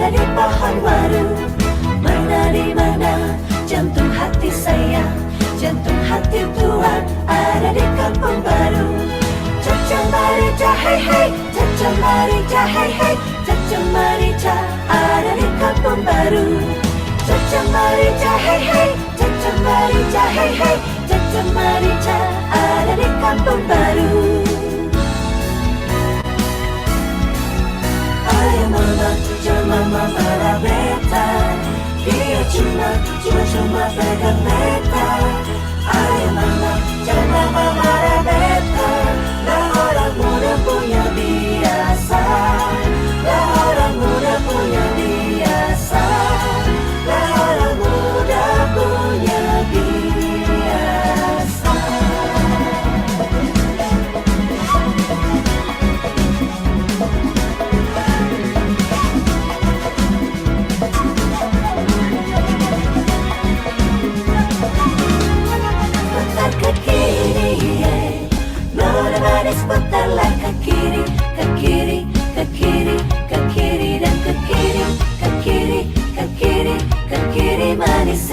ada di pohon waru. Mana di mana jantung hati saya, jantung hati Tuhan ada di kampung baru. Caca Marica hei hei, Caca Marica hei hei, Caca Marica ada di kampung baru. Caca Marica hei hei, Caca Marica hei hei, Caca Marica ada di kampung baru. Ayah mama, mama marah beta, dia cuma pegang beta. Ayah mama, mama marah beta, lah orang muda punya biasa, lah orang muda punya biasa, lah orang muda punya biasa. Putar ke kiri, nona manis putarlah ke kiri, ke kiri, ke kiri, ke kiri dan ke kiri, ke kiri, ke kiri, ke kiri manis.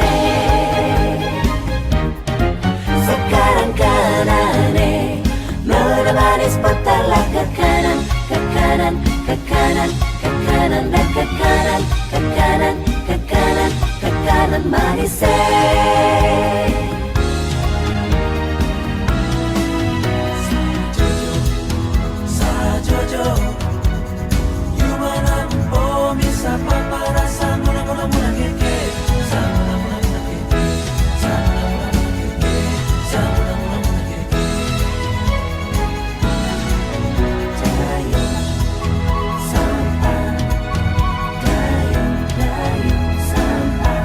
Sekarang kanan, nona manis putarlah ke kanan, ke kanan, ke kanan, ke kanan dan ke kanan, ke kanan, ke kanan, ke kanan manis. Jojo, you mana oh misa papa rasa mula mula mula keke, sama mula mula keke, sama mula mula keke, sama mula mula keke. Dayung sampai, dayung dayung sampai,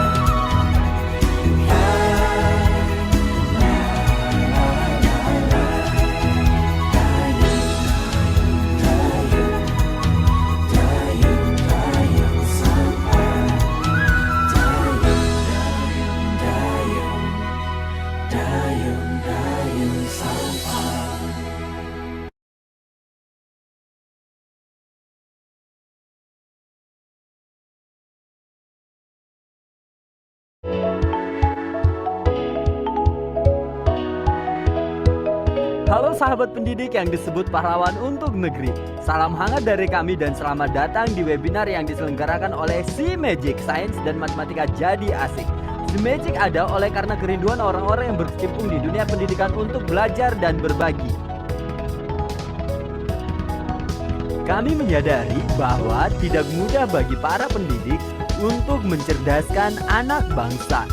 Halo sahabat pendidik yang disebut pahlawan untuk negeri. Salam hangat dari kami dan selamat datang di webinar yang diselenggarakan oleh C-Magic, Sains dan Matematika Jadi Asik. C-Magic ada oleh karena kerinduan orang-orang yang berkecimpung di dunia pendidikan untuk belajar dan berbagi. Kami menyadari bahwa tidak mudah bagi para pendidik untuk mencerdaskan anak bangsa.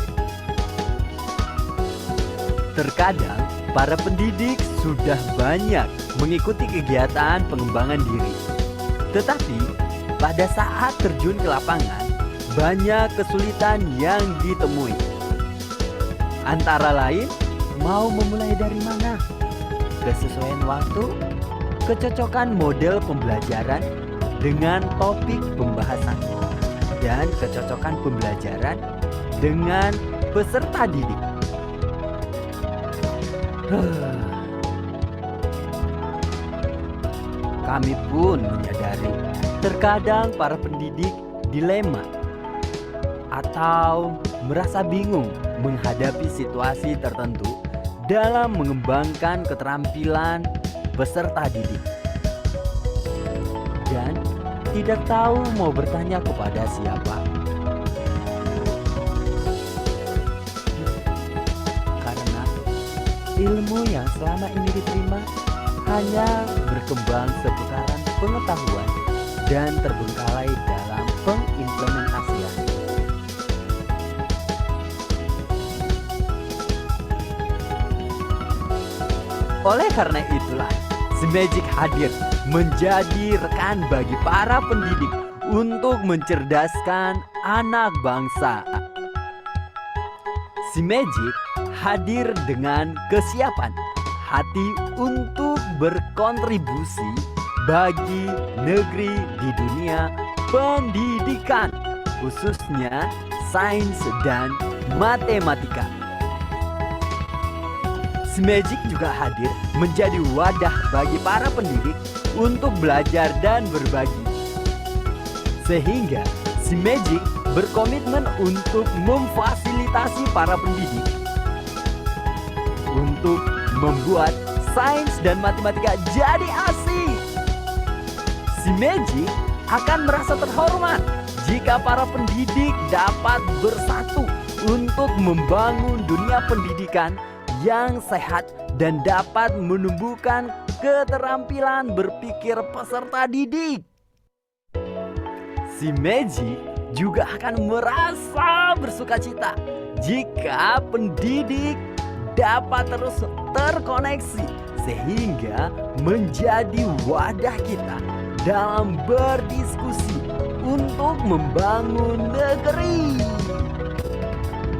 Terkadang para pendidik sudah banyak mengikuti kegiatan pengembangan diri. Tetapi pada saat terjun ke lapangan, banyak kesulitan yang ditemui. Antara lain, mau memulai dari mana? Kesesuaian waktu, kecocokan model pembelajaran dengan topik pembahasan, dan kecocokan pembelajaran dengan peserta didik. Kami pun menyadari terkadang para pendidik dilema atau merasa bingung menghadapi situasi tertentu dalam mengembangkan keterampilan peserta didik dan tidak tahu mau bertanya kepada siapa. Karena ilmu yang selama ini diterima hanya berkembang seputaran pengetahuan dan terbengkalai dalam pengimplementasian. Oleh karena itulah, C-Magic hadir menjadi rekan bagi para pendidik untuk mencerdaskan anak bangsa. C-Magic hadir dengan kesiapan hati untuk berkontribusi bagi negeri di dunia pendidikan, khususnya sains dan matematika. C-Magic juga hadir menjadi wadah bagi para pendidik untuk belajar dan berbagi. Sehingga Magic berkomitmen untuk memfasilitasi para pendidik untuk membuat sains dan matematika jadi asik. Magic akan merasa terhormat jika para pendidik dapat bersatu untuk membangun dunia pendidikan yang sehat dan dapat menumbuhkan keterampilan berpikir peserta didik. Magic juga akan merasa bersukacita jika pendidik dapat terus terkoneksi sehingga menjadi wadah kita dalam berdiskusi untuk membangun negeri.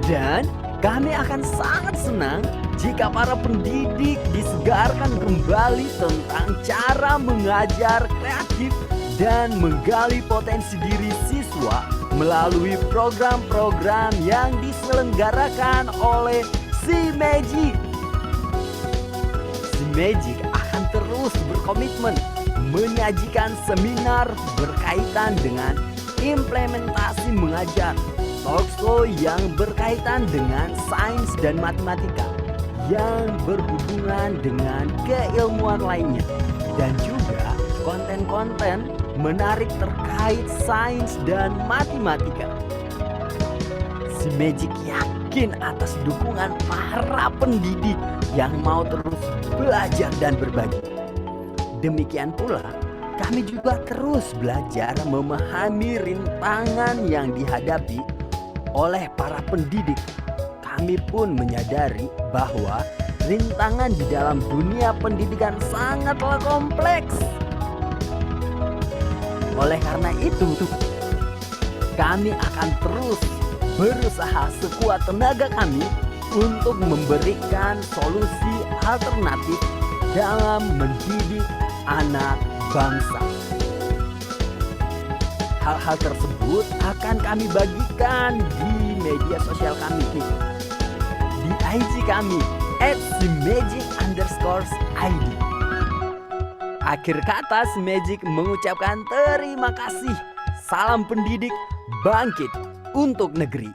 Dan kami akan sangat senang jika para pendidik disegarkan kembali tentang cara mengajar kreatif dan menggali potensi diri siswa melalui program-program yang diselenggarakan oleh Magic. Magic akan terus berkomitmen menyajikan seminar berkaitan dengan implementasi mengajar, talkshow yang berkaitan dengan sains dan matematika yang berhubungan dengan keilmuan lainnya, dan juga konten-konten menarik terkait sains dan matematika. Magic yakin atas dukungan para pendidik yang mau terus belajar dan berbagi. Demikian pula, kami juga terus belajar memahami rintangan yang dihadapi oleh para pendidik. Kami pun menyadari bahwa rintangan di dalam dunia pendidikan sangatlah kompleks. Oleh karena itu, kami akan terus berusaha sekuat tenaga kami untuk memberikan solusi alternatif dalam mendidik anak bangsa. Hal-hal tersebut akan kami bagikan di media sosial kami, di IG kami @magic_id. Akhir kata, Magic mengucapkan terima kasih. Salam pendidik bangkit untuk negeri.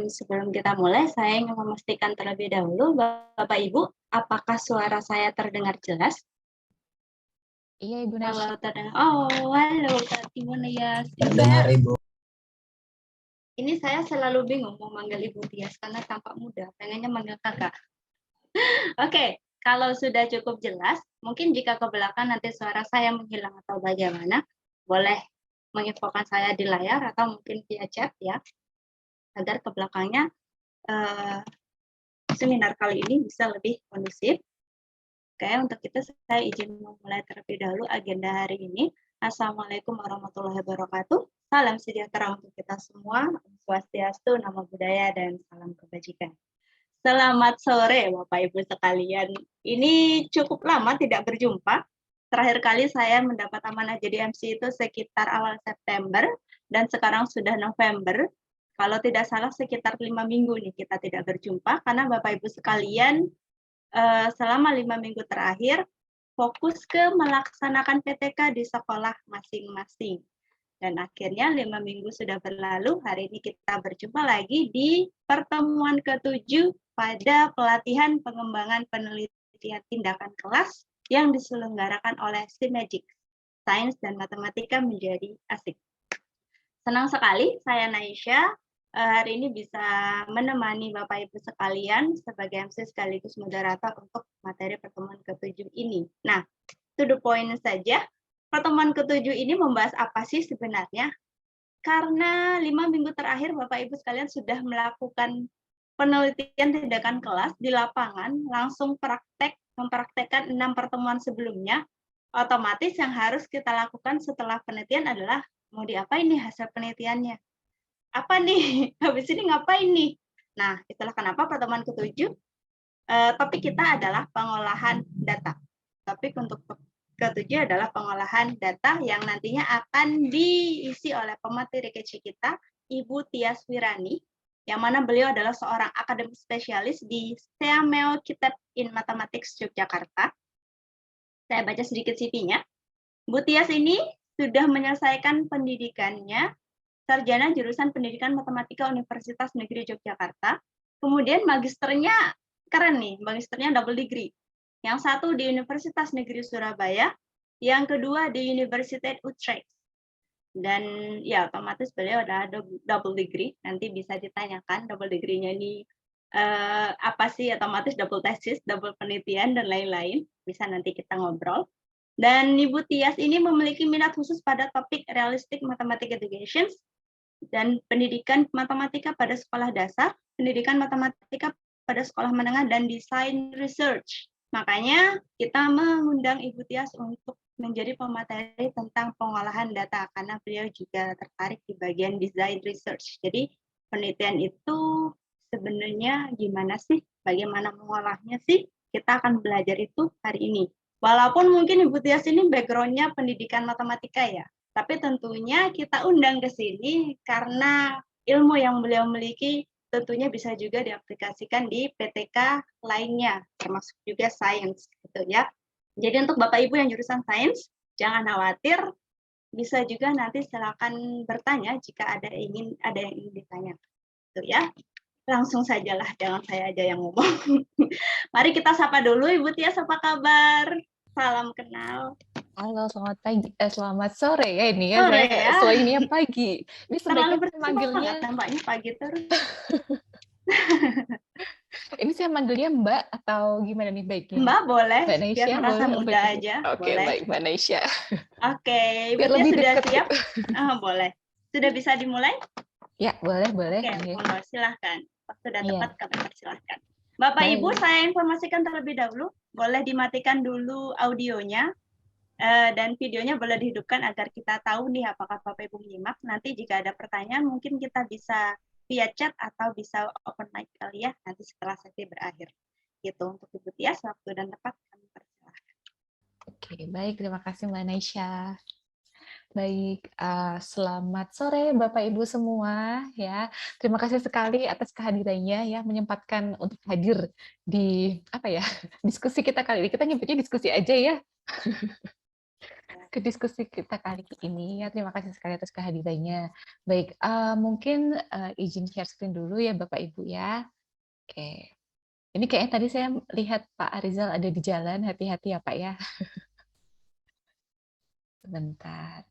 Sebelum kita mulai, saya ingin memastikan terlebih dahulu, Bapak Ibu, apakah suara saya terdengar jelas? Iya, Ibu Nasya. Kalau terdengar, oh, halo, Kak Timon ya. Terdengar, Ibu. Ini saya selalu bingung mau manggil Ibu Tias karena tampak muda, pengennya manggil kakak. Oke, kalau sudah cukup jelas, mungkin jika ke belakang nanti suara saya menghilang atau bagaimana, boleh menginfokan saya di layar atau mungkin via chat ya, agar ke belakangnya seminar kali ini bisa lebih kondusif. Oke, untuk itu saya izin memulai terlebih dahulu agenda hari ini. Assalamualaikum warahmatullahi wabarakatuh. Salam sejahtera untuk kita semua. Swastiastu, Namo Buddhaya, dan salam kebajikan. Selamat sore Bapak Ibu sekalian. Ini cukup lama tidak berjumpa. Terakhir kali saya mendapat amanah jadi MC itu sekitar awal September, dan sekarang sudah November. Kalau tidak salah sekitar 5 minggu nih kita tidak berjumpa, karena Bapak Ibu sekalian selama 5 minggu terakhir fokus ke melaksanakan PTK di sekolah masing-masing. Dan akhirnya 5 minggu sudah berlalu, hari ini kita berjumpa lagi di pertemuan ke-7 pada pelatihan pengembangan penelitian tindakan kelas yang diselenggarakan oleh Magic, Sains dan Matematika Menjadi Asik. Senang sekali saya Naisha hari ini bisa menemani Bapak Ibu sekalian sebagai MC sekaligus moderator untuk materi pertemuan ke-7 ini. Nah, to the point saja, pertemuan ke-7 ini membahas apa sih sebenarnya? Karena 5 minggu terakhir Bapak Ibu sekalian sudah melakukan penelitian tindakan kelas di lapangan, langsung mempraktekkan 6 pertemuan sebelumnya, otomatis yang harus kita lakukan setelah penelitian adalah mau diapain nih hasil penelitiannya? Apa nih? Habis ini ngapain nih? Nah, itulah kenapa pertemuan ke-7 topik kita adalah pengolahan data. Topik untuk ketujuh adalah pengolahan data yang nantinya akan diisi oleh pemateri kece kita, Ibu Tias Wirani, yang mana beliau adalah seorang akademik spesialis di Seameo Kitab in Mathematics Yogyakarta. Saya baca sedikit CV-nya. Bu Tias ini sudah menyelesaikan pendidikannya sarjana jurusan Pendidikan Matematika Universitas Negeri Yogyakarta. Kemudian magisternya keren nih, magisternya double degree. Yang satu di Universitas Negeri Surabaya, yang kedua di Universitas Utrecht. Dan ya otomatis beliau ada double degree. Nanti bisa ditanyakan double degree-nya ini apa sih, otomatis double thesis, double penelitian dan lain-lain. Bisa nanti kita ngobrol. Dan Ibu Tias ini memiliki minat khusus pada topik realistic mathematics education dan pendidikan matematika pada sekolah dasar, pendidikan matematika pada sekolah menengah, dan desain research. Makanya kita mengundang Ibu Tias untuk menjadi pemateri tentang pengolahan data, karena beliau juga tertarik di bagian design research. Jadi penelitian itu sebenarnya gimana sih, bagaimana mengolahnya sih, kita akan belajar itu hari ini. Walaupun mungkin Ibu Tias ini background-nya pendidikan matematika ya, tapi tentunya kita undang ke sini karena ilmu yang beliau miliki tentunya bisa juga diaplikasikan di PTK lainnya, termasuk juga sains gitu ya. Jadi untuk Bapak Ibu yang jurusan sains, jangan khawatir, bisa juga nanti silakan bertanya jika ada yang ingin ditanya. Gitu ya. Langsung sajalah, jangan saya aja yang ngomong. Mari kita sapa dulu Ibu Tias, apa kabar? Salam kenal. Halo, selamat pagi, selamat sore ya ini ya. Sore Saya ya. selainnya pagi. Ini Terlalu sebaiknya saya manggilnya, bersemangat nampaknya pagi terus. ini saya manggilnya Mbak atau gimana nih baiknya? Mbak boleh, Mbak biar Naisha merasa boleh? muda aja. Oke, Boleh. baik Mbak Naisha. Oke, Ibu Biar Tia lebih sudah dekat siap? gitu. Boleh. Sudah bisa dimulai? Ya, boleh. Oke, Iya. monggo silahkan. Waktu sudah Iya. tepat kami persilahkan. Bapak Baik. Ibu, saya informasikan terlebih dahulu, boleh dimatikan dulu audionya dan videonya boleh dihidupkan agar kita tahu nih apakah Bapak Ibu menyimak. Nanti jika ada pertanyaan mungkin kita bisa via chat atau bisa open mic kali ya nanti setelah sesi berakhir. Gitu untuk Ibu Tias, waktu dan tempat kami persilahkan. Oke, baik. Terima kasih Mbak Naisha. Baik, selamat sore Bapak Ibu semua ya. Terima kasih sekali atas kehadirannya ya, menyempatkan untuk hadir di apa ya diskusi kita kali ini. Kita nyebutnya diskusi aja ya. Ke diskusi kita kali ini ya. Terima kasih sekali atas kehadirannya. Baik, mungkin izin share screen dulu ya Bapak Ibu ya. Oke. Ini kayaknya tadi saya lihat Pak Arizal ada di jalan. Hati-hati ya Pak ya. Sebentar.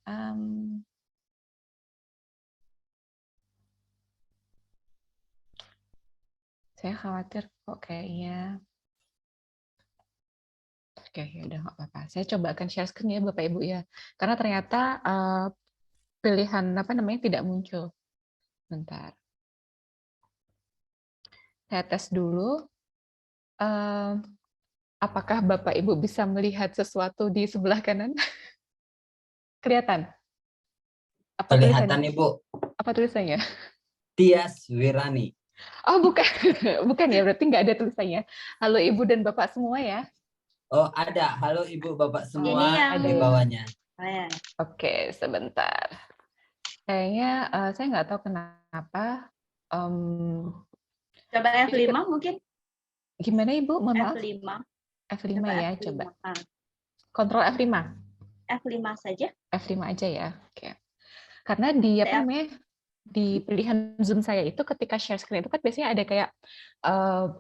Saya khawatir kok kayaknya. Oke, ya udah nggak apa-apa. Saya coba akan share screen ya Bapak Ibu ya. Karena ternyata pilihan apa namanya tidak muncul. Bentar. Saya tes dulu. Apakah Bapak Ibu bisa melihat sesuatu di sebelah kanan? Kelihatan? Apa Kelihatan tulisannya? Ibu, Apa tulisannya? Tias Wirani. Oh bukan, bukan ya. Berarti nggak ada tulisannya. Halo Ibu dan Bapak semua ya. Oh ada, halo Ibu Bapak Ini semua yang di bawahnya. Oke, sebentar. Kayaknya saya nggak tahu kenapa. Coba F5 mungkin. Gimana Ibu? Mohon maaf. F5. F5 Coba ya, F5. coba. Kontrol F5. F5 saja. F5 aja ya. Oke. Karena di apa namanya? Di pilihan Zoom saya itu ketika share screen itu kan biasanya ada kayak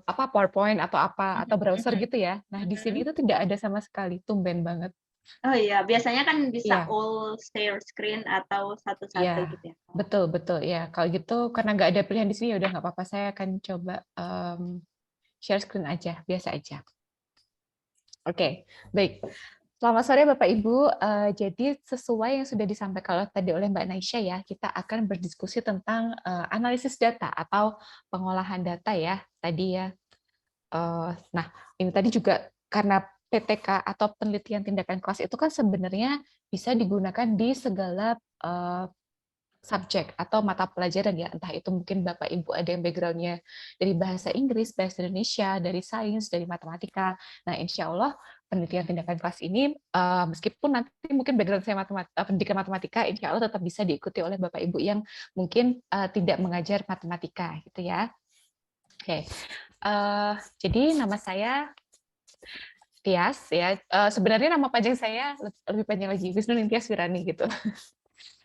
apa PowerPoint atau apa atau browser gitu ya. Nah, di sini itu tidak ada sama sekali. Tumben banget. Oh iya, biasanya kan bisa Iya. all share screen atau satu-satu Iya, gitu ya. betul betul ya. Kalau gitu karena nggak ada pilihan di sini ya udah nggak apa-apa. Saya akan coba share screen aja, biasa aja. Oke, baik. Selamat sore Bapak Ibu. Jadi sesuai yang sudah disampaikan tadi oleh Mbak Naisha ya, kita akan berdiskusi tentang analisis data atau pengolahan data ya tadi ya. Nah, ini tadi juga karena PTK atau penelitian tindakan kelas itu kan sebenarnya bisa digunakan di segala subjek atau mata pelajaran ya, entah itu mungkin Bapak Ibu ada yang background-nya dari bahasa Inggris, bahasa Indonesia, dari sains, dari matematika. Nah, insya Allah penelitian tindakan kelas ini meskipun nanti mungkin background saya pendidikan matematika, insya Allah tetap bisa diikuti oleh Bapak Ibu yang mungkin tidak mengajar matematika gitu ya. Oke, jadi nama saya Tias ya. Sebenarnya nama panjang saya lebih panjang lagi, Wisnu Ningtyas Wirani gitu.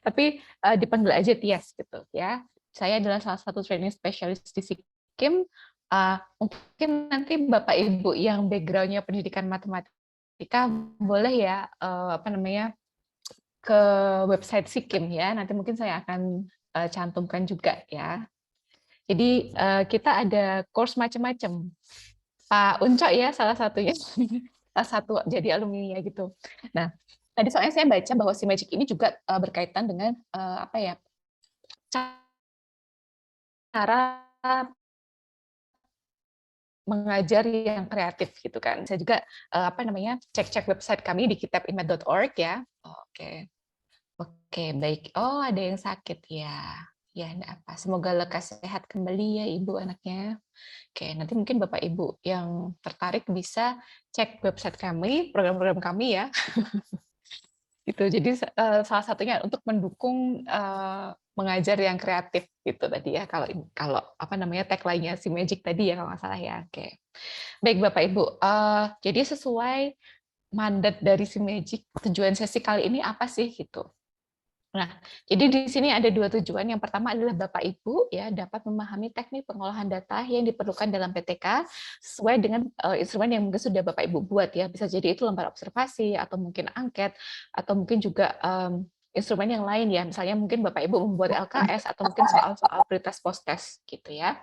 Tapi dipanggil aja Tias gitu ya. Saya adalah salah satu training specialist di SIKIM. Mungkin nanti Bapak Ibu yang background-nya pendidikan matematika boleh ya ke website SIKIM ya. Nanti mungkin saya akan cantumkan juga ya. Jadi kita ada course macam-macam. Pak Uncok ya salah satunya. Salah satu jadi alumni gitu. Nah, tadi soalnya saya baca bahwa si Magic ini juga berkaitan dengan cara mengajar yang kreatif gitu kan. Saya juga cek-cek website kami di kitabinmat.org ya. Oke, baik. Oh, ada yang sakit ya. Ya, enggak apa. Semoga lekas sehat kembali ya Ibu anaknya. Oke, nanti mungkin Bapak Ibu yang tertarik bisa cek website kami, program-program kami ya. Gitu. Jadi salah satunya untuk mendukung mengajar yang kreatif gitu tadi ya, kalau tagline-nya si Magic tadi ya kalau nggak salah ya. Oke. Baik Bapak Ibu, jadi sesuai mandat dari si Magic, tujuan sesi kali ini apa sih gitu. Nah, jadi di sini ada 2 tujuan. Yang pertama adalah Bapak Ibu ya dapat memahami teknik pengolahan data yang diperlukan dalam PTK sesuai dengan instrumen yang mungkin sudah Bapak Ibu buat ya. Bisa jadi itu lembar observasi atau mungkin angket atau mungkin juga instrumen yang lain ya. Misalnya mungkin Bapak Ibu membuat LKS atau mungkin soal-soal pretest post-test gitu ya.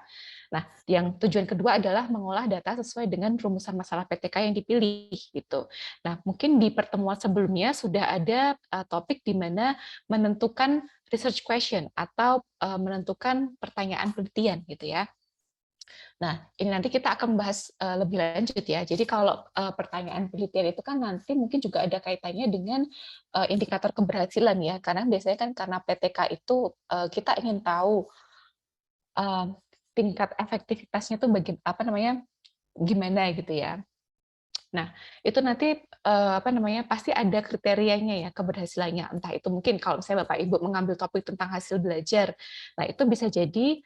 Nah, yang tujuan kedua adalah mengolah data sesuai dengan rumusan masalah PTK yang dipilih gitu. Nah, mungkin di pertemuan sebelumnya sudah ada topik di mana menentukan research question atau menentukan pertanyaan penelitian gitu ya. Nah, ini nanti kita akan bahas lebih lanjut ya. Jadi kalau pertanyaan penelitian itu kan nanti mungkin juga ada kaitannya dengan indikator keberhasilan ya. Karena biasanya kan karena PTK itu kita ingin tahu tingkat efektivitasnya tuh gimana gitu ya. Nah, itu nanti pasti ada kriterianya ya keberhasilannya. Entah itu mungkin kalau misalnya Bapak Ibu mengambil topik tentang hasil belajar. Nah, itu bisa jadi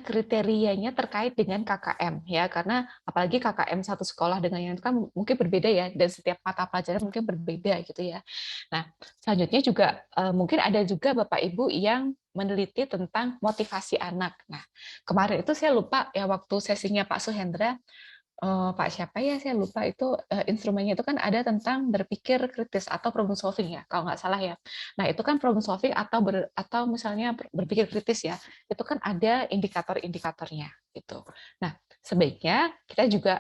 kriterianya terkait dengan KKM ya, karena apalagi KKM satu sekolah dengan yang itu kan mungkin berbeda ya, dan setiap mata pelajaran mungkin berbeda gitu ya. Nah, selanjutnya juga mungkin ada juga Bapak Ibu yang meneliti tentang motivasi anak. Nah, kemarin itu saya lupa ya waktu sesinya Pak Suhendra, Pak siapa ya saya lupa itu instrumennya itu kan ada tentang berpikir kritis atau problem solving ya kalau nggak salah ya. Nah itu kan problem solving atau misalnya berpikir kritis ya, itu kan ada indikator-indikatornya gitu. Nah sebaiknya kita juga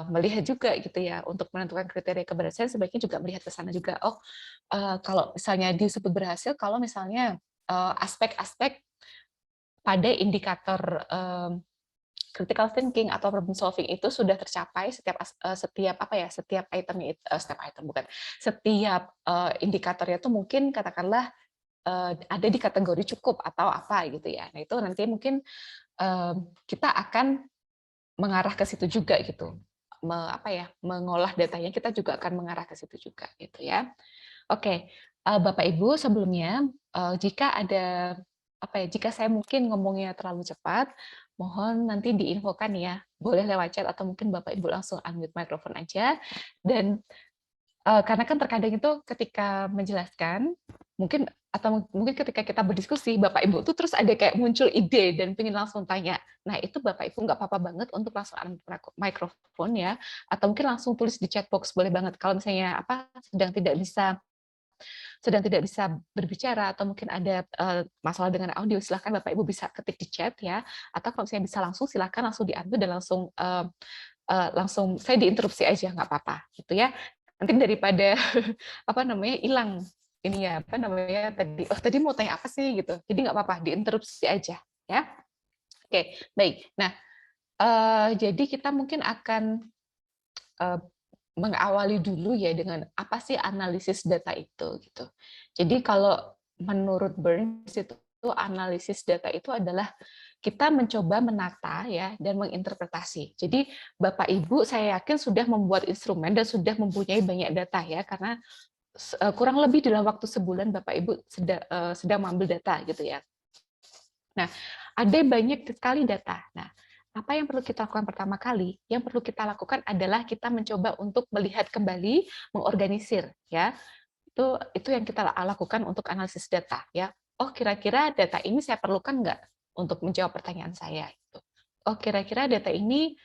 melihat juga gitu ya untuk menentukan kriteria keberhasilan, sebaiknya juga melihat ke sana juga. Oh kalau misalnya disebut berhasil kalau misalnya aspek-aspek pada indikator critical thinking atau problem solving itu sudah tercapai setiap itemnya setiap indikatornya itu mungkin katakanlah ada di kategori cukup atau apa gitu ya. Nah itu nanti mungkin kita akan mengarah ke situ juga gitu. Mengolah datanya kita juga akan mengarah ke situ juga gitu ya. Oke, Bapak Ibu sebelumnya jika saya mungkin ngomongnya terlalu cepat, mohon nanti diinfokan ya. Boleh lewat chat atau mungkin Bapak Ibu langsung unmute mikrofon aja. Dan karena kan terkadang itu ketika menjelaskan, mungkin ketika kita berdiskusi, Bapak Ibu tuh terus ada kayak muncul ide dan pengen langsung tanya. Nah itu Bapak Ibu nggak apa-apa banget untuk langsung unmute mikrofon ya, atau mungkin langsung tulis di chat box boleh banget. Kalau misalnya sedang tidak bisa berbicara atau mungkin ada masalah dengan audio, silahkan Bapak Ibu bisa ketik di chat ya, atau kalau misalnya bisa langsung silahkan langsung diambil dan langsung saya diinterupsi aja nggak apa-apa gitu ya. Nanti daripada hilang ini ya tadi mau tanya apa sih gitu, jadi nggak apa-apa diinterupsi aja ya. Oke baik. Nah jadi kita mungkin akan mengawali dulu ya dengan apa sih analisis data itu gitu. Jadi kalau menurut Burns itu analisis data itu adalah kita mencoba menata ya dan menginterpretasi. Jadi Bapak Ibu saya yakin sudah membuat instrumen dan sudah mempunyai banyak data ya, karena kurang lebih dalam waktu sebulan Bapak Ibu sedang mengambil data gitu ya. Nah, ada banyak sekali data. Nah, apa yang perlu kita lakukan pertama kali? Yang perlu kita lakukan adalah kita mencoba untuk melihat kembali, mengorganisir ya. Itu yang kita lakukan untuk analisis data ya. Oh, kira-kira data ini saya perlukan nggak untuk menjawab pertanyaan saya itu. Oh, kira-kira data ini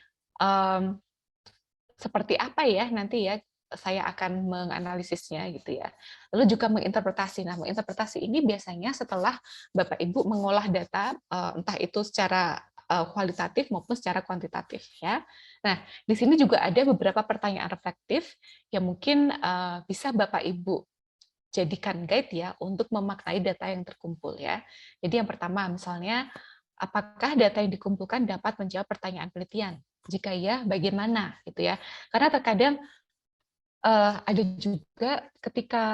seperti apa ya nanti ya saya akan menganalisisnya gitu ya. Lalu juga menginterpretasi. Nah, menginterpretasi ini biasanya setelah Bapak Ibu mengolah data entah itu secara kualitatif maupun secara kuantitatif ya. Nah, di sini juga ada beberapa pertanyaan reflektif yang mungkin bisa Bapak Ibu jadikan guide ya untuk memaknai data yang terkumpul ya. Jadi yang pertama misalnya, apakah data yang dikumpulkan dapat menjawab pertanyaan penelitian? Jika iya, bagaimana gitu ya? Karena terkadang ada juga ketika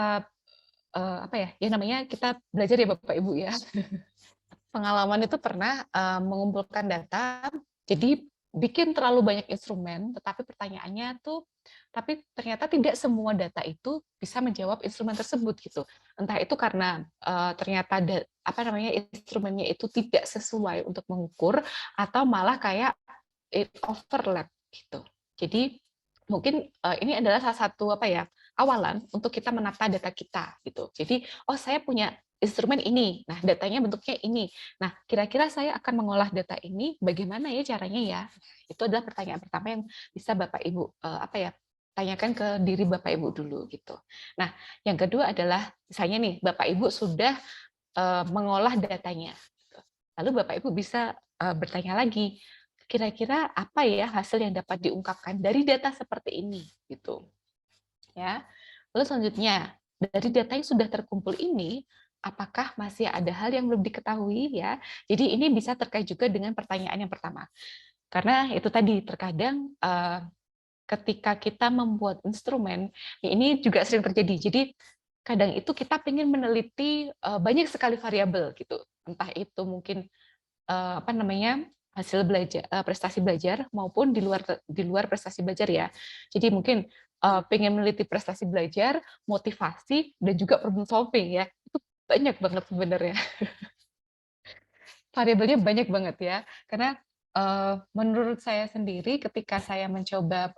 apa ya? Ya namanya kita belajar ya Bapak Ibu ya. Pengalaman itu pernah mengumpulkan data, jadi bikin terlalu banyak instrumen, tetapi pertanyaannya tuh, tapi ternyata tidak semua data itu bisa menjawab instrumen tersebut gitu. Entah itu karena ternyata apa namanya instrumennya itu tidak sesuai untuk mengukur, atau malah kayak it overlap gitu. Jadi mungkin ini adalah salah satu apa ya awalan untuk kita menata data kita gitu. Jadi oh saya punya instrumen ini, nah datanya bentuknya ini. Nah kira-kira saya akan mengolah data ini bagaimana ya caranya ya? Itu adalah pertanyaan pertama yang bisa Bapak Ibu apa ya tanyakan ke diri Bapak Ibu dulu gitu. Nah yang kedua adalah misalnya nih Bapak Ibu sudah mengolah datanya, lalu Bapak Ibu bisa bertanya lagi kira-kira apa ya hasil yang dapat diungkapkan dari data seperti ini gitu ya. Lalu selanjutnya dari data yang sudah terkumpul ini apakah masih ada hal yang belum diketahui ya. Jadi ini bisa terkait juga dengan pertanyaan yang pertama, karena itu tadi terkadang ketika kita membuat instrumen ini juga sering terjadi. Jadi kadang itu kita ingin meneliti banyak sekali variabel gitu, entah itu mungkin apa namanya hasil belajar prestasi belajar maupun di luar prestasi belajar ya. Jadi mungkin pengen meneliti prestasi belajar, motivasi dan juga problem solving ya. Itu banyak banget sebenarnya. Variabelnya banyak banget ya. Karena menurut saya sendiri ketika saya mencoba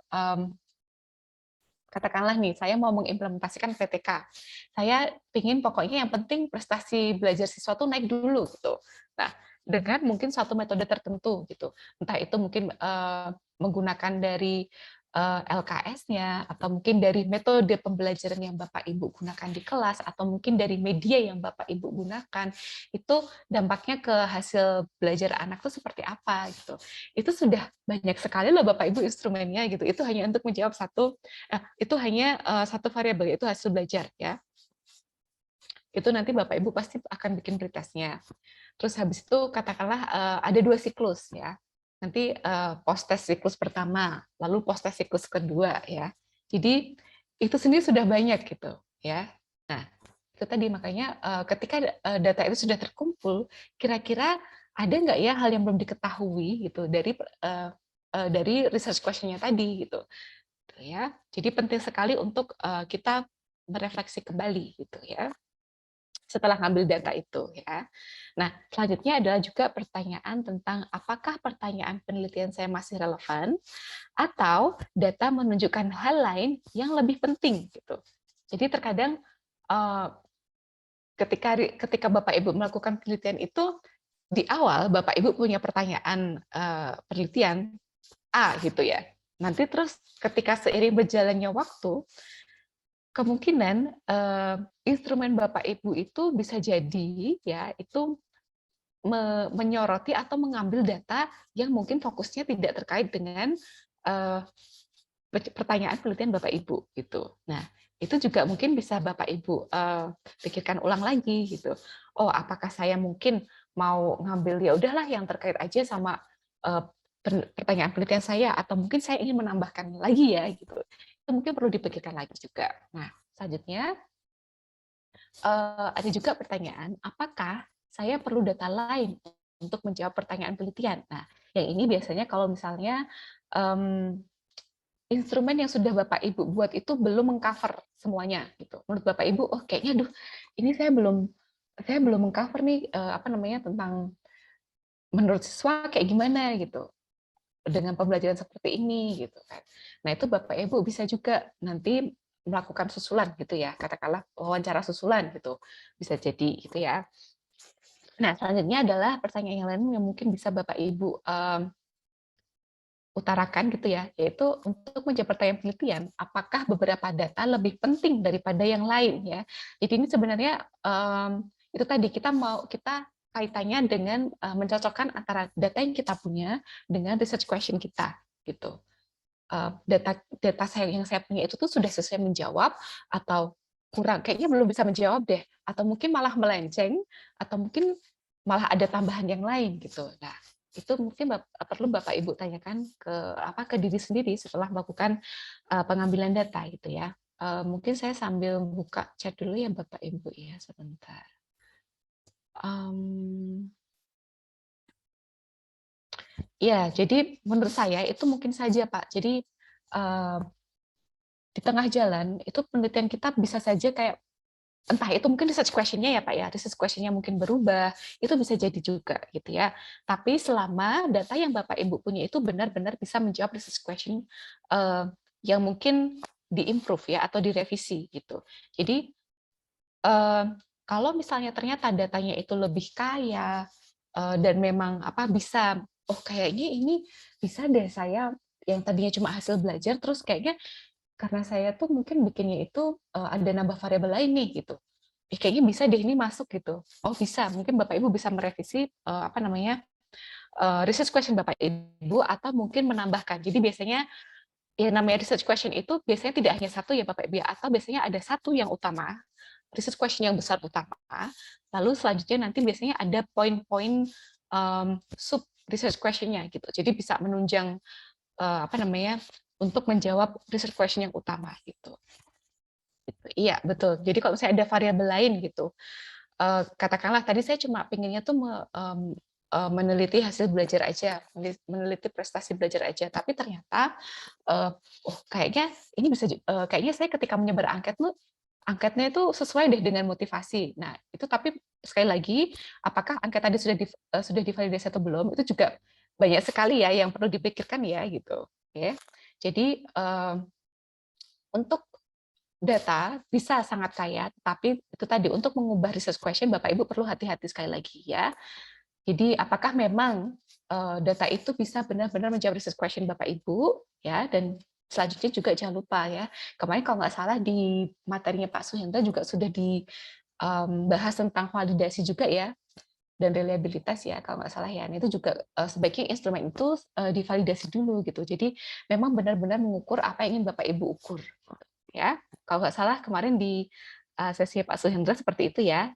katakanlah nih, saya mau mengimplementasikan PTK. Saya ingin pokoknya yang penting prestasi belajar siswa tuh naik dulu gitu. Nah, dengan mungkin suatu metode tertentu gitu. Entah itu mungkin menggunakan dari LKS-nya atau mungkin dari metode pembelajaran yang Bapak Ibu gunakan di kelas atau mungkin dari media yang Bapak Ibu gunakan, itu dampaknya ke hasil belajar anak tuh seperti apa gitu. Itu sudah banyak sekali loh Bapak Ibu instrumennya gitu. Itu hanya untuk menjawab itu hanya satu variabel yaitu hasil belajar ya. Itu nanti Bapak Ibu pasti akan bikin pretestnya. Terus habis itu katakanlah ada 2 siklus ya. Nanti post-test siklus pertama, lalu post-test siklus kedua ya. Jadi itu sendiri sudah banyak gitu ya. Nah, itu tadi makanya ketika data itu sudah terkumpul, kira-kira ada nggak ya hal yang belum diketahui gitu dari research question-nya tadi gitu. Ya. Jadi penting sekali untuk kita merefleksi kembali gitu ya. Setelah ngambil data itu ya. Nah, selanjutnya adalah juga pertanyaan tentang apakah pertanyaan penelitian saya masih relevan atau data menunjukkan hal lain yang lebih penting gitu. Jadi terkadang ketika Bapak Ibu melakukan penelitian itu di awal Bapak Ibu punya pertanyaan penelitian A gitu ya. Nanti terus ketika seiring berjalannya waktu kemungkinan instrumen Bapak Ibu itu bisa jadi ya itu menyoroti atau mengambil data yang mungkin fokusnya tidak terkait dengan pertanyaan penelitian Bapak Ibu gitu. Nah, itu juga mungkin bisa Bapak Ibu pikirkan ulang lagi gitu. Oh, apakah saya mungkin mau ngambil ya udahlah yang terkait aja sama pertanyaan penelitian saya atau mungkin saya ingin menambahkan lagi ya gitu. Itu mungkin perlu dipikirkan lagi juga. Nah, selanjutnya ada juga pertanyaan, apakah saya perlu data lain untuk menjawab pertanyaan penelitian? Nah, yang ini biasanya kalau misalnya instrumen yang sudah Bapak Ibu buat itu belum mengcover semuanya gitu. Menurut Bapak Ibu, oh kayaknya aduh, ini saya belum mengcover nih apa namanya tentang menurut siswa kayak gimana gitu dengan pembelajaran seperti ini gitu kan. Nah, itu Bapak Ibu bisa juga nanti melakukan susulan gitu ya, katakanlah wawancara susulan gitu. Bisa jadi gitu ya. Nah, selanjutnya adalah pertanyaan yang lain yang mungkin bisa Bapak Ibu utarakan gitu ya, yaitu untuk menjawab pertanyaan penelitian, apakah beberapa data lebih penting daripada yang lain ya. Jadi ini sebenarnya itu tadi kita kaitannya dengan mencocokkan antara data yang kita punya dengan research question kita gitu. Data yang saya punya itu tuh sudah sesuai menjawab atau kurang, kayaknya belum bisa menjawab deh, atau mungkin malah melenceng, atau mungkin malah ada tambahan yang lain gitu. Nah, itu mungkin perlu Bapak Ibu tanyakan ke diri sendiri setelah melakukan pengambilan data gitu ya. Mungkin saya sambil buka chat dulu ya Bapak Ibu ya sebentar. Ya, jadi menurut saya itu mungkin saja Pak. Jadi di tengah jalan itu penelitian kita bisa saja kayak entah itu mungkin research question-nya ya Pak ya, research question-nya mungkin berubah, itu bisa jadi juga gitu ya. Tapi selama data yang Bapak Ibu punya itu benar-benar bisa menjawab research question yang mungkin diimprove ya atau direvisi gitu. Jadi kalau misalnya ternyata datanya itu lebih kaya dan memang bisa, oh kayaknya ini bisa deh saya yang tadinya cuma hasil belajar terus kayaknya karena saya tuh mungkin bikinnya itu ada nambah variabel lain nih gitu. Kayaknya bisa deh ini masuk gitu. Oh bisa, mungkin Bapak Ibu bisa merevisi research question Bapak Ibu atau mungkin menambahkan. Jadi biasanya yang namanya research question itu biasanya tidak hanya satu ya Bapak Ibu, atau biasanya ada satu yang utama, research question yang besar utama. Lalu selanjutnya nanti biasanya ada poin-poin sub research question-nya gitu. Jadi bisa menunjang untuk menjawab research question yang utama gitu. Iya betul. Jadi kalau misalnya ada variabel lain gitu, katakanlah tadi saya cuma pengennya tuh meneliti hasil belajar aja, meneliti prestasi belajar aja, tapi ternyata oh kayaknya ini bisa kayaknya saya ketika menyebar angketnya itu sesuai deh dengan motivasi. Nah itu tapi sekali lagi apakah angket tadi sudah divalidasi atau belum itu juga banyak sekali ya yang perlu dipikirkan ya gitu. Oke. Jadi untuk data bisa sangat kaya, tapi itu tadi untuk mengubah research question Bapak Ibu perlu hati-hati sekali lagi ya. Jadi apakah memang data itu bisa benar-benar menjawab research question Bapak Ibu ya, dan selanjutnya juga jangan lupa ya, kemarin kalau nggak salah di materinya Pak Suhendra juga sudah dibahas tentang validasi juga ya, dan reliabilitas ya kalau nggak salah ya. Nah, itu juga sebaiknya instrumen itu divalidasi dulu gitu. Jadi memang benar-benar mengukur apa yang ingin Bapak Ibu ukur ya. Kalau nggak salah kemarin di sesi Pak Suhendra seperti itu ya.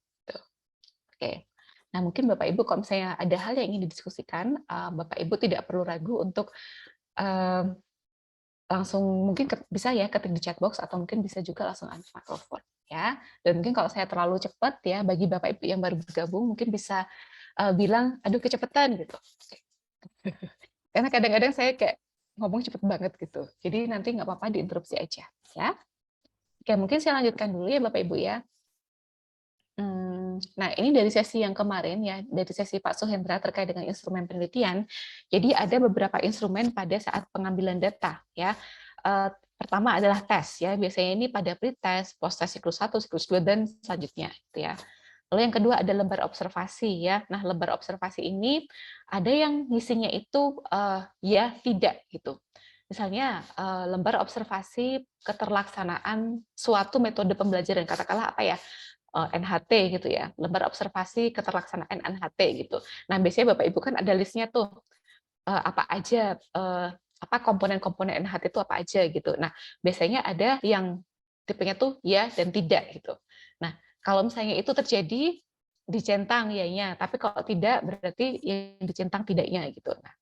Oke. Nah, mungkin Bapak Ibu kalau misalnya ada hal yang ingin didiskusikan, Bapak Ibu tidak perlu ragu untuk langsung mungkin bisa ya ketik di chat box atau mungkin bisa juga langsung unmute microphone ya. Dan mungkin kalau saya terlalu cepat ya bagi Bapak Ibu yang baru bergabung mungkin bisa bilang aduh kecepatan gitu. Karena kadang-kadang saya kayak ngomong cepet banget gitu. Jadi nanti nggak apa-apa diinterupsi aja ya. Oke, mungkin saya lanjutkan dulu ya Bapak Ibu ya. Nah, ini dari sesi yang kemarin ya, dari sesi Pak Suhendra terkait dengan instrumen penelitian. Jadi ada beberapa instrumen pada saat pengambilan data ya. Pertama adalah tes ya. Biasanya ini pada pretest, post-test siklus 1, siklus 2 dan selanjutnya gitu ya. Lalu yang kedua ada lembar observasi ya. Nah, lembar observasi ini ada yang ngisinya itu ya tidak gitu. Misalnya lembar observasi keterlaksanaan suatu metode pembelajaran, katakanlah apa ya, NHT gitu ya, lembar observasi keterlaksanaan NHT gitu. Nah biasanya Bapak Ibu kan ada listnya tuh apa aja, apa komponen-komponen NHT itu apa aja gitu. Nah biasanya ada yang tipenya tuh ya dan tidak gitu. Nah kalau misalnya itu terjadi dicentang ya-nya, tapi kalau tidak berarti yang dicentang tidaknya gitu. Nah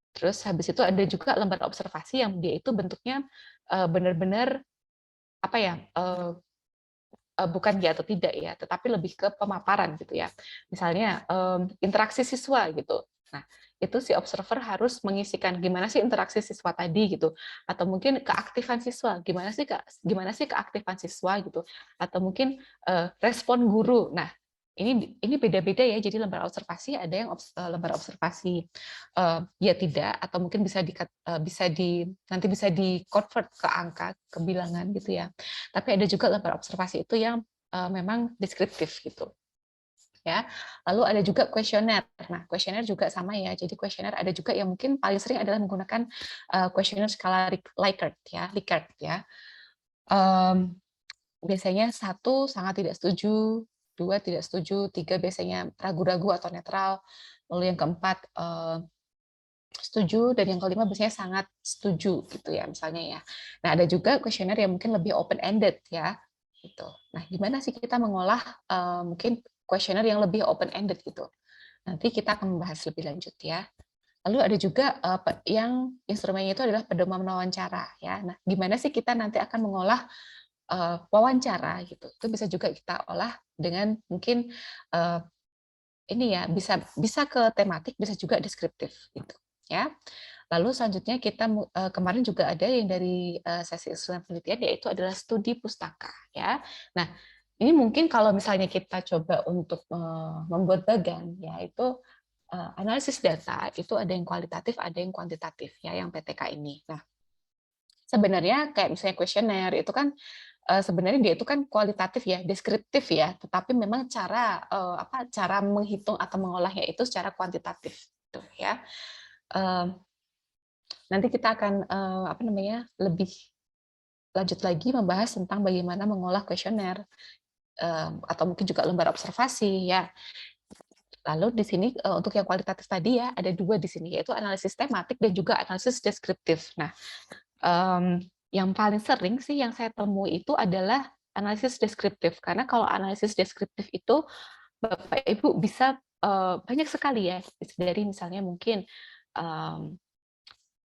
terus habis itu ada juga lembar observasi yang dia itu bentuknya benar-benar apa ya bukan ya atau tidak ya, tetapi lebih ke pemaparan gitu ya. Misalnya interaksi siswa gitu. Nah, itu si observer harus mengisikan gimana sih interaksi siswa tadi gitu, atau mungkin keaktifan siswa, gimana sih keaktifan siswa gitu, atau mungkin respon guru. Nah, ini beda-beda ya. Jadi lembar observasi ada yang lembar observasi ya tidak, atau mungkin nanti bisa di convert ke angka, ke bilangan gitu ya. Tapi ada juga lembar observasi itu yang memang deskriptif gitu. Ya, lalu ada juga kuesioner. Nah, kuesioner juga sama ya. Jadi kuesioner ada juga yang mungkin paling sering adalah menggunakan kuesioner skala Likert ya, Likert ya. Biasanya 1 sangat tidak setuju, 2 tidak setuju, 3 biasanya ragu-ragu atau netral, lalu yang keempat setuju, dan yang kelima biasanya sangat setuju gitu ya misalnya ya. Nah, ada juga kuesioner yang mungkin lebih open ended ya gitu. Nah, gimana sih kita mengolah mungkin kuesioner yang lebih open ended gitu. Nanti kita akan membahas lebih lanjut ya. Lalu ada juga yang instrumennya itu adalah pedoman wawancara ya. Nah, gimana sih kita nanti akan mengolah wawancara gitu. Itu bisa juga kita olah dengan mungkin ini ya, bisa ke tematik, bisa juga deskriptif gitu ya. Lalu selanjutnya kita kemarin juga ada yang dari sesi instrumen penelitian, yaitu adalah studi pustaka ya. Nah, ini mungkin kalau misalnya kita coba untuk membuat bagan, yaitu analisis data itu ada yang kualitatif, ada yang kuantitatif ya, yang PTK ini. Nah, sebenarnya kayak misalnya kuesioner itu kan sebenarnya dia itu kan kualitatif ya, deskriptif ya, tetapi memang cara menghitung atau mengolahnya itu secara kuantitatif gitu ya. Nanti kita akan lebih lanjut lagi membahas tentang bagaimana mengolah kuesioner atau mungkin juga lembar observasi ya. Lalu di sini untuk yang kualitatif tadi ya ada 2 di sini, yaitu analisis tematik dan juga analisis deskriptif. Nah, yang paling sering sih yang saya temui itu adalah analisis deskriptif, karena kalau analisis deskriptif itu Bapak Ibu bisa banyak sekali ya, dari misalnya mungkin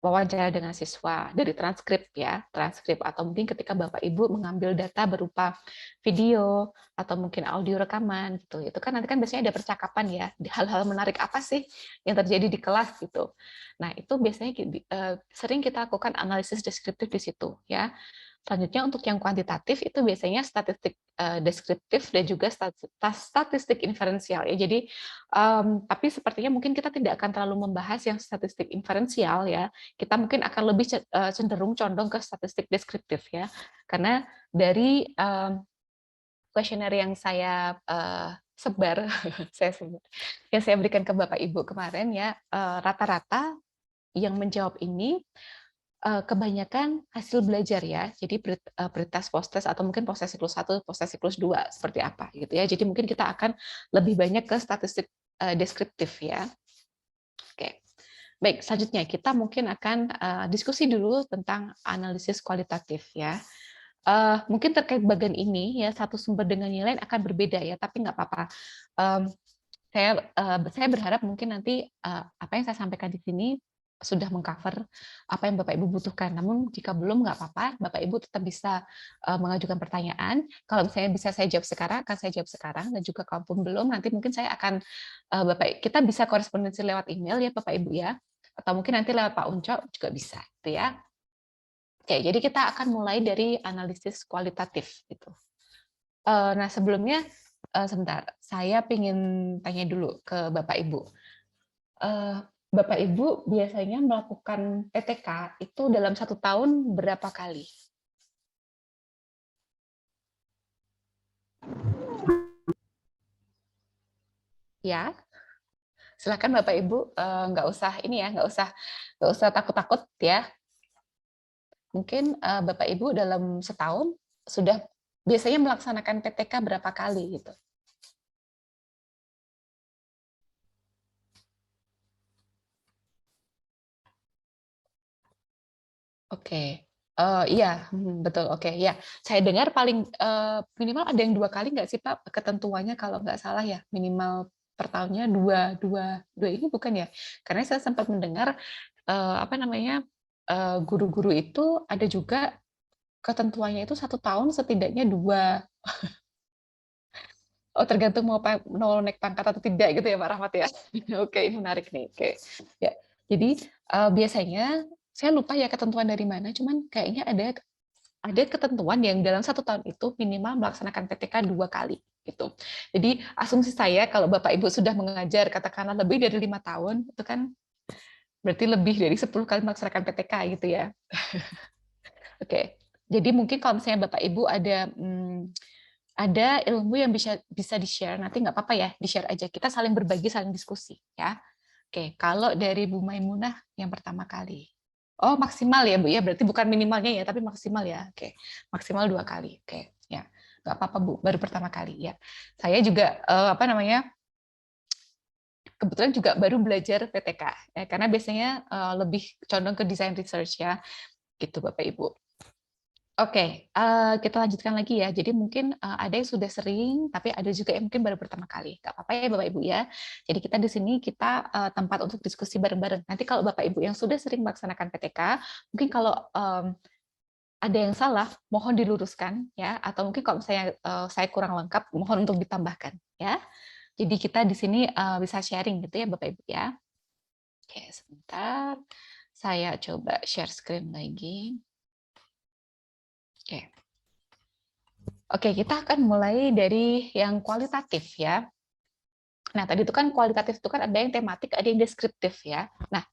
wawancara dengan siswa dari transkrip ya, transkrip, atau mungkin ketika Bapak Ibu mengambil data berupa video atau mungkin audio rekaman gitu. Itu kan nanti kan biasanya ada percakapan ya, hal-hal menarik apa sih yang terjadi di kelas gitu. Nah, itu biasanya sering kita lakukan analisis deskriptif di situ ya. Selanjutnya untuk yang kuantitatif itu biasanya statistik deskriptif dan juga statistik inferensial ya. Jadi tapi sepertinya mungkin kita tidak akan terlalu membahas yang statistik inferensial ya. Kita mungkin akan lebih cenderung condong ke statistik deskriptif ya. Karena dari kuesioner yang saya sebar, yang saya berikan ke Bapak Ibu kemarin ya, rata-rata yang menjawab ini kebanyakan hasil belajar ya. Jadi pretest, posttest, atau mungkin posttest siklus 1, posttest siklus 2 seperti apa gitu ya. Jadi mungkin kita akan lebih banyak ke statistik deskriptif ya. Oke. Baik, selanjutnya kita mungkin akan diskusi dulu tentang analisis kualitatif ya. Mungkin terkait bagian ini ya, satu sumber dengan yang lain akan berbeda ya, tapi nggak apa-apa. Saya berharap mungkin nanti apa yang saya sampaikan di sini sudah mengcover apa yang Bapak Ibu butuhkan. Namun jika belum nggak apa-apa, Bapak Ibu tetap bisa mengajukan pertanyaan. Kalau misalnya bisa saya jawab sekarang, akan saya jawab sekarang, dan juga kalaupun belum, nanti mungkin saya akan kita bisa korespondensi lewat email ya Bapak Ibu ya, atau mungkin nanti lewat Pak Unco juga bisa, gitu ya. Oke, jadi kita akan mulai dari analisis kualitatif gitu. Nah, sebelumnya sebentar, saya ingin tanya dulu ke Bapak Ibu. Bapak Ibu biasanya melakukan PTK itu dalam 1 tahun berapa kali? Ya, silakan Bapak Ibu, nggak usah ini ya, nggak usah takut-takut ya. Mungkin Bapak Ibu dalam setahun sudah biasanya melaksanakan PTK berapa kali gitu? Oke. Iya, betul. Oke, ya. Saya dengar paling minimal ada yang 2 kali nggak sih Pak ketentuannya kalau nggak salah ya? Minimal per tahunnya 2 ini bukan ya? Karena saya sempat mendengar guru-guru itu ada juga ketentuannya itu 1 tahun setidaknya 2 Oh, tergantung mau naik pangkat atau tidak gitu ya Pak Rahmat ya. Oke, menarik nih. Oke. Ya. Jadi biasanya saya lupa ya ketentuan dari mana, cuman kayaknya ada ketentuan yang dalam 1 tahun itu minimal melaksanakan PTK 2 kali gitu. Jadi asumsi saya kalau Bapak Ibu sudah mengajar katakanlah lebih dari 5 tahun, itu kan berarti lebih dari 10 kali melaksanakan PTK gitu ya. Oke. Jadi mungkin kalau misalnya Bapak Ibu ada ilmu yang bisa di-share, nanti nggak apa-apa ya, di-share aja. Kita saling berbagi, saling diskusi ya. Oke, kalau dari Bu Maimunah yang pertama kali. Oh, maksimal ya Bu ya, berarti bukan minimalnya ya, tapi maksimal ya. Oke, maksimal 2 kali. Oke, ya. Nggak apa-apa Bu, baru pertama kali ya. Saya juga kebetulan juga baru belajar PTK ya, karena biasanya lebih condong ke design research ya, gitu Bapak Ibu. Oke, kita lanjutkan lagi ya. Jadi mungkin ada yang sudah sering, tapi ada juga yang mungkin baru pertama kali. Nggak apa-apa ya Bapak Ibu ya. Jadi kita di sini tempat untuk diskusi bareng-bareng. Nanti kalau Bapak Ibu yang sudah sering melaksanakan PTK, mungkin kalau ada yang salah, mohon diluruskan ya. Atau mungkin kalau misalnya saya kurang lengkap, mohon untuk ditambahkan ya. Jadi kita di sini bisa sharing gitu ya Bapak Ibu ya. Oke, sebentar. Saya coba share screen lagi. Oke. Oke, kita akan mulai dari yang kualitatif ya. Nah, tadi itu kan kualitatif itu kan ada yang tematik, ada yang deskriptif ya. Nah,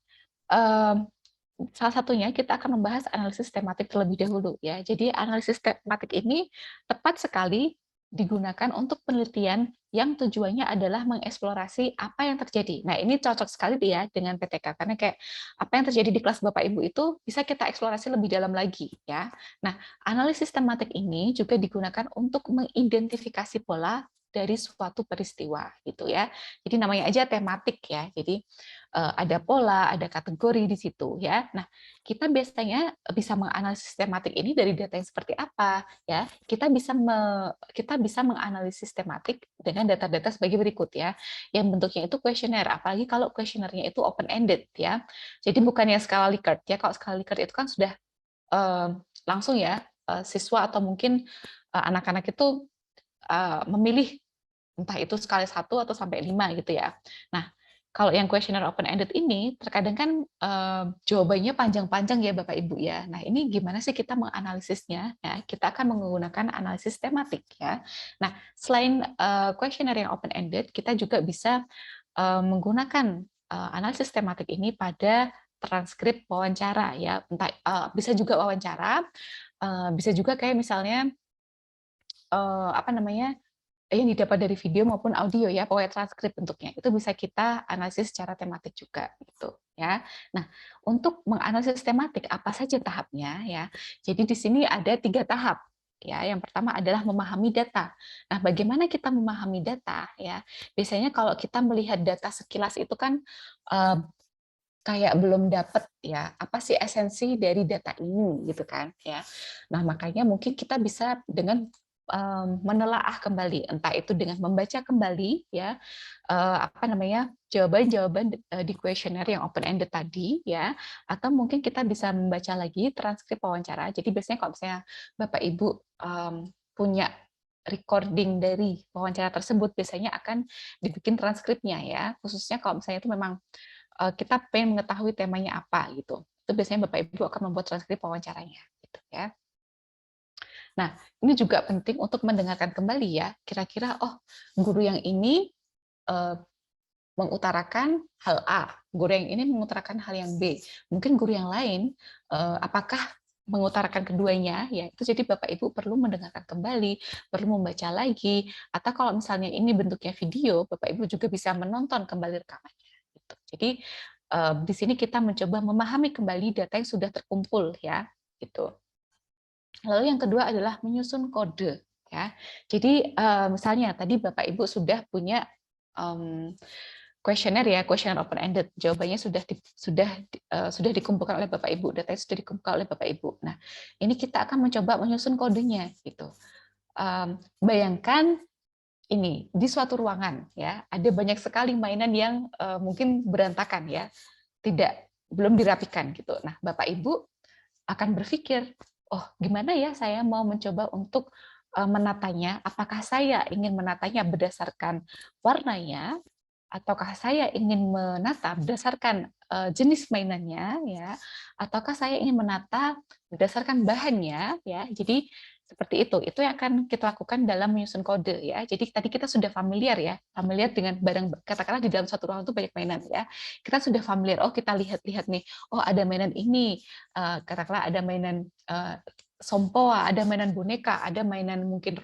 salah satunya kita akan membahas analisis tematik terlebih dahulu ya. Jadi analisis tematik ini tepat sekali digunakan untuk penelitian yang tujuannya adalah mengeksplorasi apa yang terjadi. Nah, ini cocok sekali ya dengan PTK karena kayak apa yang terjadi di kelas Bapak Ibu itu bisa kita eksplorasi lebih dalam lagi ya. Nah, analisis tematik ini juga digunakan untuk mengidentifikasi pola dari suatu peristiwa gitu ya. Jadi namanya aja tematik ya. Jadi ada pola, ada kategori di situ ya. Nah, kita biasanya bisa menganalisis tematik ini dari data yang seperti apa ya. Kita bisa menganalisis tematik dengan data-data sebagai berikut ya. Yang bentuknya itu kuesioner, apalagi kalau kuesionernya itu open ended ya. Jadi bukan yang skala Likert ya. Kalau skala Likert itu kan sudah langsung ya siswa atau mungkin anak-anak itu memilih entah itu skala 1 atau sampai 5 gitu ya. Nah, kalau yang kuesioner open ended ini terkadang kan jawabannya panjang-panjang ya Bapak Ibu ya. Nah, ini gimana sih kita menganalisisnya ya? Kita akan menggunakan analisis tematik ya. Nah, selain kuesioner yang open ended, kita juga bisa menggunakan analisis tematik ini pada transkrip wawancara ya. Entah bisa juga wawancara, bisa juga kayak misalnya yang didapat dari video maupun audio ya, pokoknya transkrip bentuknya. Itu bisa kita analisis secara tematik juga gitu ya. Nah, untuk menganalisis tematik apa saja tahapnya ya. Jadi di sini ada 3 tahap. Ya, yang pertama adalah memahami data. Nah, bagaimana kita memahami data ya? Biasanya kalau kita melihat data sekilas itu kan kayak belum dapat ya, apa sih esensi dari data ini gitu kan ya. Nah, makanya mungkin kita bisa dengan menelaah kembali, entah itu dengan membaca kembali ya jawaban-jawaban di kuesioner yang open ended tadi ya, atau mungkin kita bisa membaca lagi transkrip wawancara. Jadi biasanya kalau misalnya Bapak Ibu punya recording dari wawancara tersebut, biasanya akan dibikin transkripnya ya, khususnya kalau misalnya itu memang kita pengen mengetahui temanya apa gitu. Itu biasanya Bapak Ibu akan membuat transkrip wawancaranya gitu ya. Nah, ini juga penting untuk mendengarkan kembali ya, kira-kira guru yang ini mengutarakan hal A, guru yang ini mengutarakan hal yang B. Mungkin guru yang lain apakah mengutarakan keduanya ya. Itu jadi Bapak Ibu perlu mendengarkan kembali, perlu membaca lagi, atau kalau misalnya ini bentuknya video, Bapak Ibu juga bisa menonton kembali rekamannya gitu. Jadi di sini kita mencoba memahami kembali data yang sudah terkumpul ya, gitu. Lalu yang kedua adalah menyusun kode ya. Jadi misalnya tadi Bapak Ibu sudah punya kuesioner ya, kuesioner open ended. Jawabannya sudah dikumpulkan oleh Bapak Ibu, datanya sudah dikumpulkan oleh Bapak Ibu. Nah, ini kita akan mencoba menyusun kodenya gitu. Bayangkan ini di suatu ruangan ya, ada banyak sekali mainan yang mungkin berantakan ya. Belum dirapikan gitu. Nah, Bapak Ibu akan berpikir, oh gimana ya saya mau mencoba untuk menatanya, apakah saya ingin menatanya berdasarkan warnanya, ataukah saya ingin menata berdasarkan jenis mainannya, ya, ataukah saya ingin menata berdasarkan bahannya, ya. Jadi seperti itu yang akan kita lakukan dalam menyusun kode, ya. Jadi tadi kita sudah familiar, ya, familiar dengan barang, katakanlah di dalam satu ruangan itu banyak mainan, ya. Kita sudah familiar, oh kita lihat-lihat nih, oh ada mainan ini, katakanlah ada mainan sompoa, ada mainan boneka, ada mainan mungkin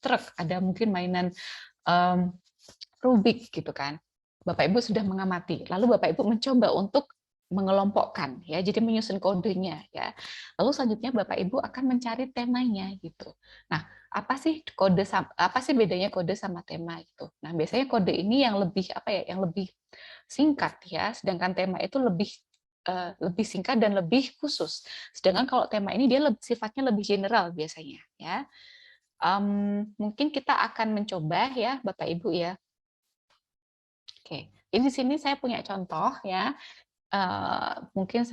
truk, ada mungkin mainan Rubik gitu kan. Bapak Ibu sudah mengamati, lalu Bapak Ibu mencoba untuk mengelompokkan, ya, jadi menyusun kodenya, ya. Lalu selanjutnya Bapak Ibu akan mencari temanya gitu. Nah, apa sih bedanya kode sama tema itu? Nah, biasanya kode ini yang lebih apa ya, yang lebih singkat, ya, sedangkan tema itu lebih singkat dan lebih khusus. Sedangkan kalau tema ini dia sifatnya lebih general biasanya, ya. Mungkin kita akan mencoba, ya, Bapak Ibu, ya. Oke, ini di sini saya punya contoh, ya. Mungkin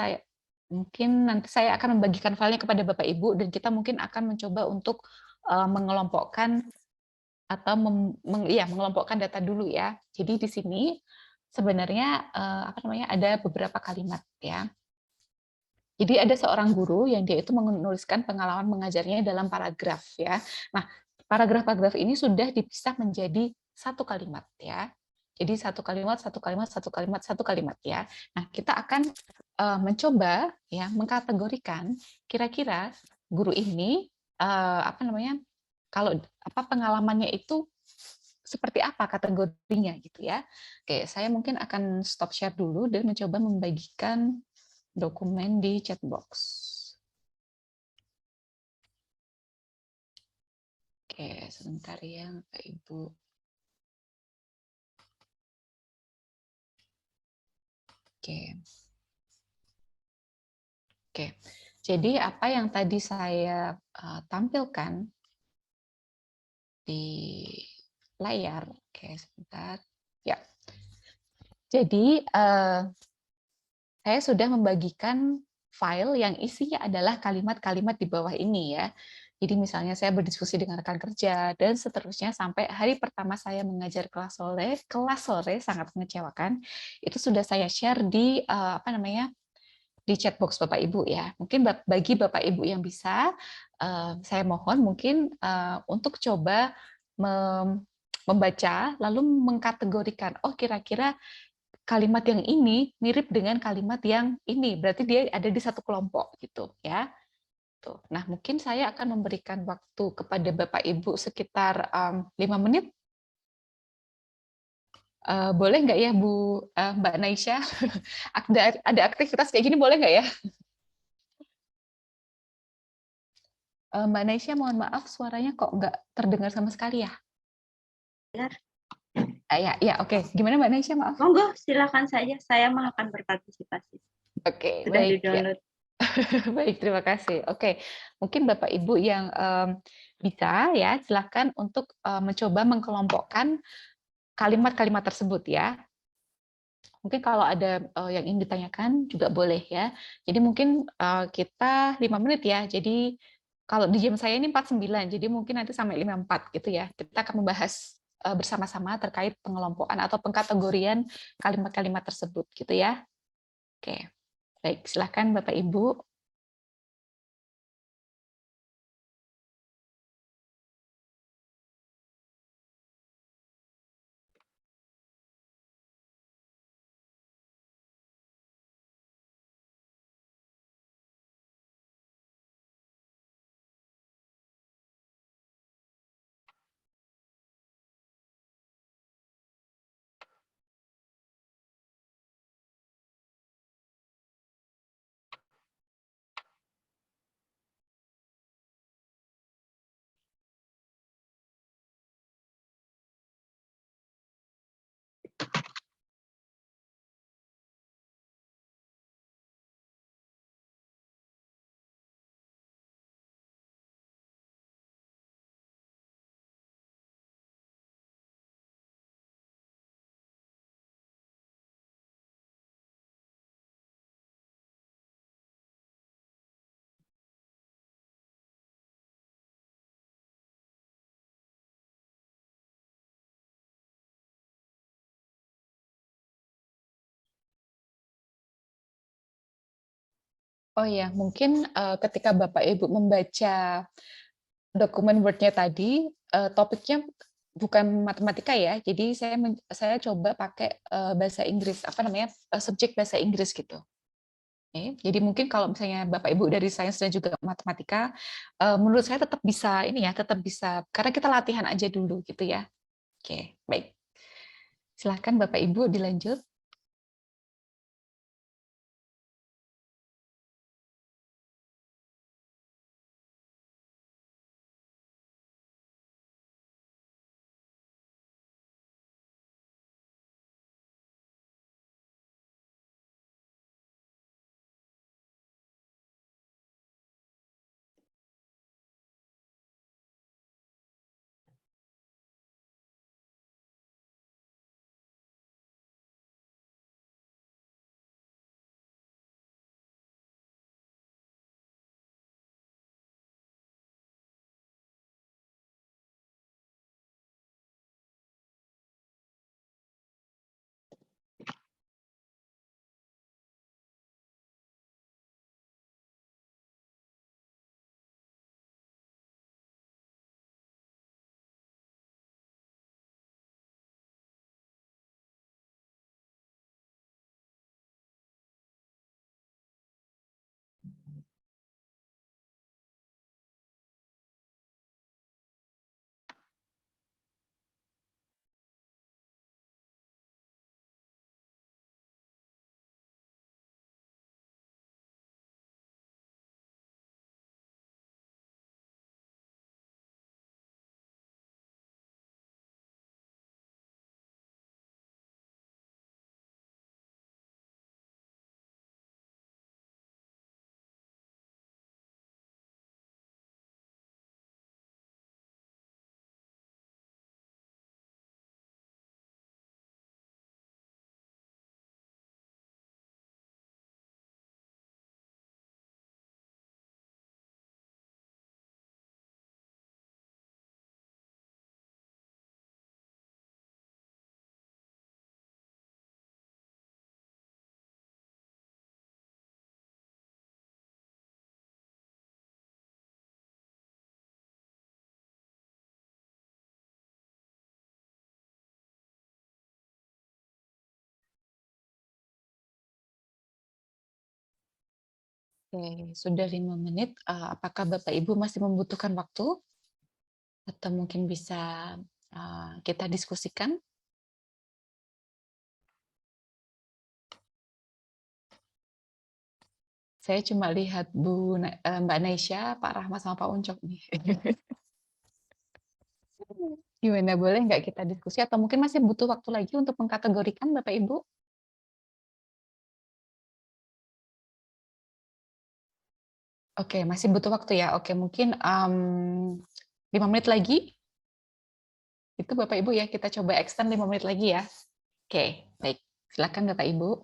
nanti saya akan membagikan filenya kepada Bapak Ibu dan kita mungkin akan mencoba untuk mengelompokkan atau mengelompokkan data dulu, ya. Jadi di sini sebenarnya apa namanya, ada beberapa kalimat, ya. Jadi ada seorang guru yang dia itu menuliskan pengalaman mengajarnya dalam paragraf, ya. Nah, paragraf-paragraf ini sudah dipisah menjadi satu kalimat, ya. Jadi satu kalimat, satu kalimat, satu kalimat, satu kalimat, ya. Nah, kita akan mencoba, ya, mengkategorikan kira-kira guru ini apa namanya, kalau apa pengalamannya itu seperti apa kategorinya gitu, ya. Oke, saya mungkin akan stop share dulu dan mencoba membagikan dokumen di chat box. Oke, sebentar ya, Bapak Ibu. Oke. Oke. Jadi apa yang tadi saya tampilkan di layar. Oke, sebentar. Ya. Jadi saya sudah membagikan file yang isinya adalah kalimat-kalimat di bawah ini, ya. Jadi misalnya saya berdiskusi dengan rekan kerja dan seterusnya sampai hari pertama saya mengajar kelas sore sangat mengecewakan. Itu sudah saya share di apa namanya? Di chat box Bapak Ibu, ya. Mungkin bagi Bapak Ibu yang bisa saya mohon mungkin untuk coba membaca lalu mengkategorikan, oh kira-kira kalimat yang ini mirip dengan kalimat yang ini, berarti dia ada di satu kelompok gitu, ya. Tuh. Nah, mungkin saya akan memberikan waktu kepada Bapak Ibu sekitar 5 menit. Boleh nggak ya Bu Mbak Naisha? Ada aktivitas kayak gini boleh nggak ya? Mbak Naisha, mohon maaf suaranya kok nggak terdengar sama sekali ya? Dengar. Ya, oke. Gimana Mbak Naisha, maaf? Monggo, silakan saja. Saya mah akan berpartisipasi. Oke, Sudah baik. di-download. Baik, terima kasih. Oke, mungkin Bapak Ibu yang bisa ya, silakan untuk mencoba mengkelompokkan kalimat-kalimat tersebut ya. Mungkin kalau ada yang ingin ditanyakan juga boleh ya. Jadi mungkin kita 5 menit ya. Jadi kalau di jam saya ini 49, jadi mungkin nanti sampai 54 gitu ya. Kita akan membahas bersama-sama terkait pengelompokan atau pengkategorian kalimat-kalimat tersebut gitu ya. Oke. Baik, silakan Bapak Ibu. Oh ya, mungkin ketika Bapak Ibu membaca dokumen Word-nya tadi, topiknya bukan matematika ya. Jadi saya coba pakai bahasa Inggris, apa namanya, subjek bahasa Inggris gitu. Oke, jadi mungkin kalau misalnya Bapak Ibu dari sains dan juga matematika, menurut saya tetap bisa ini ya, tetap bisa karena kita latihan aja dulu gitu ya. Oke, baik. Silakan Bapak Ibu dilanjut. Oke, sudah 5 menit. Apakah Bapak Ibu masih membutuhkan waktu? Atau mungkin bisa kita diskusikan? Saya cuma lihat Mbak Naisya, Pak Rahmat, sama Pak Uncok nih. Gimana, boleh nggak kita diskusi? Atau mungkin masih butuh waktu lagi untuk mengkategorikan Bapak Ibu? Oke, masih butuh waktu ya. Oke, mungkin 5 menit lagi. Itu Bapak Ibu ya, kita coba extend 5 menit lagi ya. Oke, baik. Silakan Bapak Ibu.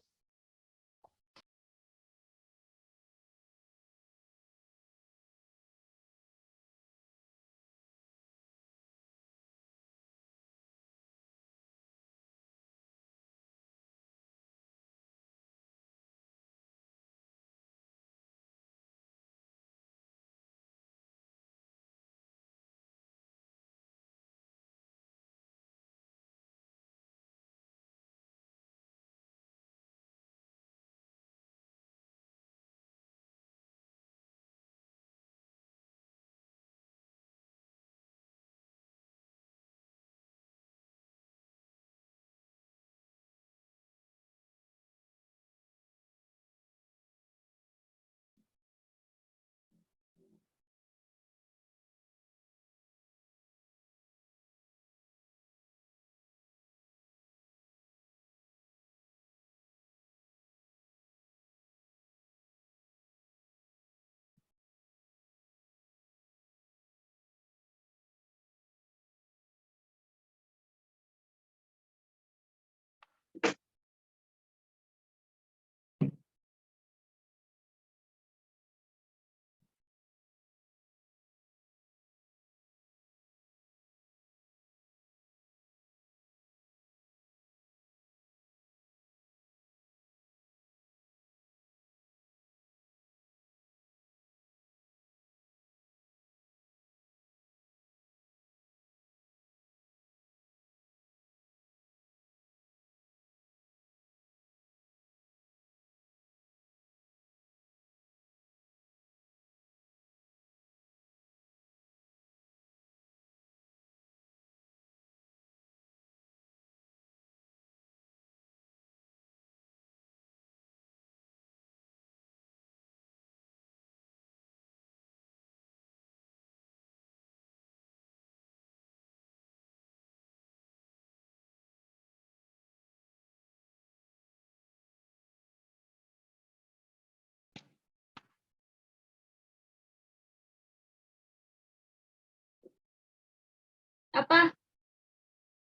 Apa?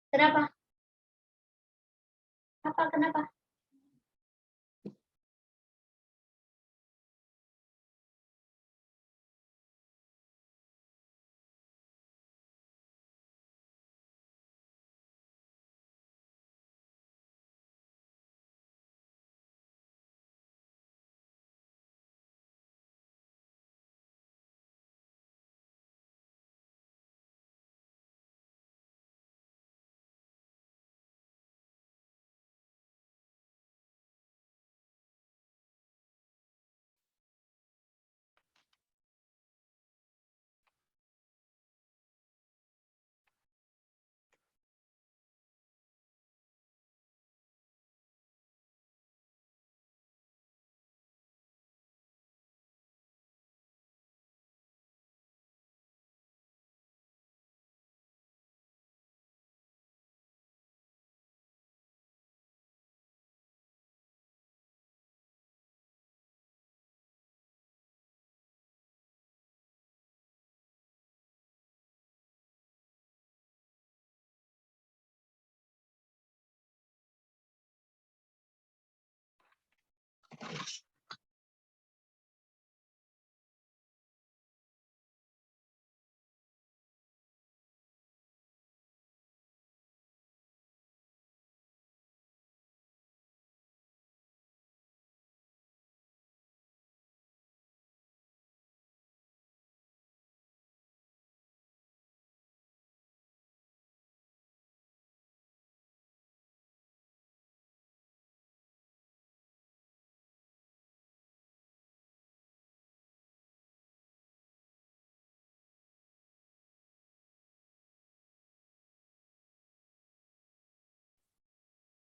Kenapa? Kenapa?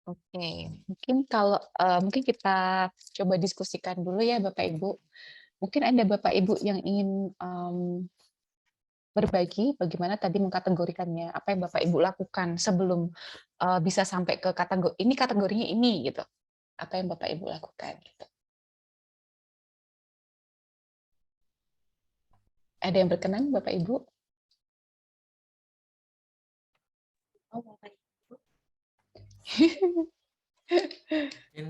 Oke, mungkin kalau mungkin kita coba diskusikan dulu ya Bapak Ibu. Mungkin ada Bapak Ibu yang ingin berbagi bagaimana tadi mengkategorikannya, apa yang Bapak Ibu lakukan sebelum bisa sampai ke kategori ini, kategorinya ini gitu. Apa yang Bapak Ibu lakukan gitu. Ada yang berkenan Bapak Ibu? Oh, Bapak Ibu. Mungkin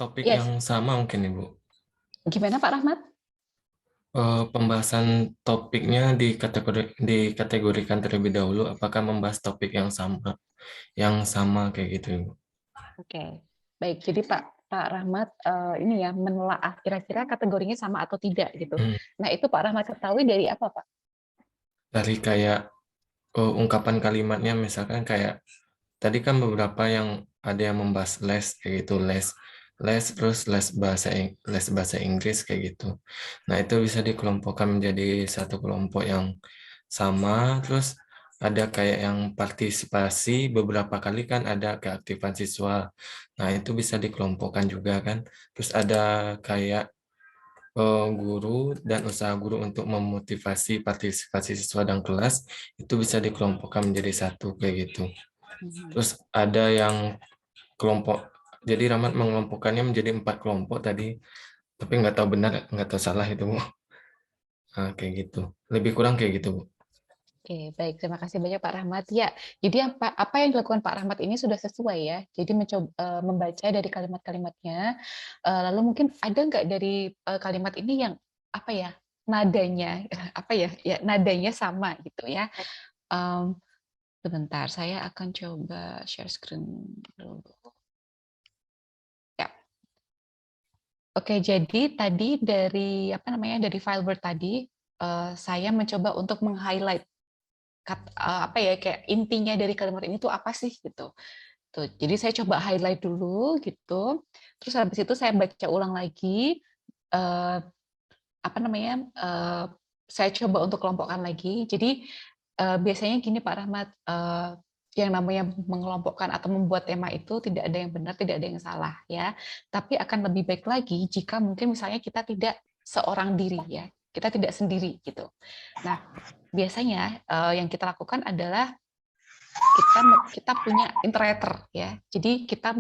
topik Yes. yang sama mungkin Ibu. Gimana Pak Rahmat? Pembahasan topiknya dikategorikan terlebih dahulu, apakah membahas topik yang sama kayak gitu Ibu. Oke, baik. Jadi Pak Rahmat ini ya menelaah kira-kira kategorinya sama atau tidak gitu. Nah itu Pak Rahmat ketahui dari apa Pak? Dari kayak ungkapan kalimatnya, misalkan kayak tadi kan beberapa yang ada yang membahas les kayak gitu, terus les bahasa Inggris kayak gitu. Nah itu bisa dikelompokkan menjadi satu kelompok yang sama. Terus ada kayak yang partisipasi, beberapa kali kan ada keaktifan siswa. Nah itu bisa dikelompokkan juga kan. Terus ada kayak guru dan usaha guru untuk memotivasi partisipasi siswa dan kelas, itu bisa dikelompokkan menjadi satu kayak gitu. Terus ada yang kelompok, jadi Rahmat mengelompokkannya menjadi 4 kelompok tadi, tapi nggak tahu benar, nggak tahu salah itu Bu. Nah, kayak gitu, lebih kurang kayak gitu Bu. Oke, baik. Terima kasih banyak Pak Rahmat. Ya, jadi apa yang dilakukan Pak Rahmat ini sudah sesuai ya. Jadi mencoba membaca dari kalimat-kalimatnya. Lalu mungkin ada nggak dari kalimat ini yang apa ya nadanya apa ya nadanya sama gitu ya. Sebentar, saya akan coba share screen dulu. Ya. Oke, jadi tadi dari dari file Word tadi saya mencoba untuk meng-highlight apa ya kayak intinya dari kalimat ini tuh apa sih gitu. Tuh, jadi saya coba highlight dulu gitu. Terus habis itu saya baca ulang lagi saya coba untuk kelompokkan lagi. Jadi biasanya gini Pak Rahmat, yang namanya mengelompokkan atau membuat tema itu tidak ada yang benar, tidak ada yang salah ya. Tapi akan lebih baik lagi jika mungkin misalnya kita tidak seorang diri ya. Kita tidak sendiri gitu. Nah, biasanya yang kita lakukan adalah kita punya interpreter ya. Jadi kita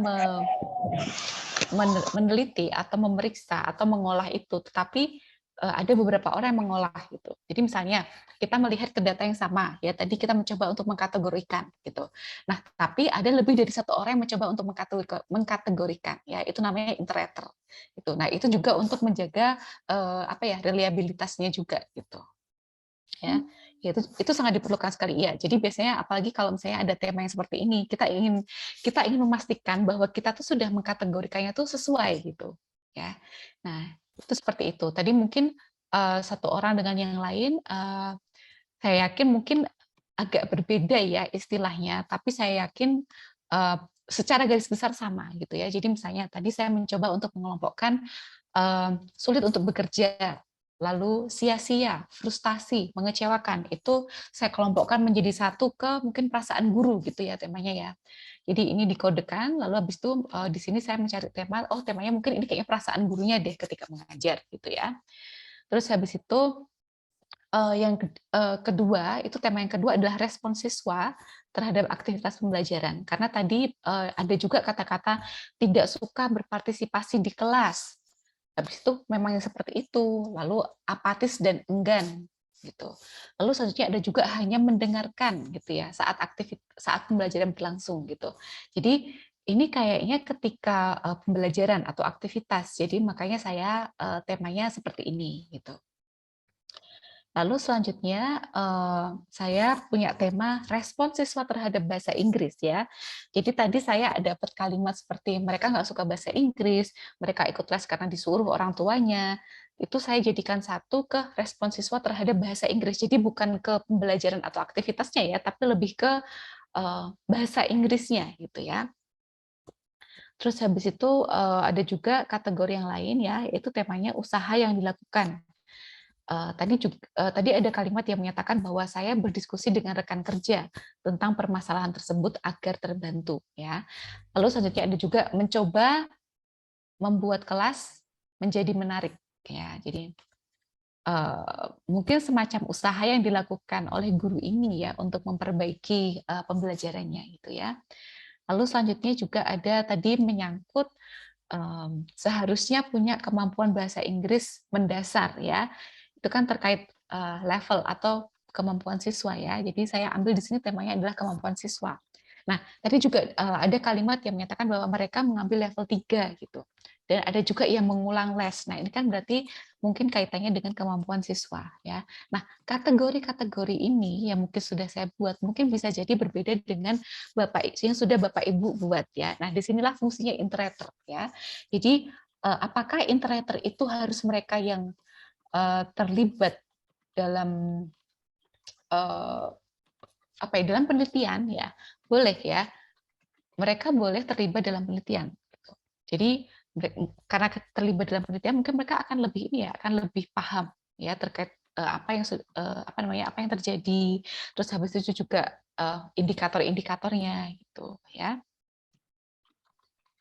meneliti atau memeriksa atau mengolah itu, tetapi ada beberapa orang yang mengolah gitu. Jadi misalnya kita melihat ke data yang sama, ya tadi kita mencoba untuk mengkategorikan gitu. Nah, tapi ada lebih dari satu orang yang mencoba untuk mengkategorikan, ya itu namanya iterator. Itu. Nah, itu juga untuk menjaga apa ya reliabilitasnya juga gitu. Ya, itu sangat diperlukan sekali ya. Jadi biasanya apalagi kalau misalnya ada tema yang seperti ini, kita ingin memastikan bahwa kita tuh sudah mengkategorikannya tuh sesuai gitu, ya. Nah, itu seperti itu. Tadi mungkin satu orang dengan yang lain, saya yakin mungkin agak berbeda ya istilahnya, tapi saya yakin secara garis besar sama gitu ya. Jadi misalnya tadi saya mencoba untuk mengelompokkan sulit untuk bekerja, lalu sia-sia, frustasi, mengecewakan. Itu saya kelompokkan menjadi satu ke mungkin perasaan guru gitu ya temanya ya. Jadi ini dikodekan, lalu habis itu di sini saya mencari tema, oh temanya mungkin ini kayaknya perasaan gurunya deh ketika mengajar gitu ya. Terus habis itu yang kedua, itu tema yang kedua adalah respon siswa terhadap aktivitas pembelajaran. Karena tadi ada juga kata-kata tidak suka berpartisipasi di kelas. Habis itu memang yang seperti itu, lalu apatis dan enggan gitu. Lalu selanjutnya ada juga hanya mendengarkan gitu ya saat pembelajaran berlangsung gitu. Jadi ini kayaknya ketika pembelajaran atau aktivitas. Jadi makanya saya temanya seperti ini gitu. Lalu selanjutnya saya punya tema respon siswa terhadap bahasa Inggris ya. Jadi tadi saya dapat kalimat seperti mereka nggak suka bahasa Inggris, mereka ikut les karena disuruh orang tuanya. Itu saya jadikan satu ke respon siswa terhadap bahasa Inggris. Jadi bukan ke pembelajaran atau aktivitasnya ya, tapi lebih ke bahasa Inggrisnya gitu ya. Terus habis itu ada juga kategori yang lain ya, yaitu temanya usaha yang dilakukan. Tadi ada kalimat yang menyatakan bahwa saya berdiskusi dengan rekan kerja tentang permasalahan tersebut agar terbantu ya. Lalu selanjutnya ada juga mencoba membuat kelas menjadi menarik ya. Jadi mungkin semacam usaha yang dilakukan oleh guru ini ya untuk memperbaiki pembelajarannya gitu ya. Lalu selanjutnya juga ada tadi menyangkut seharusnya punya kemampuan bahasa Inggris mendasar ya. Itu kan terkait level atau kemampuan siswa ya. Jadi saya ambil di sini temanya adalah kemampuan siswa. Nah, tadi juga ada kalimat yang menyatakan bahwa mereka mengambil level 3 gitu. Dan ada juga yang mengulang les. Nah, ini kan berarti mungkin kaitannya dengan kemampuan siswa ya. Nah, kategori-kategori ini yang mungkin sudah saya buat mungkin bisa jadi berbeda dengan yang sudah Bapak Ibu buat ya. Nah, disinilah fungsinya iterator ya. Jadi apakah iterator itu harus mereka yang terlibat dalam dalam penelitian ya, boleh ya, mereka boleh terlibat dalam penelitian. Jadi karena terlibat dalam penelitian mungkin mereka akan lebih akan lebih paham ya terkait apa yang terjadi, terus habis itu juga indikator-indikatornya gitu ya.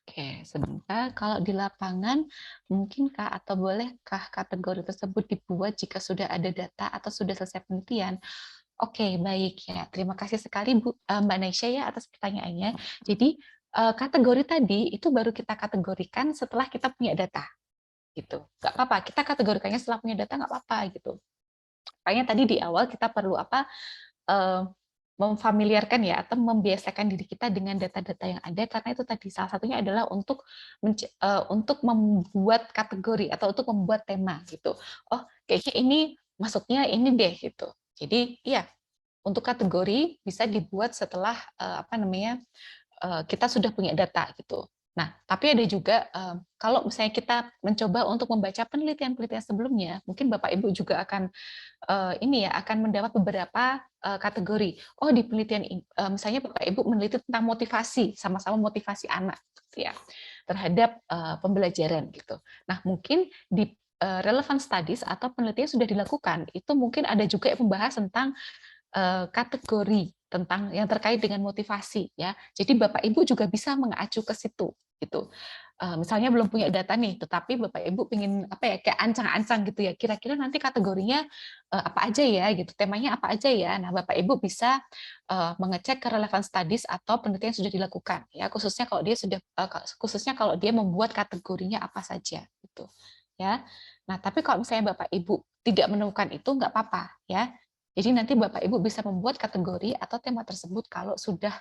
Oke, sebentar. Kalau di lapangan, mungkinkah atau bolehkah kategori tersebut dibuat jika sudah ada data atau sudah selesai penelitian? Oke, baik ya. Terima kasih sekali Mbak Naisha ya atas pertanyaannya. Jadi kategori tadi itu baru kita kategorikan setelah kita punya data, gitu. Nggak apa-apa, kita kategorikannya setelah punya data nggak apa-apa gitu. Makanya tadi di awal kita perlu memfamiliarkan ya atau membiasakan diri kita dengan data-data yang ada karena itu tadi salah satunya adalah untuk membuat kategori atau untuk membuat tema gitu. Oh, kayaknya ini masuknya ini deh gitu. Jadi iya, untuk kategori bisa dibuat setelah kita sudah punya data gitu. Nah, tapi ada juga kalau misalnya kita mencoba untuk membaca penelitian-penelitian sebelumnya, mungkin Bapak Ibu juga akan akan mendapat beberapa kategori. Oh, di penelitian misalnya Bapak Ibu meneliti tentang motivasi, sama-sama motivasi anak gitu ya, terhadap pembelajaran gitu. Nah, mungkin di relevant studies atau penelitian sudah dilakukan, itu mungkin ada juga yang membahas tentang kategori tentang yang terkait dengan motivasi ya. Jadi Bapak Ibu juga bisa mengacu ke situ gitu. Misalnya belum punya data nih, tetapi Bapak Ibu pengen kayak ancang-ancang gitu ya. Kira-kira nanti kategorinya apa aja ya gitu, temanya apa aja ya. Nah, Bapak Ibu bisa mengecek ke relevant studies atau penelitian yang sudah dilakukan ya, khususnya kalau dia membuat kategorinya apa saja gitu. ya. Nah, tapi kalau misalnya Bapak Ibu tidak menemukan itu nggak apa-apa ya. Jadi nanti Bapak Ibu bisa membuat kategori atau tema tersebut kalau sudah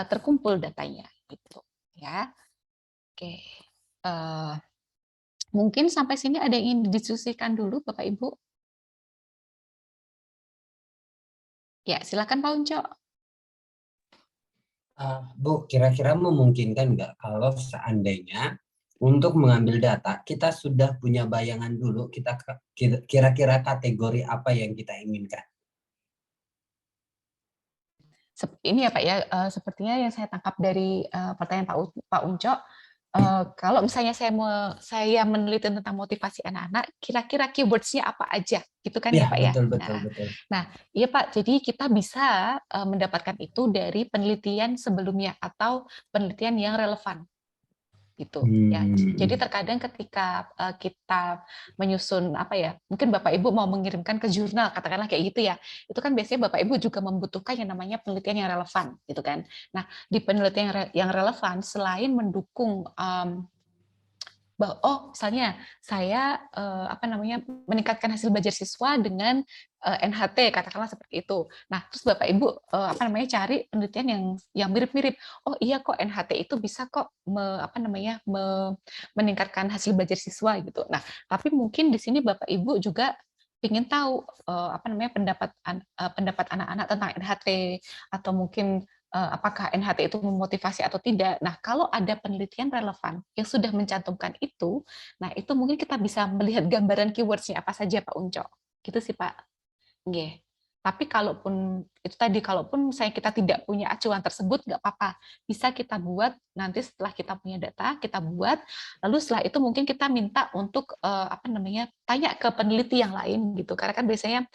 terkumpul datanya gitu ya. Oke. Mungkin sampai sini ada yang ingin didiskusikan dulu Bapak Ibu? Ya, silakan Pak Unco. Bu, kira-kira memungkinkan nggak kalau seandainya untuk mengambil data, kita sudah punya bayangan dulu, kira-kira kategori apa yang kita inginkan? Ini ya Pak ya, sepertinya yang saya tangkap dari pertanyaan Pak Unco, kalau misalnya saya meneliti tentang motivasi anak-anak, kira-kira keywords-nya apa aja, gitu kan ya Pak ya? Betul, betul, betul. Nah, iya Pak, jadi kita bisa mendapatkan itu dari penelitian sebelumnya atau penelitian yang relevan. Gitu ya. Jadi terkadang ketika kita menyusun apa ya, mungkin Bapak Ibu mau mengirimkan ke jurnal, katakanlah kayak gitu ya, itu kan biasanya Bapak Ibu juga membutuhkan yang namanya penelitian yang relevan gitu kan. Nah, di penelitian yang relevan selain mendukung misalnya saya meningkatkan hasil belajar siswa dengan NHT, katakanlah seperti itu. Nah, terus Bapak Ibu cari penelitian yang mirip-mirip. Oh iya kok NHT itu bisa kok meningkatkan hasil belajar siswa gitu. Nah, tapi mungkin di sini Bapak Ibu juga ingin tahu pendapat anak-anak tentang NHT, atau mungkin apakah NHT itu memotivasi atau tidak. Nah, kalau ada penelitian relevan yang sudah mencantumkan itu, nah itu mungkin kita bisa melihat gambaran keywords-nya apa saja Pak Unco. Gitu sih Pak. Nggih. Tapi kalaupun misalnya kita tidak punya acuan tersebut, nggak apa-apa. Bisa kita buat nanti setelah kita punya data, kita buat. Lalu setelah itu mungkin kita minta untuk tanya ke peneliti yang lain gitu. Karena kan biasanya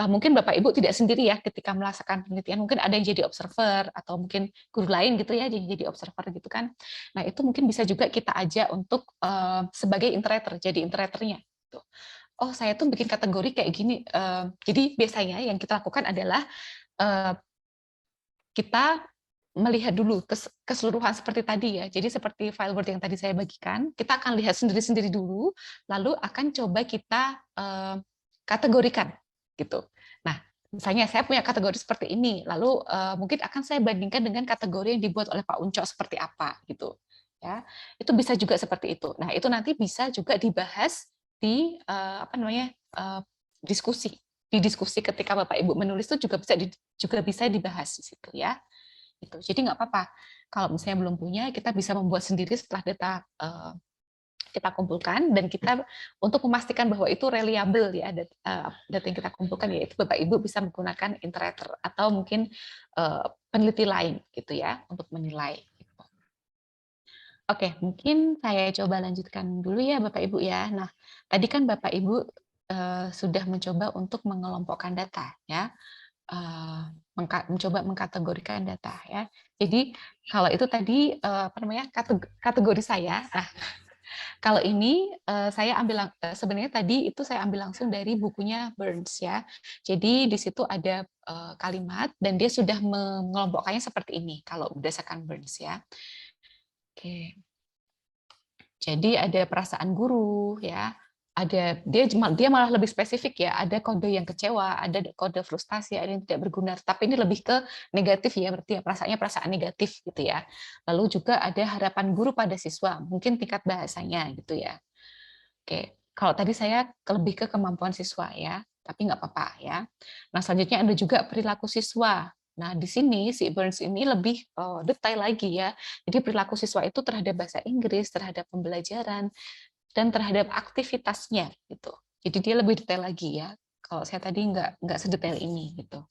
mungkin Bapak Ibu tidak sendiri ya ketika melaksanakan penelitian. Mungkin ada yang jadi observer atau mungkin guru lain gitu ya jadi observer gitu kan. Nah itu mungkin bisa juga kita ajak untuk sebagai interator, jadi interatornya. Gitu. Oh saya tuh bikin kategori kayak gini. Jadi biasanya yang kita lakukan adalah kita melihat dulu keseluruhan seperti tadi ya. Jadi seperti file Word yang tadi saya bagikan, kita akan lihat sendiri-sendiri dulu, lalu akan coba kita kategorikan gitu. Nah, misalnya saya punya kategori seperti ini, lalu mungkin akan saya bandingkan dengan kategori yang dibuat oleh Pak Unco seperti apa gitu. Ya, itu bisa juga seperti itu. Nah, itu nanti bisa juga dibahas di diskusi. Di diskusi ketika Bapak Ibu menulis itu juga bisa dibahas di situ ya. Gitu. Jadi nggak apa-apa. Kalau misalnya belum punya, kita bisa membuat sendiri setelah data kita kumpulkan, dan kita untuk memastikan bahwa itu reliable ya data yang kita kumpulkan, yaitu Bapak Ibu bisa menggunakan interator atau mungkin peneliti lain gitu ya untuk menilai. Gitu. Oke, mungkin saya coba lanjutkan dulu ya Bapak Ibu ya. Nah, tadi kan Bapak Ibu sudah mencoba untuk mengelompokkan data ya. Mencoba mengkategorikan data ya. Jadi kalau itu tadi kategori saya. Nah, kalau ini saya ambil sebenarnya tadi itu saya ambil langsung dari bukunya Burns ya. Jadi di situ ada kalimat dan dia sudah mengelompokkannya seperti ini kalau berdasarkan Burns ya. Oke. Jadi ada perasaan guru ya. Dia malah lebih spesifik ya, ada kode yang kecewa, ada kode frustasi, ada yang tidak berguna, tapi ini lebih ke negatif ya, berarti ya perasaannya perasaan negatif gitu ya. Lalu juga ada harapan guru pada siswa, mungkin tingkat bahasanya gitu ya. Oke, kalau tadi saya lebih ke kemampuan siswa ya, tapi nggak apa-apa ya. Nah selanjutnya ada juga perilaku siswa. Nah di sini si Burns ini lebih detail lagi ya. Jadi perilaku siswa itu terhadap bahasa Inggris, terhadap pembelajaran, dan terhadap aktivitasnya gitu. Jadi dia lebih detail lagi ya. Kalau saya tadi nggak sedetail ini gitu.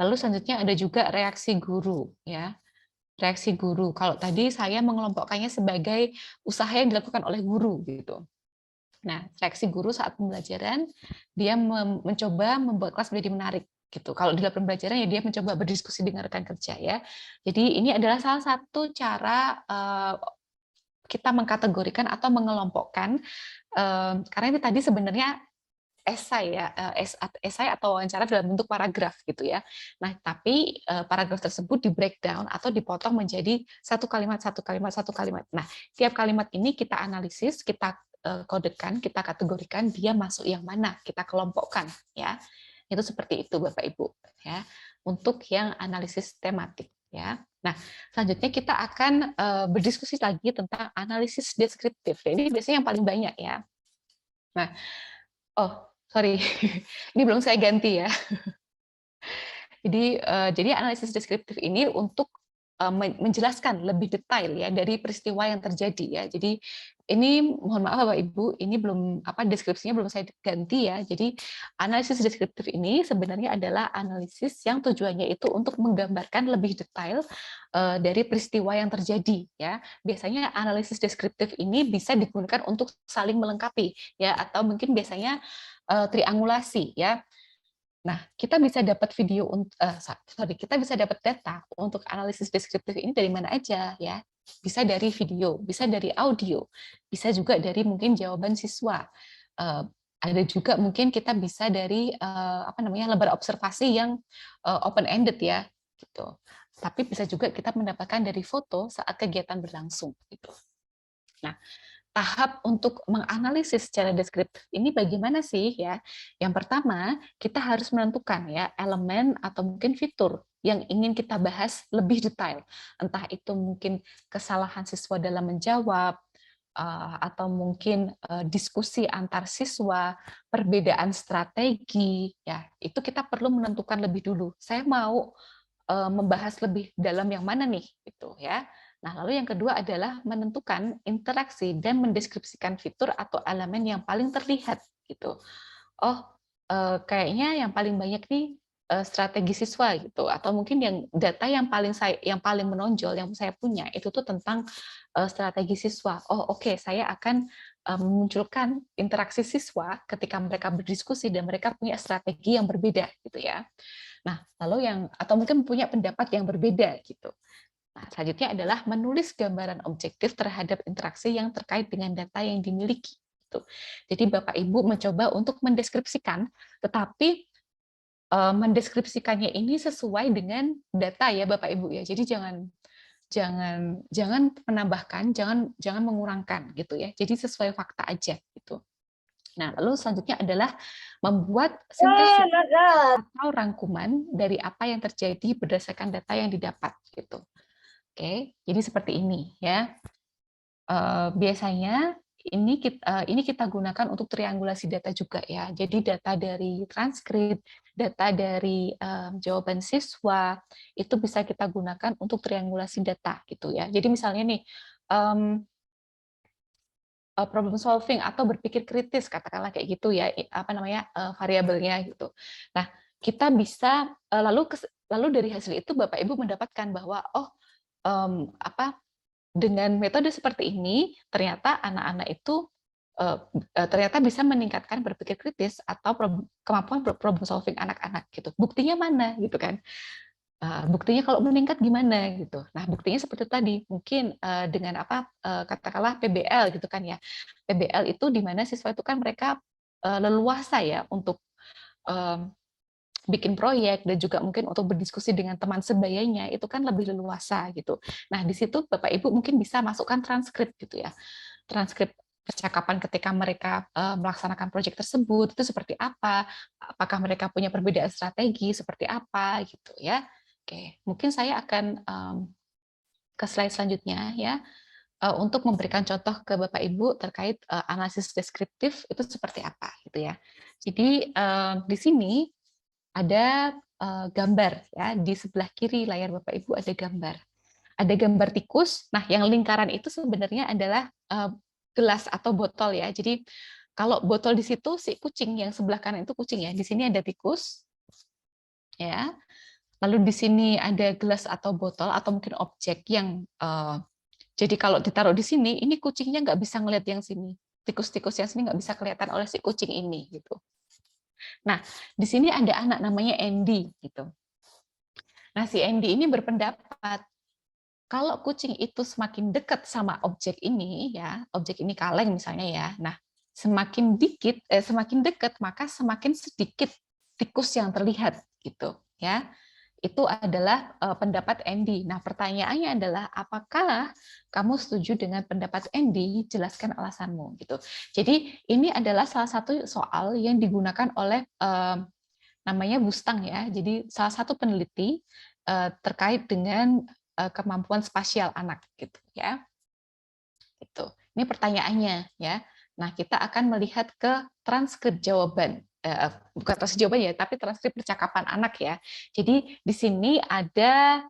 Lalu selanjutnya ada juga reaksi guru ya. Reaksi guru. Kalau tadi saya mengelompokkannya sebagai usaha yang dilakukan oleh guru gitu. Nah, reaksi guru saat pembelajaran, dia mencoba membuat kelas menjadi menarik gitu. Kalau di dalam pembelajaran ya dia mencoba berdiskusi dengan rekan kerja ya. Jadi ini adalah salah satu cara kita mengkategorikan atau mengelompokkan, karena ini tadi sebenarnya esai ya, esai atau wawancara dalam bentuk paragraf gitu ya. Nah, tapi paragraf tersebut di breakdown atau dipotong menjadi satu kalimat, satu kalimat, satu kalimat. Nah, tiap kalimat ini kita analisis, kita kodekan, kita kategorikan dia masuk yang mana, kita kelompokkan ya. Itu seperti itu Bapak Ibu ya. Untuk yang analisis tematik ya. Nah, selanjutnya kita akan berdiskusi lagi tentang analisis deskriptif. Ini biasanya yang paling banyak ya. Nah, oh sorry, ini belum saya ganti ya. Jadi analisis deskriptif ini untuk menjelaskan lebih detail ya dari peristiwa yang terjadi ya. Jadi ini mohon maaf Bapak Ibu, ini belum deskripsinya belum saya ganti ya. Jadi analisis deskriptif ini sebenarnya adalah analisis yang tujuannya itu untuk menggambarkan lebih detail dari peristiwa yang terjadi ya. Biasanya analisis deskriptif ini bisa digunakan untuk saling melengkapi ya, atau mungkin biasanya triangulasi ya. Nah, kita bisa dapat kita bisa dapat data untuk analisis deskriptif ini dari mana aja ya. Bisa dari video, bisa dari audio, bisa juga dari mungkin jawaban siswa. Ada juga mungkin kita bisa dari lebar observasi yang open ended ya, gitu. Tapi bisa juga kita mendapatkan dari foto saat kegiatan berlangsung gitu. Nah, tahap untuk menganalisis secara deskriptif ini bagaimana sih ya? Yang pertama, kita harus menentukan ya elemen atau mungkin fitur yang ingin kita bahas lebih detail. Entah itu mungkin kesalahan siswa dalam menjawab, atau mungkin diskusi antar siswa, perbedaan strategi, ya itu kita perlu menentukan lebih dulu. Saya mau membahas lebih dalam yang mana nih, gitu ya. Nah, lalu yang kedua adalah menentukan interaksi dan mendeskripsikan fitur atau elemen yang paling terlihat gitu. Oh, kayaknya yang paling banyak nih strategi siswa gitu, atau mungkin yang data yang paling menonjol yang saya punya itu tuh tentang strategi siswa. Oh, oke, saya akan memunculkan interaksi siswa ketika mereka berdiskusi dan mereka punya strategi yang berbeda gitu ya. Nah, lalu atau mungkin punya pendapat yang berbeda gitu. Nah, selanjutnya adalah menulis gambaran objektif terhadap interaksi yang terkait dengan data yang dimiliki. Jadi Bapak Ibu mencoba untuk mendeskripsikan, tetapi mendeskripsikannya ini sesuai dengan data ya Bapak Ibu ya. Jadi jangan menambahkan, jangan mengurangkan gitu ya. Jadi sesuai fakta aja gitu. Nah, lalu selanjutnya adalah membuat sintesis atau rangkuman dari apa yang terjadi berdasarkan data yang didapat gitu. Oke, jadi seperti ini ya. Biasanya ini kita gunakan untuk triangulasi data juga ya. Jadi data dari transkrip, data dari jawaban siswa itu bisa kita gunakan untuk triangulasi data gitu ya. Jadi misalnya nih problem solving atau berpikir kritis katakanlah kayak gitu ya, variabelnya gitu. Nah, kita bisa lalu dari hasil itu Bapak Ibu mendapatkan bahwa dengan metode seperti ini ternyata anak-anak itu ternyata bisa meningkatkan berpikir kritis atau kemampuan problem solving anak-anak gitu. Buktinya mana gitu kan? Buktinya kalau meningkat gimana gitu. Nah, buktinya seperti tadi, mungkin dengan katakanlah PBL gitu kan ya. PBL itu di mana siswa itu kan mereka leluasa ya untuk bikin proyek dan juga mungkin untuk berdiskusi dengan teman sebayanya itu kan lebih leluasa gitu. Nah, di situ Bapak Ibu mungkin bisa masukkan transkrip gitu ya. Transkrip percakapan ketika mereka melaksanakan proyek tersebut itu seperti apa, apakah mereka punya perbedaan strategi seperti apa gitu ya. Oke, mungkin saya akan ke slide selanjutnya ya untuk memberikan contoh ke Bapak Ibu terkait analisis deskriptif itu seperti apa gitu ya. Jadi di sini ada gambar ya, di sebelah kiri layar Bapak Ibu ada gambar. Ada gambar tikus. Nah, yang lingkaran itu sebenarnya adalah gelas atau botol ya. Jadi kalau botol di situ si kucing, yang sebelah kanan itu kucing ya. Di sini ada tikus. Ya. Lalu di sini ada gelas atau botol atau mungkin objek yang jadi kalau ditaruh di sini, ini kucingnya nggak bisa ngelihat yang sini. Tikus-tikus yang sini nggak bisa kelihatan oleh si kucing ini gitu. Nah, di sini ada anak namanya Andy gitu. Nah, si Andy ini berpendapat kalau kucing itu semakin dekat sama objek ini ya, objek ini kaleng misalnya ya. Nah, semakin dekat maka semakin sedikit tikus yang terlihat gitu ya. itu adalah pendapat Andy. Nah, pertanyaannya adalah apakah kamu setuju dengan pendapat Andy? Jelaskan alasanmu gitu. Jadi ini adalah salah satu soal yang digunakan oleh namanya Bustang ya. Jadi salah satu peneliti terkait dengan kemampuan spasial anak gitu ya. Itu. Ini pertanyaannya ya. Nah, kita akan melihat ke transkrip jawaban. Bukan transkrip jawaban ya, tapi transkrip percakapan anak ya. Jadi di sini ada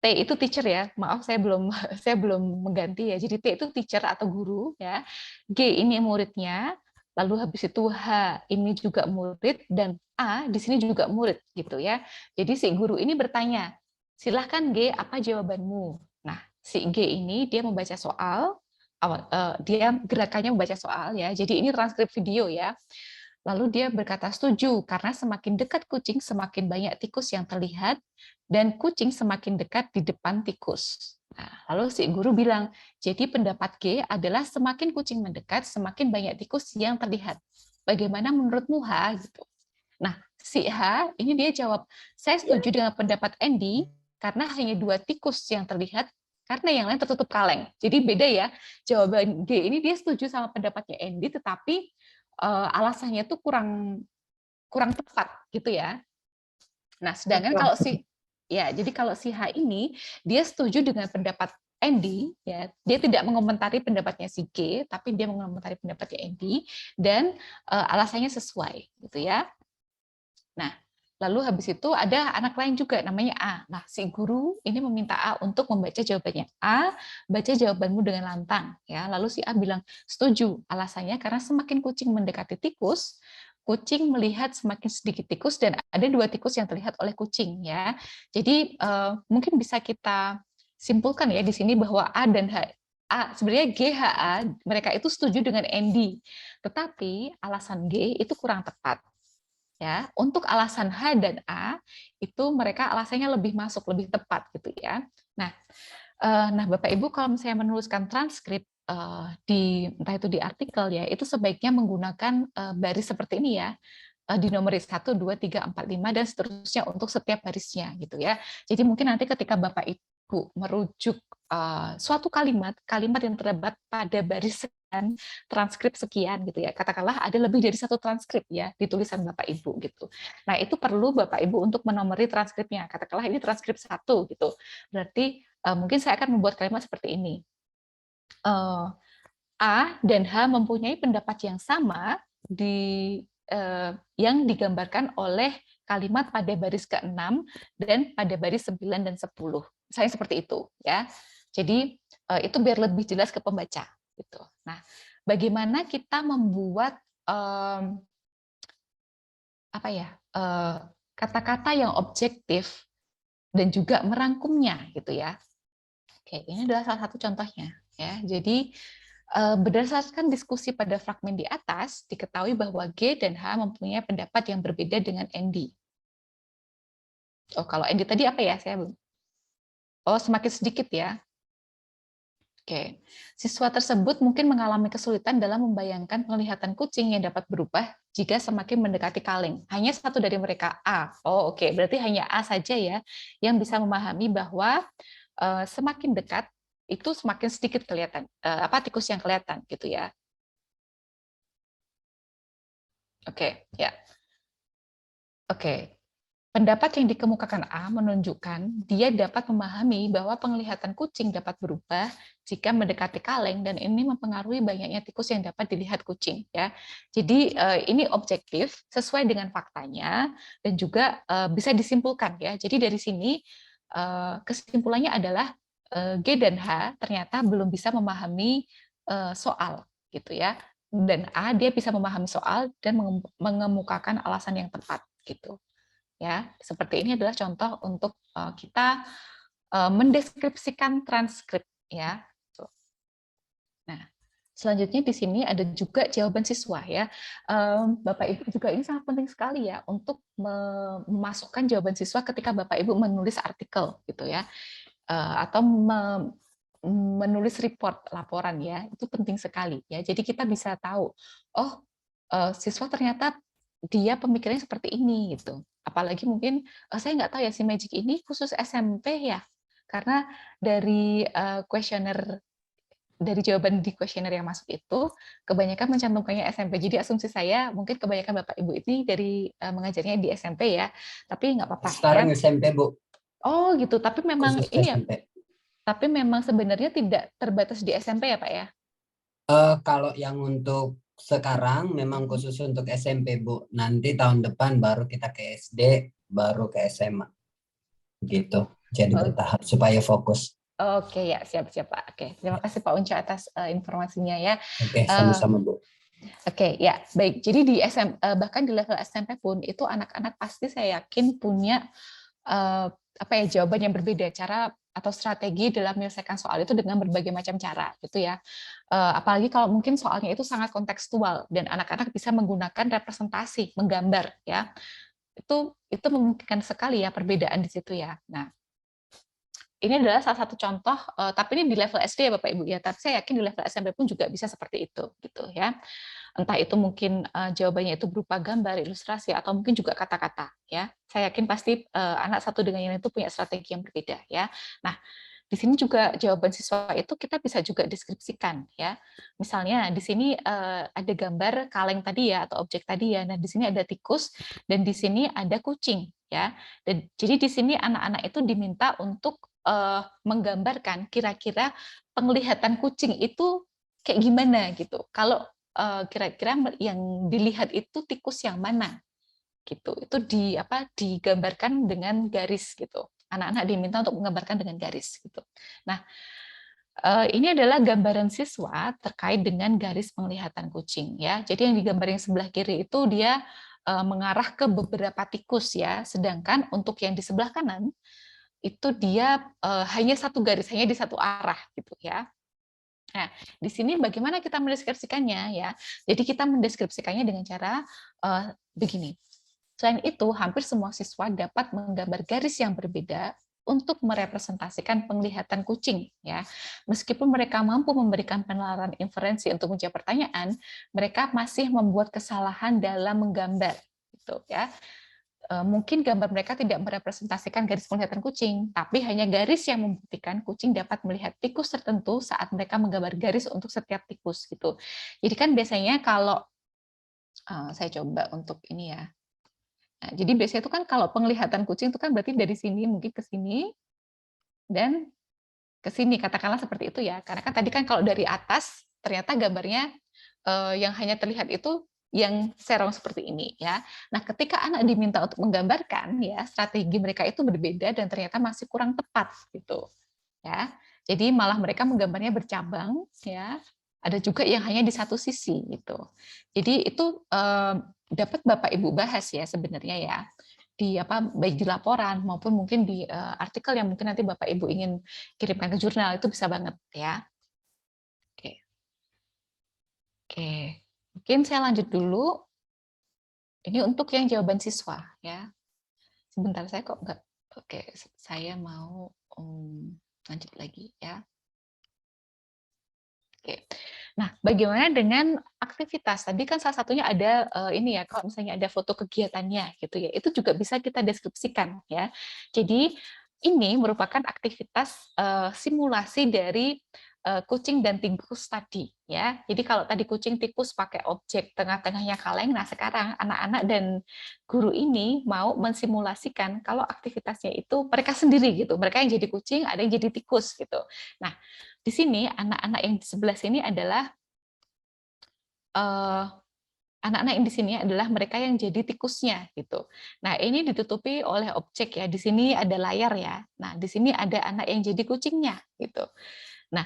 T itu teacher ya. Maaf saya belum saya belum mengganti ya. Jadi T itu teacher atau guru ya. G ini muridnya. Lalu habis itu H ini juga murid dan A di sini juga murid gitu ya. Jadi si guru ini bertanya, "Silahkan G, apa jawabanmu?" Nah, si G ini dia membaca soal, dia gerakannya membaca soal ya. Jadi ini transkrip video ya. Lalu dia berkata setuju karena semakin dekat kucing semakin banyak tikus yang terlihat dan kucing semakin dekat di depan tikus. Nah, lalu si guru bilang, jadi pendapat G adalah semakin kucing mendekat semakin banyak tikus yang terlihat. Bagaimana menurutmu H? Gitu. Nah, si H ini dia jawab, saya setuju dengan pendapat Andy karena hanya 2 tikus yang terlihat karena yang lain tertutup kaleng. Jadi beda ya, jawaban G ini dia setuju sama pendapatnya Andy, tetapi alasannya tuh kurang tepat gitu ya. Nah, sedangkan kalau jadi kalau si H ini dia setuju dengan pendapat Andy ya, dia tidak mengomentari pendapatnya si G, tapi dia mengomentari pendapatnya Andy dan alasannya sesuai gitu ya. Nah, lalu habis itu ada anak lain juga namanya A. Nah, si guru ini meminta A untuk membaca jawabannya. A, baca jawabanmu dengan lantang. Ya, lalu si A bilang, setuju. Alasannya karena semakin kucing mendekati tikus, kucing melihat semakin sedikit tikus dan ada 2 tikus yang terlihat oleh kucing. Ya, jadi mungkin bisa kita simpulkan ya di sini bahwa A dan H sebenarnya G, H, A, mereka itu setuju dengan Andy. Tetapi alasan G itu kurang tepat. Ya, untuk alasan H dan A itu mereka alasannya lebih masuk, lebih tepat gitu ya. Nah, Bapak Ibu kalau misalnya menuliskan transkrip entah itu di artikel ya, itu sebaiknya menggunakan baris seperti ini ya, dinomoris 1, 2, 3, 4, 5 dan seterusnya untuk setiap barisnya gitu ya. Jadi mungkin nanti ketika Bapak Ibu merujuk suatu kalimat yang terdapat pada baris transkrip sekian gitu ya. Katakanlah ada lebih dari 1 transkrip ya di tulisan Bapak Ibu gitu. Nah, itu perlu Bapak Ibu untuk menomori transkripnya. Katakanlah ini transkrip 1 gitu. Berarti mungkin saya akan membuat kalimat seperti ini. A dan H mempunyai pendapat yang sama yang digambarkan oleh kalimat pada baris ke-6 dan pada baris 9 dan 10. Misalnya seperti itu ya. Jadi itu biar lebih jelas ke pembaca gitu. Nah, bagaimana kita membuat kata-kata yang objektif dan juga merangkumnya gitu ya. Oke, ini adalah salah satu contohnya ya. Jadi berdasarkan diskusi pada fragmen di atas, diketahui bahwa G dan H mempunyai pendapat yang berbeda dengan Andy. Oh, kalau Andy tadi apa ya? Saya belum. Oh, semakin sedikit ya. Oke, siswa tersebut mungkin mengalami kesulitan dalam membayangkan penglihatan kucing yang dapat berubah jika semakin mendekati kaleng. Hanya satu dari mereka A. Oh, oke, berarti hanya A saja ya yang bisa memahami bahwa semakin dekat itu semakin sedikit kelihatan tikus yang kelihatan gitu ya. Oke, ya. Oke. Pendapat yang dikemukakan A menunjukkan dia dapat memahami bahwa penglihatan kucing dapat berubah jika mendekati kaleng dan ini mempengaruhi banyaknya tikus yang dapat dilihat kucing ya. Jadi ini objektif sesuai dengan faktanya dan juga bisa disimpulkan ya. Jadi dari sini kesimpulannya adalah G dan H ternyata belum bisa memahami soal gitu ya. Dan A dia bisa memahami soal dan mengemukakan alasan yang tepat gitu. Ya, seperti ini adalah contoh untuk kita mendeskripsikan transkrip ya. Nah, selanjutnya di sini ada juga jawaban siswa ya. Bapak Ibu juga ini sangat penting sekali ya untuk memasukkan jawaban siswa ketika Bapak Ibu menulis artikel gitu ya. Atau menulis report laporan ya. Itu penting sekali ya. Jadi kita bisa tahu, oh siswa ternyata dia pemikirannya seperti ini gitu. Apalagi mungkin saya nggak tahu ya si Magic ini khusus SMP ya, karena dari kuesioner dari jawaban di kuesioner yang masuk itu kebanyakan mencantumkannya SMP. Jadi asumsi saya mungkin kebanyakan Bapak Ibu ini dari mengajarnya di SMP ya, tapi nggak apa-apa Sekarang ya. SMP, Bu. Oh gitu, tapi memang Khusus ini ya, SMP. tapi memang sebenarnya tidak terbatas di SMP ya Pak ya? Kalau yang untuk sekarang memang khusus untuk SMP, Bu. Nanti tahun depan baru kita ke SD, baru ke SMA. Gitu. Jadi bertahap supaya fokus. Oke ya, siap-siap Pak. Oke, terima kasih Pak Unca atas informasinya ya. Oke, sama-sama, Bu. Oke, ya baik. Jadi di bahkan di level SMP pun itu anak-anak pasti saya yakin punya apa ya jawaban yang berbeda, cara atau strategi dalam menyelesaikan soal itu dengan berbagai macam cara, gitu ya. Apalagi kalau mungkin soalnya itu sangat kontekstual dan anak-anak bisa menggunakan representasi, menggambar, ya. Itu memungkinkan sekali ya perbedaan di situ ya. Nah, ini adalah salah satu contoh, tapi ini di level SD ya Bapak Ibu ya. Tapi saya yakin di level SMP pun juga bisa seperti itu, gitu ya. Entah itu mungkin jawabannya itu berupa gambar, ilustrasi, atau mungkin juga kata-kata, ya. Saya yakin pasti anak satu dengan yang itu punya strategi yang berbeda, ya. Nah, di sini juga jawaban siswa itu kita bisa juga deskripsikan, ya. Misalnya di sini ada gambar kaleng tadi ya atau objek tadi ya. Nah, di sini ada tikus dan di sini ada kucing, ya. Dan jadi di sini anak-anak itu diminta untuk menggambarkan kira-kira penglihatan kucing itu kayak gimana gitu. Kalau kira-kira yang dilihat itu tikus yang mana gitu. Itu digambarkan dengan garis gitu. Anak-anak diminta untuk menggambarkan dengan garis gitu. Nah, ini adalah gambaran siswa terkait dengan garis penglihatan kucing ya. Jadi yang digambar yang sebelah kiri itu dia mengarah ke beberapa tikus ya, sedangkan untuk yang di sebelah kanan itu dia hanya satu garis, hanya di satu arah gitu ya. Nah, di sini bagaimana kita mendeskripsikannya ya? Jadi kita mendeskripsikannya dengan cara begini. Selain itu, hampir semua siswa dapat menggambar garis yang berbeda untuk merepresentasikan penglihatan kucing ya. Meskipun mereka mampu memberikan penalaran inferensi untuk menjawab pertanyaan, mereka masih membuat kesalahan dalam menggambar gitu ya. Mungkin gambar mereka tidak merepresentasikan garis penglihatan kucing, tapi hanya garis yang membuktikan kucing dapat melihat tikus tertentu saat mereka menggambar garis untuk setiap tikus gitu. Jadi kan biasanya kalau saya coba untuk ini ya. Nah, jadi biasanya itu kan kalau penglihatan kucing itu kan berarti dari sini mungkin ke sini dan ke sini, katakanlah seperti itu ya. Karena kan tadi kan kalau dari atas ternyata gambarnya yang hanya terlihat itu yang serong seperti ini ya. Nah, ketika anak diminta untuk menggambarkan ya, strategi mereka itu berbeda dan ternyata masih kurang tepat gitu. Ya. Jadi malah mereka menggambarnya bercabang ya. Ada juga yang hanya di satu sisi gitu. Jadi itu dapat Bapak Ibu bahas ya sebenarnya ya. Di baik di laporan maupun mungkin di artikel yang mungkin nanti Bapak Ibu ingin kirimkan ke jurnal itu bisa banget ya. Oke. Oke. Mungkin saya lanjut dulu. Ini untuk yang jawaban siswa ya. Sebentar saya kok enggak. Oke, saya mau lanjut lagi ya. Oke. Nah, bagaimana dengan aktivitas? Tadi kan salah satunya ada ini ya, kalau misalnya ada foto kegiatannya gitu ya. Itu juga bisa kita deskripsikan ya. Jadi ini merupakan aktivitas simulasi dari kucing dan tikus tadi ya. Jadi kalau tadi kucing tikus pakai objek tengah-tengahnya kaleng, nah sekarang anak-anak dan guru ini mau mensimulasikan kalau aktivitasnya itu mereka sendiri gitu. Mereka yang jadi kucing, ada yang jadi tikus gitu. Nah, di sini anak-anak yang di sebelah sini adalah anak-anak yang di sini adalah mereka yang jadi tikusnya gitu. Nah, ini ditutupi oleh objek ya. Di sini ada layar ya. Nah, di sini ada anak yang jadi kucingnya gitu. Nah,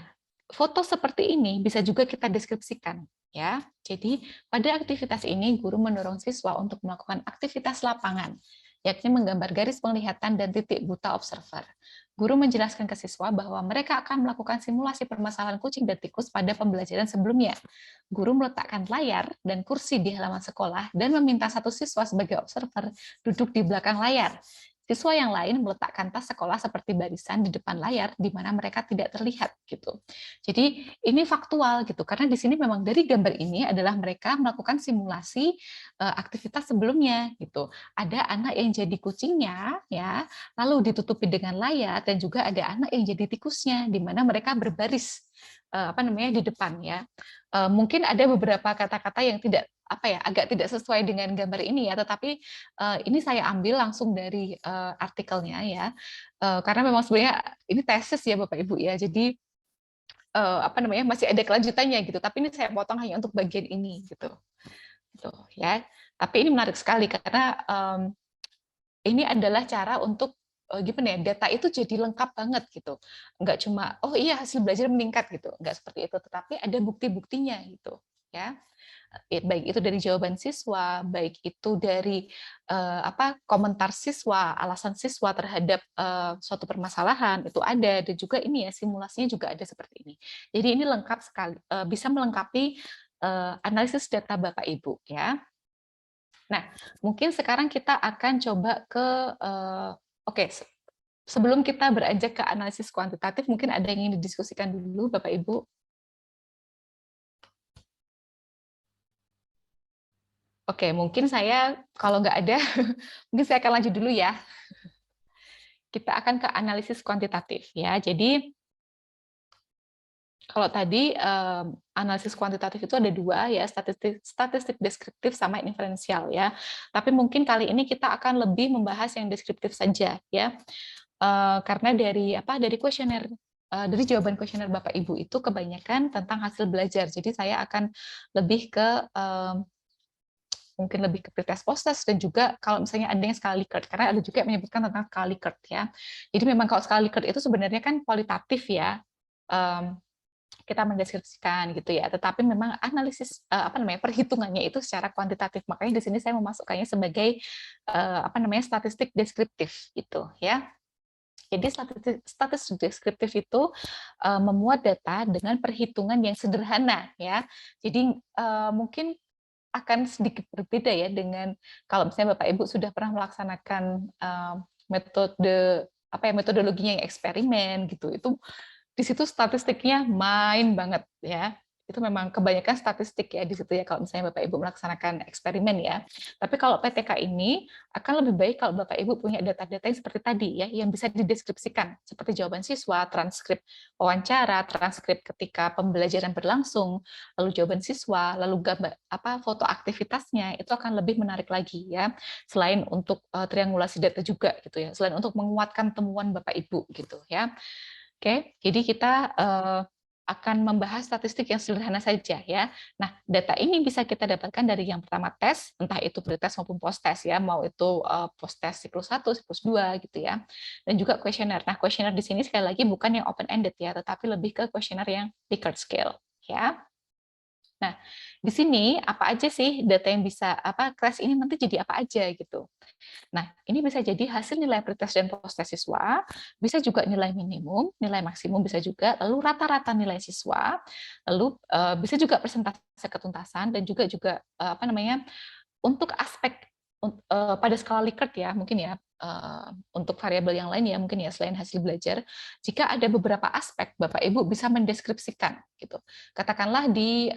foto seperti ini bisa juga kita deskripsikan ya. Jadi pada aktivitas ini guru mendorong siswa untuk melakukan aktivitas lapangan, yakni menggambar garis penglihatan dan titik buta observer. Guru menjelaskan ke siswa bahwa mereka akan melakukan simulasi permasalahan kucing dan tikus pada pembelajaran sebelumnya. Guru meletakkan layar dan kursi di halaman sekolah dan meminta satu siswa sebagai observer duduk di belakang layar. Siswa yang lain meletakkan tas sekolah seperti barisan di depan layar di mana mereka tidak terlihat gitu. Jadi ini faktual gitu karena di sini memang dari gambar ini adalah mereka melakukan simulasi aktivitas sebelumnya gitu. Ada anak yang jadi kucingnya ya, lalu ditutupi dengan layar dan juga ada anak yang jadi tikusnya di mana mereka berbaris di depan ya. Mungkin ada beberapa kata-kata yang tidak agak tidak sesuai dengan gambar ini ya, tetapi ini saya ambil langsung dari artikelnya ya, karena memang sebenarnya ini tesis ya Bapak Ibu ya, jadi masih ada kelanjutannya gitu, tapi ini saya potong hanya untuk bagian ini gitu ya. Tapi ini menarik sekali karena ini adalah cara untuk gimana ya, data itu jadi lengkap banget gitu, nggak cuma oh iya hasil belajar meningkat gitu, nggak seperti itu, tetapi ada bukti-buktinya gitu ya. Baik itu dari jawaban siswa, baik itu dari komentar siswa, alasan siswa terhadap suatu permasalahan itu ada, dan juga ini ya simulasinya juga ada seperti ini. Jadi ini lengkap sekali, bisa melengkapi analisis data Bapak Ibu ya. Nah, mungkin sekarang kita akan coba ke sebelum kita beranjak ke analisis kuantitatif, mungkin ada yang ingin didiskusikan dulu Bapak Ibu. Oke, mungkin saya kalau nggak ada, mungkin saya akan lanjut dulu ya. Kita akan ke analisis kuantitatif ya. Jadi kalau tadi analisis kuantitatif itu ada dua ya, statistik deskriptif sama inferensial ya. Tapi mungkin kali ini kita akan lebih membahas yang deskriptif saja ya. Karena dari kuesioner, dari jawaban kuesioner Bapak Ibu itu kebanyakan tentang hasil belajar. Jadi saya akan lebih ke mungkin lebih ke pretest post-test, dan juga kalau misalnya ada yang skala Likert, karena ada juga yang menyebutkan tentang skala Likert ya. Jadi memang kalau skala Likert itu sebenarnya kan kualitatif ya, kita mendeskripsikan gitu ya, tetapi memang analisis perhitungannya itu secara kuantitatif. Makanya di sini saya memasukkannya sebagai statistik deskriptif gitu ya. Jadi statistik deskriptif itu memuat data dengan perhitungan yang sederhana ya. Jadi mungkin akan sedikit berbeda ya dengan kalau misalnya Bapak Ibu sudah pernah melaksanakan metodologinya yang eksperimen gitu. Itu di situ statistiknya main banget ya. Itu memang kebanyakan statistik ya di situ ya kalau misalnya Bapak Ibu melaksanakan eksperimen ya. Tapi kalau PTK ini akan lebih baik kalau Bapak Ibu punya data-data yang seperti tadi ya, yang bisa dideskripsikan seperti jawaban siswa, transkrip wawancara, transkrip ketika pembelajaran berlangsung, lalu jawaban siswa, lalu gambar foto aktivitasnya, itu akan lebih menarik lagi ya. Selain untuk triangulasi data juga gitu ya, selain untuk menguatkan temuan Bapak Ibu gitu ya. Oke, jadi kita akan membahas statistik yang sederhana saja ya. Nah, data ini bisa kita dapatkan dari yang pertama tes, entah itu pretest maupun post-test ya, mau itu post-test siklus 1, siklus 2 gitu ya. Dan juga kuesioner. Nah, kuesioner di sini sekali lagi bukan yang open-ended ya, tetapi lebih ke kuesioner yang Likert scale ya. Nah, di sini apa aja sih data yang bisa kelas ini nanti jadi apa aja gitu. Nah, ini bisa jadi hasil nilai pretest dan post-test siswa, bisa juga nilai minimum, nilai maksimum bisa juga, lalu rata-rata nilai siswa, lalu bisa juga persentase ketuntasan, dan juga untuk aspek pada skala Likert ya, mungkin ya, untuk variabel yang lain ya, mungkin ya selain hasil belajar, jika ada beberapa aspek Bapak Ibu bisa mendeskripsikan gitu. Katakanlah di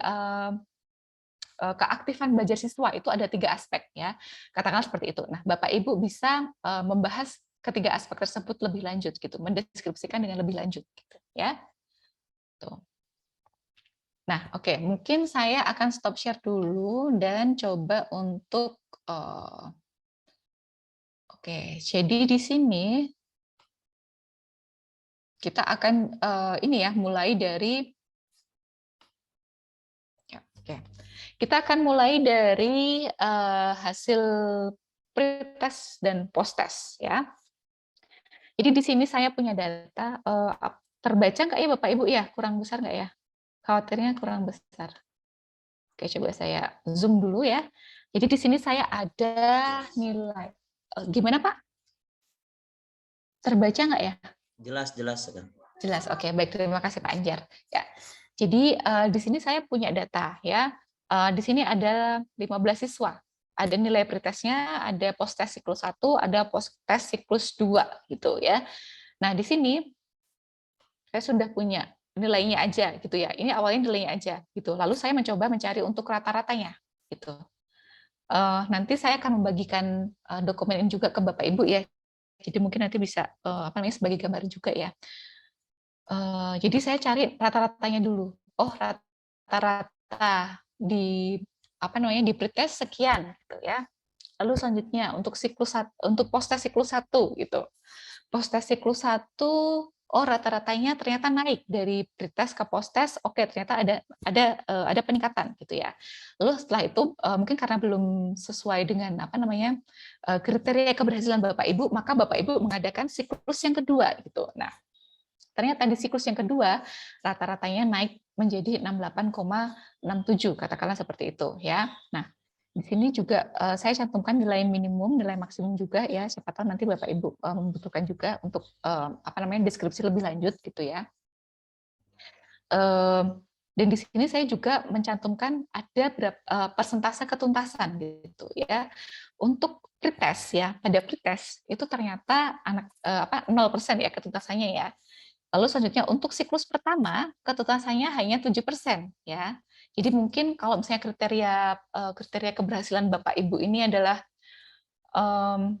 keaktifan belajar siswa itu ada 3 aspek ya, katakanlah seperti itu. Nah, Bapak Ibu bisa membahas ketiga aspek tersebut lebih lanjut gitu, mendeskripsikan dengan lebih lanjut gitu ya. Tuh. Nah, oke, mungkin saya akan stop share dulu dan coba untuk jadi di sini kita akan mulai dari kita akan mulai dari hasil pretest dan post-test ya. Jadi di sini saya punya data, terbaca nggak ya Bapak Ibu ya? Kurang besar nggak ya? Khawatirnya kurang besar. Oke, coba saya zoom dulu ya. Jadi di sini saya ada nilai. Gimana Pak? Terbaca nggak ya? Jelas. Jelas, oke. Baik, terima kasih Pak Anjar. Ya. Jadi di sini saya punya data ya. Di sini ada 15 siswa. ada nilai pretestnya, ada post-test siklus 1, ada post-test siklus 2 gitu ya. Nah, di sini saya sudah punya nilainya aja gitu ya. Ini awalnya nilainya aja gitu. Lalu saya mencoba mencari untuk rata-ratanya gitu. Nanti saya akan membagikan dokumen ini juga ke Bapak Ibu ya. Jadi mungkin nanti bisa sebagai gambaran juga ya. Jadi saya cari rata-ratanya dulu. Oh, rata-rata di di pretest sekian gitu ya. Lalu selanjutnya untuk post-test siklus 1 gitu. Post-test siklus 1 rata-ratanya ternyata naik dari pretest ke post-test. Oke, ternyata ada peningkatan gitu ya. Lalu setelah itu mungkin karena belum sesuai dengan kriteria keberhasilan Bapak Ibu, maka Bapak Ibu mengadakan siklus yang kedua gitu. Nah, ternyata di siklus yang kedua rata-ratanya naik menjadi 68,67 katakanlah seperti itu ya. Nah, di sini juga saya cantumkan nilai minimum, nilai maksimum juga ya. Siapa tahu nanti Bapak Ibu membutuhkan juga untuk deskripsi lebih lanjut gitu ya. Dan di sini saya juga mencantumkan ada persentase ketuntasan gitu ya. Untuk pretest ya, pada pretest itu ternyata 0% ya ketuntasannya ya. Lalu selanjutnya untuk siklus pertama ketuntasannya hanya 7% ya. Jadi mungkin kalau misalnya kriteria keberhasilan Bapak Ibu ini adalah 80%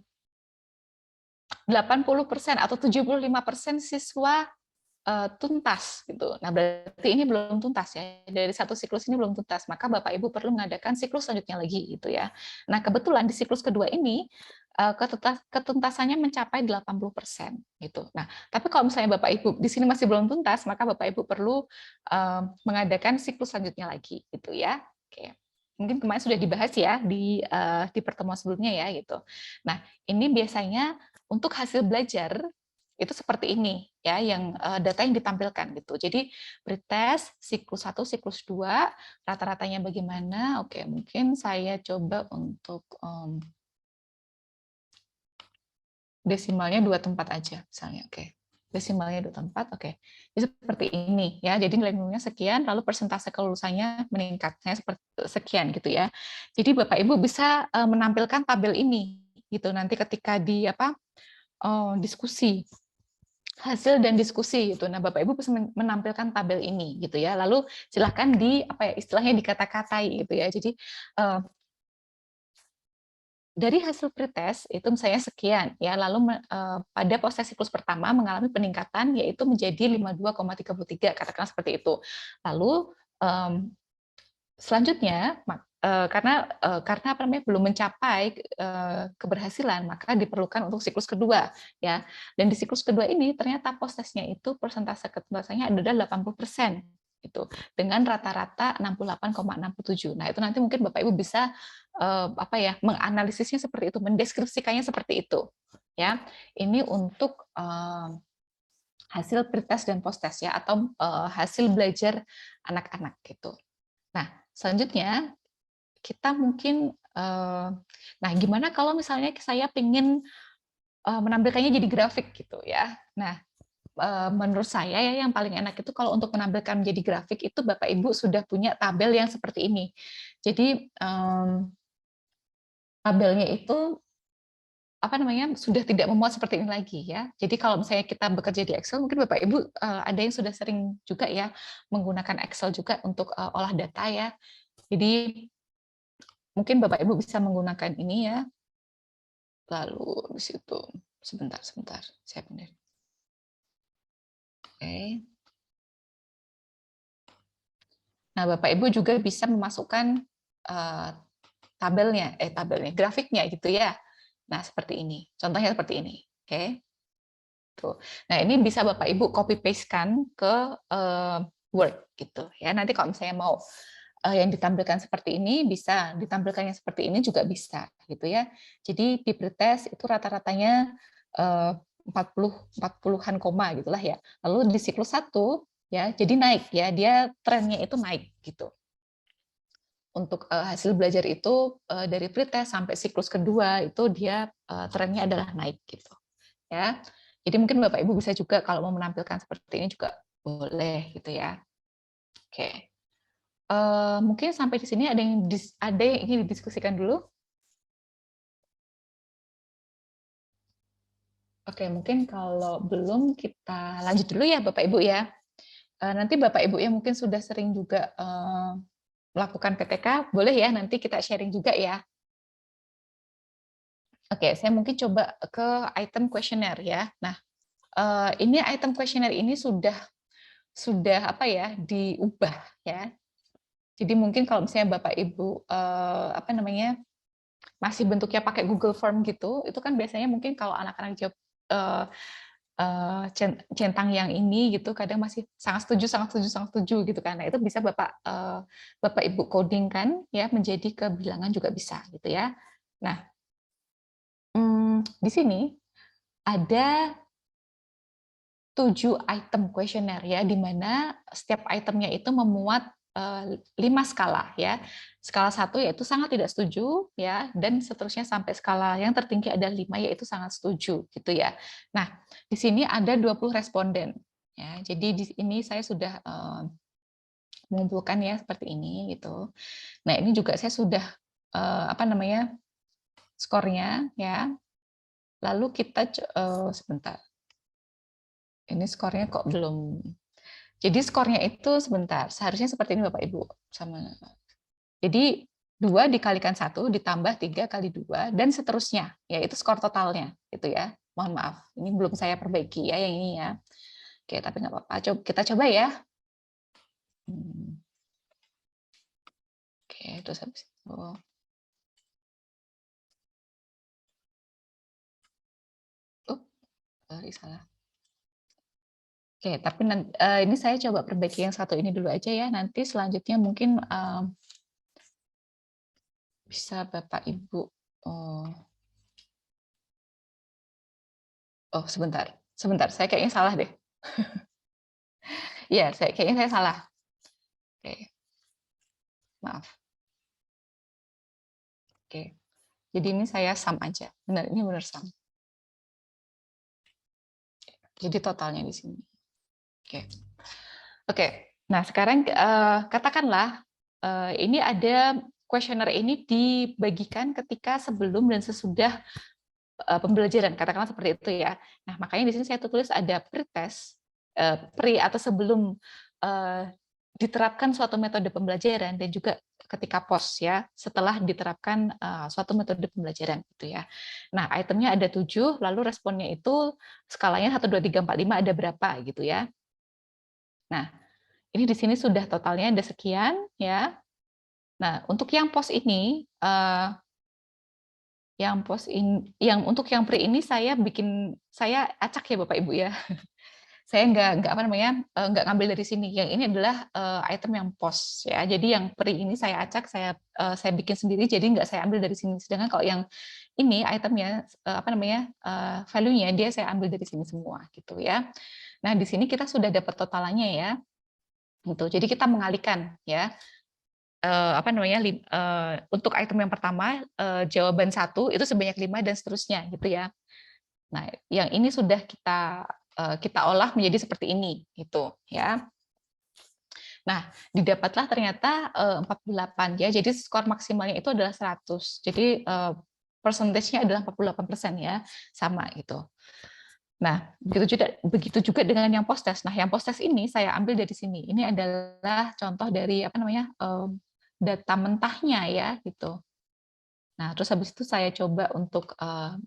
atau 75% siswa tuntas gitu. Nah, berarti ini belum tuntas ya. Dari satu siklus ini belum tuntas, maka Bapak Ibu perlu mengadakan siklus selanjutnya lagi gitu ya. Nah, kebetulan di siklus kedua ini ketuntasannya mencapai 80% gitu. Nah, tapi kalau misalnya Bapak Ibu di sini masih belum tuntas, maka Bapak Ibu perlu mengadakan siklus selanjutnya lagi gitu ya. Oke. Mungkin kemarin sudah dibahas ya di pertemuan sebelumnya ya gitu. Nah, ini biasanya untuk hasil belajar itu seperti ini ya, yang data yang ditampilkan gitu. Jadi pretest siklus 1, siklus 2 rata-ratanya bagaimana? Oke, mungkin saya coba untuk desimalnya 2 tempat aja misalnya. Oke. Desimalnya 2 tempat. Oke. Jadi seperti ini ya. Jadi nilai minimumnya sekian, lalu persentase kelulusannya meningkatnya seperti sekian gitu ya. Jadi Bapak Ibu bisa menampilkan tabel ini gitu nanti ketika di diskusi hasil dan diskusi gitu. Nah, Bapak Ibu bisa menampilkan tabel ini gitu ya. Lalu silahkan istilahnya dikata-katai gitu ya. Jadi dari hasil pretest itu misalnya sekian ya. Lalu pada post-test siklus pertama mengalami peningkatan yaitu menjadi 52,33 katakanlah seperti itu. Lalu selanjutnya karena belum mencapai keberhasilan, maka diperlukan untuk siklus kedua ya. Dan di siklus kedua ini ternyata post-testnya itu persentase ketuntasannya adalah 80% itu dengan rata-rata 68,67. Nah, itu nanti mungkin Bapak Ibu bisa menganalisisnya seperti itu, mendeskripsikannya seperti itu ya. Ini untuk hasil pretest dan post-test ya, atau hasil belajar anak-anak gitu. Nah, selanjutnya kita mungkin, gimana kalau misalnya saya ingin menampilkannya jadi grafik gitu ya. Nah, menurut saya ya yang paling enak itu kalau untuk menampilkan menjadi grafik itu Bapak Ibu sudah punya tabel yang seperti ini. Jadi tabelnya itu sudah tidak memuat seperti ini lagi ya. Jadi kalau misalnya kita bekerja di Excel, mungkin Bapak Ibu ada yang sudah sering juga ya menggunakan Excel juga untuk olah data ya. Jadi mungkin Bapak Ibu bisa menggunakan ini ya. Lalu di situ sebentar saya pindah. Oke. Nah, Bapak Ibu juga bisa memasukkan grafiknya gitu ya. Nah, seperti ini. Contohnya seperti ini. Oke. Tuh. Nah, ini bisa Bapak Ibu copy paste-kan ke Word gitu ya. Nanti kalau misalnya mau yang ditampilkan seperti ini, bisa ditampilkannya seperti ini juga bisa gitu ya. Jadi di pretest itu rata-ratanya 40-an koma gitulah ya. Lalu di siklus 1 ya, jadi naik ya, dia trennya itu naik gitu. Untuk hasil belajar itu dari pretest sampai siklus kedua itu dia trennya adalah naik gitu. Ya. Jadi mungkin Bapak Ibu bisa juga kalau mau menampilkan seperti ini juga boleh gitu ya. Oke. Mungkin sampai di sini ada yang ingin didiskusikan dulu? Oke, mungkin kalau belum kita lanjut dulu ya Bapak Ibu ya. Nanti Bapak Ibu yang mungkin sudah sering juga melakukan PTK, boleh ya nanti kita sharing juga ya. Oke, saya mungkin coba ke item kuesioner ya. Nah, ini item kuesioner ini sudah apa ya, diubah ya. Jadi mungkin kalau misalnya Bapak Ibu apa namanya, masih bentuknya pakai Google Form gitu, itu kan biasanya mungkin kalau anak-anak jawab centang yang ini gitu, kadang masih sangat setuju, sangat setuju, sangat setuju gitu kan. Nah, itu bisa Bapak Ibu codingkan ya menjadi kebilangan juga bisa gitu ya. Nah, di sini ada 7 item kuesioner ya, di mana setiap itemnya itu memuat 5 skala ya. Skala 1 yaitu sangat tidak setuju ya, dan seterusnya sampai skala yang tertinggi ada 5 yaitu sangat setuju gitu ya. Nah, di sini ada 20 responden ya. Jadi di ini saya sudah mengumpulkan ya seperti ini gitu. Nah, ini juga saya sudah apa namanya? Skornya ya. Lalu kita sebentar. Ini skornya kok belum. Jadi skornya itu sebentar, seharusnya seperti ini Bapak Ibu. Jadi 2 dikalikan 1 ditambah 3 kali 2 dan seterusnya, yaitu skor totalnya gitu ya. Mohon maaf, ini belum saya perbaiki ya yang ini ya. Oke, tapi nggak apa-apa. Kita coba ya. Oke, terus habis itu. Sorry, salah. Oke, tapi ini saya coba perbaiki yang satu ini dulu aja ya. Nanti selanjutnya mungkin bisa Bapak Ibu. Oh, sebentar. Saya kayaknya salah deh. Iya, kayaknya saya salah. Oke. Maaf. Oke. Jadi ini saya sum aja. Benar, ini benar sum. Jadi totalnya di sini. Oke. Oke. Nah, sekarang katakanlah ini ada kuesioner ini dibagikan ketika sebelum dan sesudah pembelajaran, katakanlah seperti itu ya. Nah, makanya di sini saya tulis ada pretest, pre atau sebelum diterapkan suatu metode pembelajaran dan juga ketika post ya, setelah diterapkan suatu metode pembelajaran gitu ya. Nah, itemnya ada 7, lalu responnya itu skalanya 1 2 3 4 5 ada berapa gitu ya. Nah, ini di sini sudah totalnya ada sekian ya. Nah, untuk yang post ini untuk yang pre ini saya acak ya Bapak Ibu ya. Saya nggak apa namanya, nggak ngambil dari sini. Yang ini adalah item yang post ya. Jadi yang pre ini saya acak, saya bikin sendiri. Jadi nggak saya ambil dari sini. Sedangkan kalau yang ini itemnya apa namanya, value-nya dia saya ambil dari sini semua gitu ya. Nah di sini kita sudah dapat totalannya ya. Gitu. Jadi kita mengalihkan ya. Apa namanya, untuk item yang pertama jawaban 1 itu sebanyak 5 dan seterusnya gitu ya. Nah, yang ini sudah kita olah menjadi seperti ini gitu ya. Nah, didapatlah ternyata 48 ya. Jadi skor maksimalnya itu adalah 100. Jadi persentasenya adalah 48% ya, sama gitu. Nah, begitu juga dengan yang post test. Nah, yang post test ini saya ambil dari sini. Ini adalah contoh dari apa namanya? Data mentahnya ya gitu. Nah, terus habis itu saya coba untuk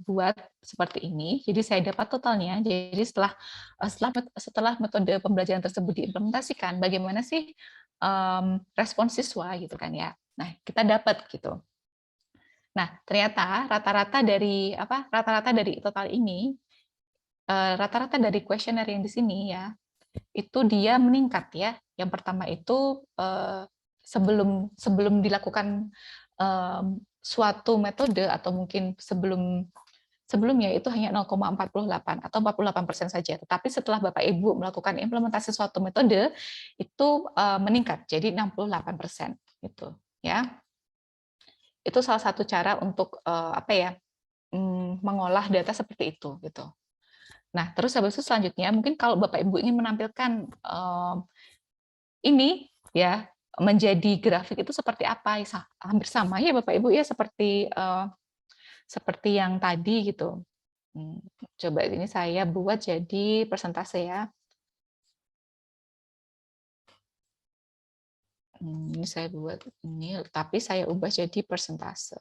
buat seperti ini. Jadi saya dapat totalnya. Jadi setelah metode pembelajaran tersebut diimplementasikan, bagaimana sih respon siswa gitu kan ya. Nah, kita dapat gitu. Nah, ternyata rata-rata dari total ini rata-rata dari kuesioner yang di sini ya, itu dia meningkat ya. Yang pertama itu sebelum dilakukan suatu metode atau mungkin sebelumnya itu hanya 0,48 atau 48% saja. Tetapi setelah Bapak Ibu melakukan implementasi suatu metode itu meningkat jadi 68% gitu ya. Itu salah satu cara untuk apa ya? Mengolah data seperti itu gitu. Nah, terus habis itu selanjutnya mungkin kalau Bapak Ibu ingin menampilkan ini ya menjadi grafik itu seperti apa? Hampir sama ya Bapak Ibu ya seperti yang tadi gitu. Coba ini saya buat jadi persentase ya. Ini saya buat ini, tapi saya ubah jadi persentase.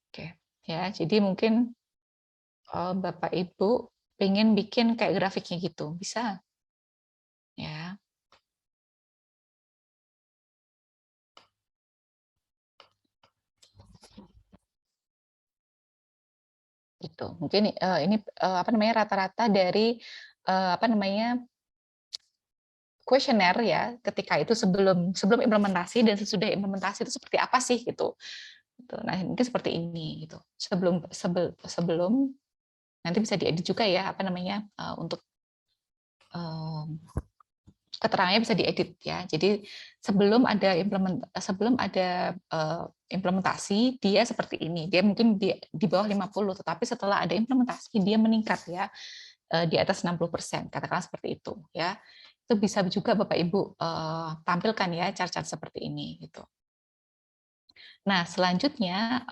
Oke, ya. Jadi mungkin Bapak Ibu pengen bikin kayak grafiknya gitu, bisa? Ya. Gitu. Mungkin ini apa namanya rata-rata dari apa namanya kuesioner ya, ketika itu sebelum implementasi dan sesudah implementasi itu seperti apa sih gitu. Nah, mungkin seperti ini gitu. Sebelum nanti bisa diedit juga ya apa namanya untuk keterangannya bisa diedit ya. Jadi sebelum ada implementasi dia seperti ini. Dia mungkin di bawah 50, tetapi setelah ada implementasi dia meningkat ya di atas 60%, katakanlah seperti itu ya. Itu bisa juga Bapak Ibu tampilkan ya chart-chart seperti ini gitu. Nah, selanjutnya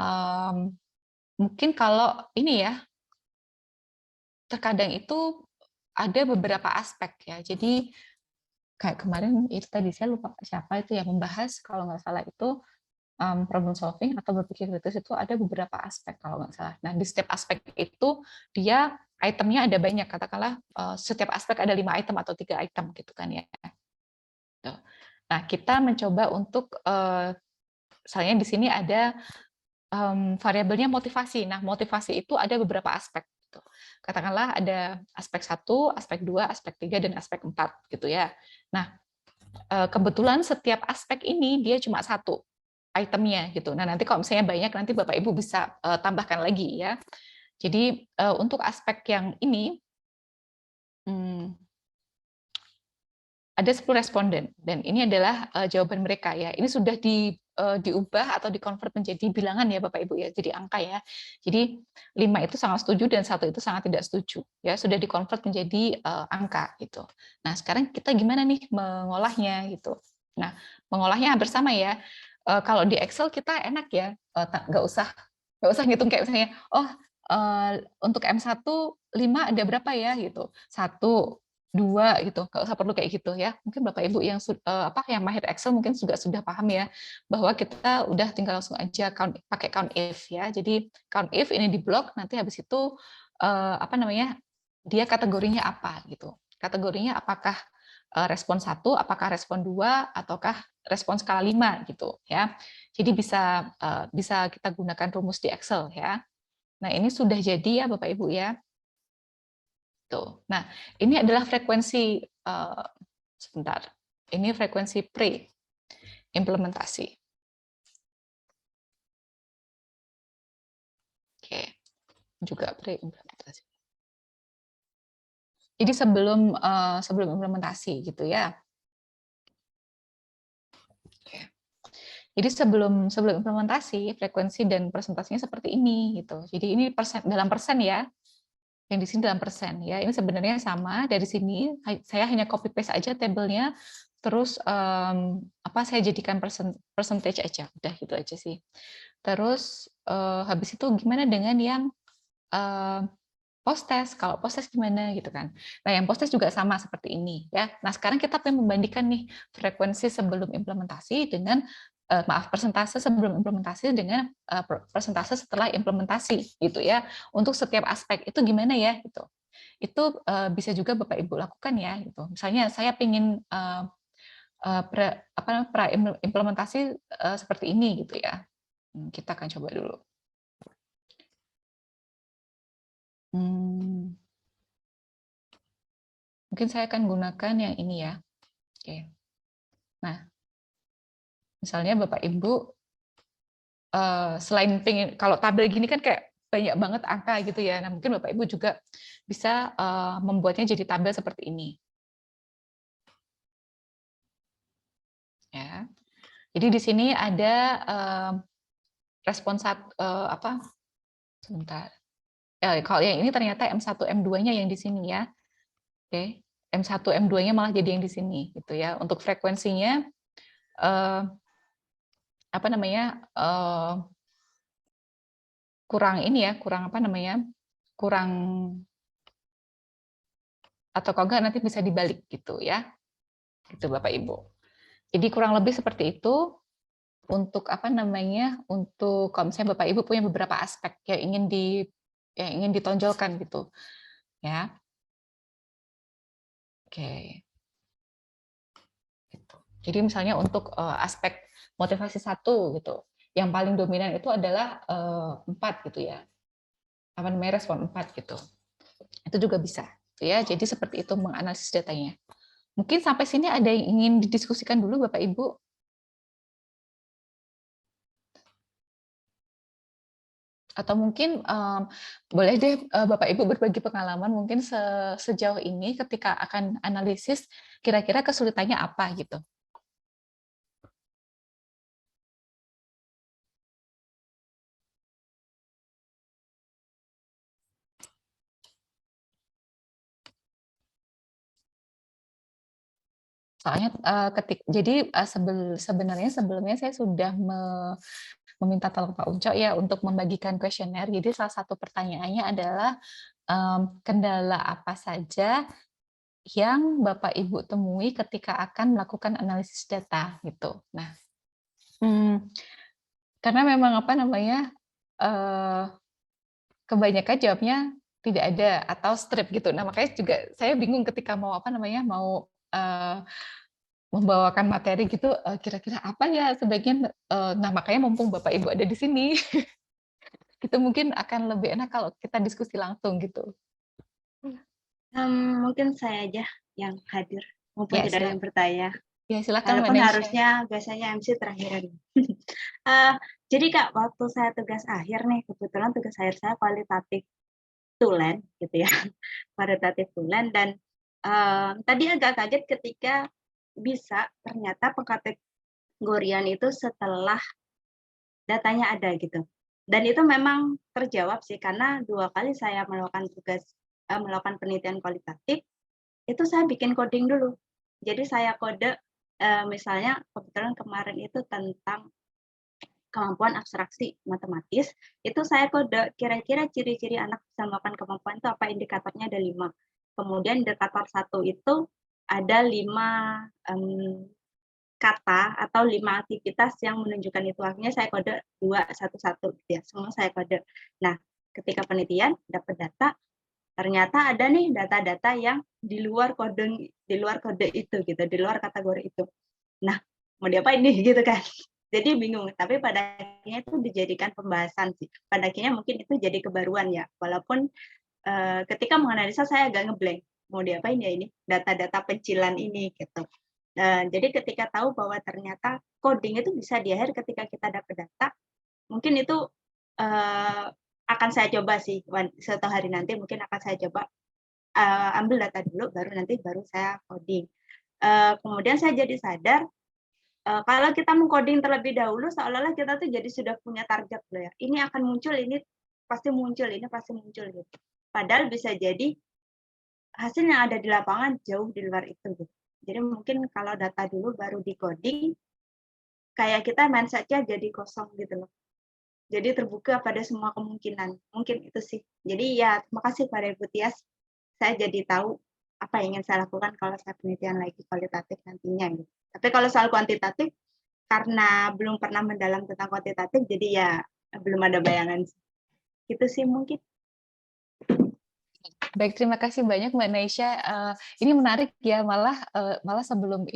mungkin kalau ini ya terkadang itu ada beberapa aspek ya. Jadi kayak kemarin itu tadi saya lupa siapa itu yang membahas kalau nggak salah itu problem solving atau berpikir kritis itu ada beberapa aspek kalau nggak salah. Nah di setiap aspek itu dia itemnya ada banyak, katakanlah setiap aspek ada 5 item atau 3 item gitu kan ya. Nah kita mencoba untuk misalnya di sini ada variabelnya motivasi. Nah motivasi itu ada beberapa aspek. Katakanlah ada aspek 1, aspek 2, aspek 3, dan aspek 4 gitu ya. Nah, kebetulan setiap aspek ini dia cuma 1 itemnya gitu. Nah, nanti kalau misalnya banyak nanti Bapak Ibu bisa tambahkan lagi ya. Jadi untuk aspek yang ini ada 10 responden dan ini adalah jawaban mereka ya. Ini sudah diubah atau dikonvert menjadi bilangan ya Bapak Ibu ya, jadi angka ya. Jadi 5 itu sangat setuju dan 1 itu sangat tidak setuju ya, sudah dikonvert menjadi angka gitu. Nah, sekarang kita gimana nih mengolahnya gitu. Nah, mengolahnya hampir sama ya. Kalau di Excel kita enak ya, nggak usah ngitung kayak misalnya untuk M1 5 ada berapa ya gitu. 1 2 gitu, nggak usah perlu kayak gitu ya. Mungkin Bapak Ibu yang yang mahir Excel mungkin juga sudah paham ya bahwa kita udah tinggal langsung aja pakai count if ya. Jadi count if ini di blok, nanti habis itu dia kategorinya apa gitu. Kategorinya apakah respon 1, apakah respon 2, ataukah respon skala 5 gitu ya. Jadi bisa kita gunakan rumus di Excel ya. Nah, ini sudah jadi ya Bapak Ibu ya. Tuh. Nah, ini adalah frekuensi sebentar. Ini frekuensi pre-implementasi. Oke. Juga pre-implementasi. Jadi sebelum implementasi gitu ya. Oke. Jadi sebelum implementasi frekuensi dan presentasinya seperti ini gitu. Jadi ini dalam persen ya. Yang di sini dalam persen ya. Ini sebenarnya sama dari sini. Saya hanya copy paste aja tabelnya, terus saya jadikan percentage aja. Udah gitu aja sih. Terus habis itu gimana dengan yang post test? Kalau post test gimana gitu kan? Nah yang post test juga sama seperti ini ya. Nah sekarang kita pengen membandingkan nih frekuensi sebelum implementasi dengan persentase sebelum implementasi dengan persentase setelah implementasi gitu ya. Untuk setiap aspek itu gimana ya gitu. Itu bisa juga Bapak Ibu lakukan ya gitu. Misalnya saya ingin implementasi seperti ini gitu ya. Kita akan coba dulu. Mungkin saya akan gunakan yang ini ya. Oke. Nah, misalnya Bapak Ibu selain pengen kalau tabel gini kan kayak banyak banget angka gitu ya. Nah, mungkin Bapak Ibu juga bisa membuatnya jadi tabel seperti ini. Ya. Jadi di sini ada respon sebentar. Kalau yang ini ternyata M1 M2-nya yang di sini ya. Oke. M1 M2-nya malah jadi yang di sini gitu ya. Untuk frekuensinya apa namanya, kurang ini ya, kurang apa namanya, kurang, atau kalau enggak nanti bisa dibalik gitu ya, gitu Bapak Ibu. Jadi kurang lebih seperti itu untuk apa namanya, untuk kalau misalnya Bapak Ibu punya beberapa aspek yang ingin ditonjolkan gitu ya. Oke. Gitu. Jadi misalnya untuk aspek motivasi 1 gitu, yang paling dominan itu adalah 4 gitu ya. Apa namanya, respon 4 gitu. Itu juga bisa gitu ya. Jadi seperti itu menganalisis datanya. Mungkin sampai sini ada yang ingin didiskusikan dulu Bapak Ibu? Atau mungkin boleh deh Bapak Ibu berbagi pengalaman mungkin sejauh ini ketika akan analisis kira-kira kesulitannya apa gitu. Soalnya sebenarnya sebelumnya saya sudah meminta tolong Pak Unco ya untuk membagikan kuesioner. Jadi salah satu pertanyaannya adalah kendala apa saja yang Bapak Ibu temui ketika akan melakukan analisis data gitu. Nah, karena memang apa namanya, kebanyakan jawabnya tidak ada atau strip gitu. Nah, makanya juga saya bingung ketika mau apa namanya, mau membawakan materi gitu, kira-kira apa ya sebaiknya, nah makanya mumpung Bapak Ibu ada di sini, itu mungkin akan lebih enak kalau kita diskusi langsung gitu. Mungkin saya aja yang hadir, mumpung Ya, tidak ada yang bertanya. ya silakan Mbak Walaupun Naisha. harusnya biasanya MC terakhiran. Jadi Kak, waktu saya tugas akhir nih, kebetulan tugas akhir saya kualitatif tulen gitu ya, kualitatif tulen, dan tadi agak kaget ketika bisa ternyata pengkategorian itu setelah datanya ada gitu. Dan itu memang terjawab sih, karena 2 kali saya melakukan penelitian kualitatif, itu saya bikin coding dulu. Jadi saya kode, misalnya kebetulan kemarin itu tentang kemampuan abstraksi matematis, itu saya kode kira-kira ciri-ciri anak bisa melakukan kemampuan itu apa, indikatornya ada 5. Kemudian indikator 1 itu ada 5 kata atau 5 aktivitas yang menunjukkan itu. Akhirnya saya kode 2, 1, 1 gitu ya, semua saya kode. Nah, ketika penelitian dapat data, ternyata ada nih data-data yang di luar kode itu gitu, di luar kategori itu. Nah, mau diapain nih gitu kan. Jadi bingung, tapi pada akhirnya itu dijadikan pembahasan sih. Pada akhirnya mungkin itu jadi kebaruan ya, walaupun ketika menganalisa saya agak ngeblank, mau diapain ya ini data-data pencilan ini gitu. Jadi ketika tahu bahwa ternyata coding itu bisa di akhir ketika kita dapat data, mungkin itu akan saya coba sih suatu hari nanti, mungkin akan saya coba ambil data dulu, baru saya coding. Kemudian saya jadi sadar kalau kita mengcoding terlebih dahulu, seolah-olah kita tuh jadi sudah punya target loh ya. Ini akan muncul, ini pasti muncul, ini pasti muncul gitu. Padahal bisa jadi hasil yang ada di lapangan jauh di luar itu gitu. Jadi mungkin kalau data dulu baru di coding, kayak kita mindset-nya jadi kosong gitu loh. Jadi terbuka pada semua kemungkinan. Mungkin itu sih. Jadi ya terima kasih pada Ibu Tias. Saya jadi tahu apa yang ingin saya lakukan kalau saya penelitian lagi kualitatif nantinya gitu. Tapi kalau soal kuantitatif, karena belum pernah mendalam tentang kuantitatif, jadi ya belum ada bayangan. Gitu sih mungkin. Baik, terima kasih banyak Mbak Naisha. Ini menarik ya, malah sebelum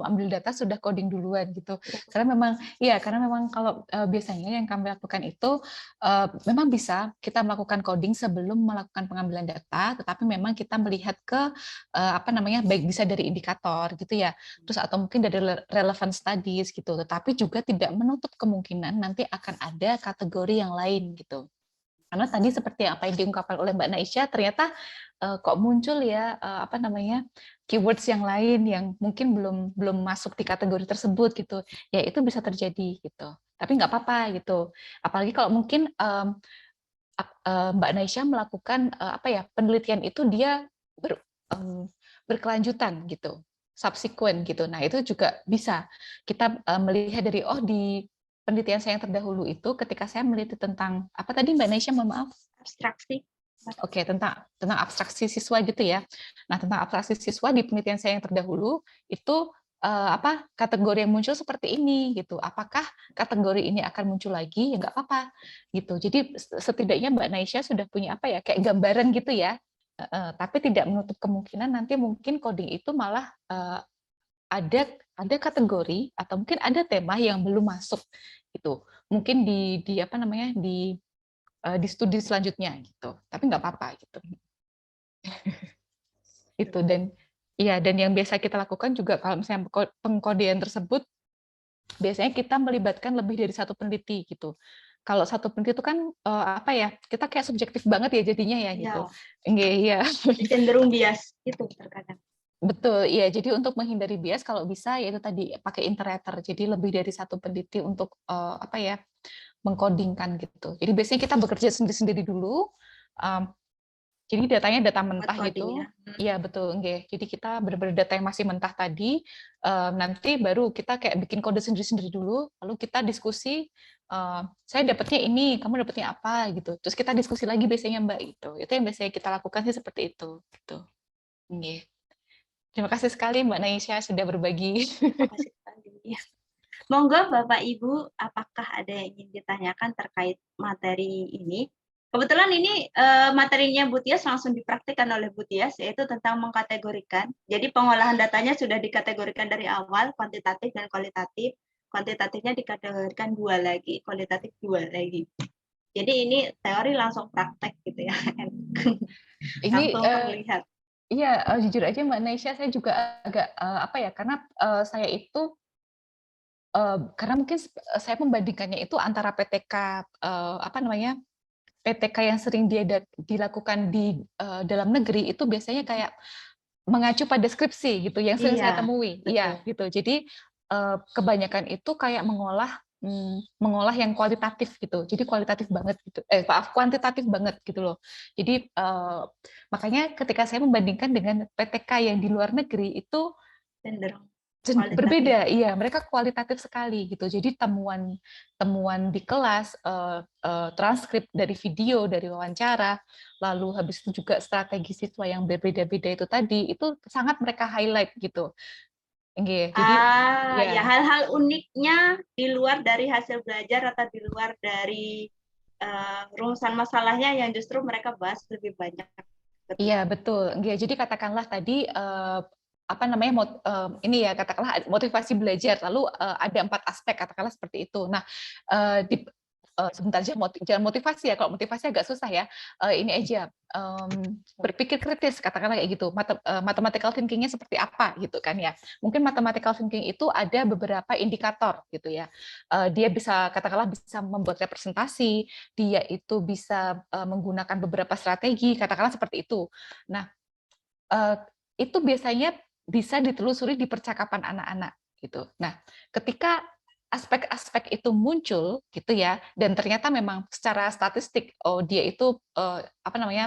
ambil data sudah coding duluan gitu. Karena memang kalau biasanya yang kami lakukan itu memang bisa kita melakukan coding sebelum melakukan pengambilan data, tetapi memang kita melihat ke baik bisa dari indikator gitu ya, terus atau mungkin dari relevant studies gitu. Tetapi juga tidak menutup kemungkinan nanti akan ada kategori yang lain gitu. Karena tadi seperti apa yang diungkapkan oleh Mbak Naisha, ternyata kok muncul ya keywords yang lain yang mungkin belum masuk di kategori tersebut gitu. Ya itu bisa terjadi gitu. Tapi nggak apa-apa gitu. Apalagi kalau mungkin Mbak Naisha melakukan penelitian itu dia berkelanjutan gitu. subsequent gitu. Nah, itu juga bisa kita melihat dari di penelitian saya yang terdahulu itu ketika saya meneliti tentang apa tadi Mbak Nesya, mohon maaf. Abstraksi. Oke, tentang abstraksi siswa gitu ya. Nah, tentang abstraksi siswa di penelitian saya yang terdahulu itu kategori yang muncul seperti ini gitu. Apakah kategori ini akan muncul lagi? Ya nggak apa-apa gitu. Jadi setidaknya Mbak Naisha sudah punya kayak gambaran gitu ya. Tapi tidak menutup kemungkinan nanti mungkin coding itu malah ada kategori atau mungkin ada tema yang belum masuk gitu. Mungkin di apa namanya di studi selanjutnya gitu. Tapi nggak apa-apa gitu. Itu dan yang biasa kita lakukan juga kalau misalnya pengkodean tersebut biasanya kita melibatkan lebih dari satu peneliti gitu. Kalau satu peneliti itu kan kita kayak subjektif banget ya jadinya ya gitu. Iya. Cenderung bias itu terkadang. Betul, iya. Jadi untuk menghindari bias kalau bisa yaitu tadi pakai iterator. Jadi lebih dari satu peneliti untuk mengkodingkan gitu. Jadi biasanya kita bekerja sendiri-sendiri dulu. Jadi datanya data mentah gitu. Iya betul, nggih. Jadi kita benar-benar data yang masih mentah tadi, nanti baru kita kayak bikin kode sendiri-sendiri dulu, lalu kita diskusi, saya dapatnya ini, kamu dapatnya apa gitu. Terus kita diskusi lagi biasanya Mbak gitu. Itu yang biasanya kita lakukan sih seperti itu gitu. Nggih. Terima kasih sekali Mbak Naisha sudah berbagi. Terima kasih sekali. Monggo Bapak Ibu, apakah ada yang ingin ditanyakan terkait materi ini? Kebetulan ini materinya Bu Tias langsung dipraktikkan oleh Bu Tias, yaitu tentang mengkategorikan. Jadi pengolahan datanya sudah dikategorikan dari awal, kuantitatif dan kualitatif. Kuantitatifnya dikategorikan 2 lagi, kualitatif 2 lagi. Jadi ini teori langsung praktek gitu ya. Ini langsung terlihat. Iya, jujur aja Mbak Naisha, saya juga agak karena saya itu karena mungkin saya membandingkannya itu antara PTK PTK yang sering dilakukan di dalam negeri itu biasanya kayak mengacu pada skripsi gitu yang sering saya temui. Iya, gitu. Jadi kebanyakan itu kayak mengolah yang kualitatif gitu. Jadi kualitatif banget gitu. Kuantitatif banget gitu loh. Jadi makanya ketika saya membandingkan dengan PTK yang di luar negeri itu cenderung berbeda, iya, mereka kualitatif sekali gitu. Jadi temuan di kelas, transkrip dari video, dari wawancara, lalu habis itu juga strategi siswa yang berbeda-beda itu tadi, itu sangat mereka highlight gitu. Jadi ya hal-hal uniknya di luar dari hasil belajar atau di luar dari rumusan masalahnya yang justru mereka bahas lebih banyak. Iya betul. Jadi katakanlah tadi ini ya katakanlah motivasi belajar, lalu ada 4 aspek katakanlah seperti itu. Nah sebentar aja jangan motivasi ya, kalau motivasi agak susah ya. Ini aja berpikir kritis katakanlah kayak gitu. Mathematical thinking-nya seperti apa gitu kan ya. Mungkin mathematical thinking itu ada beberapa indikator gitu ya. Dia bisa katakanlah bisa membuat representasi, dia itu bisa menggunakan beberapa strategi katakanlah seperti itu. Nah, itu biasanya bisa ditelusuri di percakapan anak-anak gitu. Nah, ketika aspek-aspek itu muncul gitu ya, dan ternyata memang secara statistik dia itu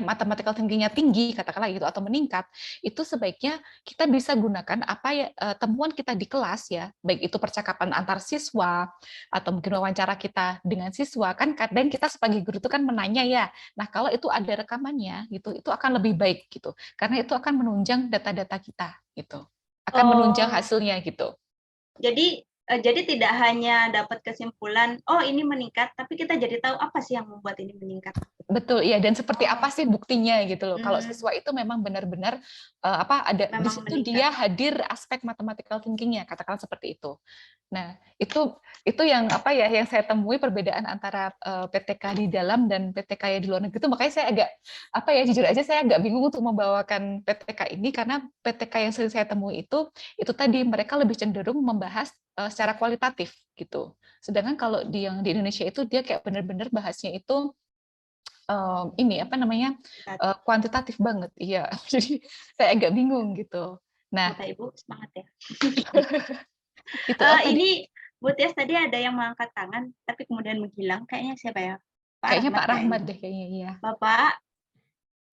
mathematical thinking-nya tinggi katakanlah gitu atau meningkat, itu sebaiknya kita bisa gunakan temuan kita di kelas ya, baik itu percakapan antar siswa atau mungkin wawancara kita dengan siswa, kan kadang kita sebagai guru itu kan menanya ya. Nah, kalau itu ada rekamannya gitu, itu akan lebih baik gitu. Karena itu akan menunjang data-data kita gitu. Akan menunjang hasilnya gitu. Jadi tidak hanya dapat kesimpulan, oh ini meningkat, tapi kita jadi tahu apa sih yang membuat ini meningkat. Betul, iya. Dan seperti apa sih buktinya gitu loh. Kalau siswa itu memang benar-benar ada di situ dia hadir aspek mathematical thinking-nya, katakanlah seperti itu. Nah, itu yang yang saya temui perbedaan antara PTK di dalam dan PTK yang di luar negeri itu, makanya saya agak jujur aja saya agak bingung untuk membawakan PTK ini karena PTK yang sering saya temui itu tadi mereka lebih cenderung membahas secara kualitatif gitu. Sedangkan kalau yang di Indonesia itu dia kayak benar-benar bahasnya itu kuantitatif banget. Iya. Jadi saya agak bingung gitu. Nah, Bapak Ibu semangat ya. Itu ini Bu Tias tadi ada yang mengangkat tangan tapi kemudian menghilang, kayaknya siapa ya? Kayaknya Pak Rahmat deh kayaknya, iya. Bapak,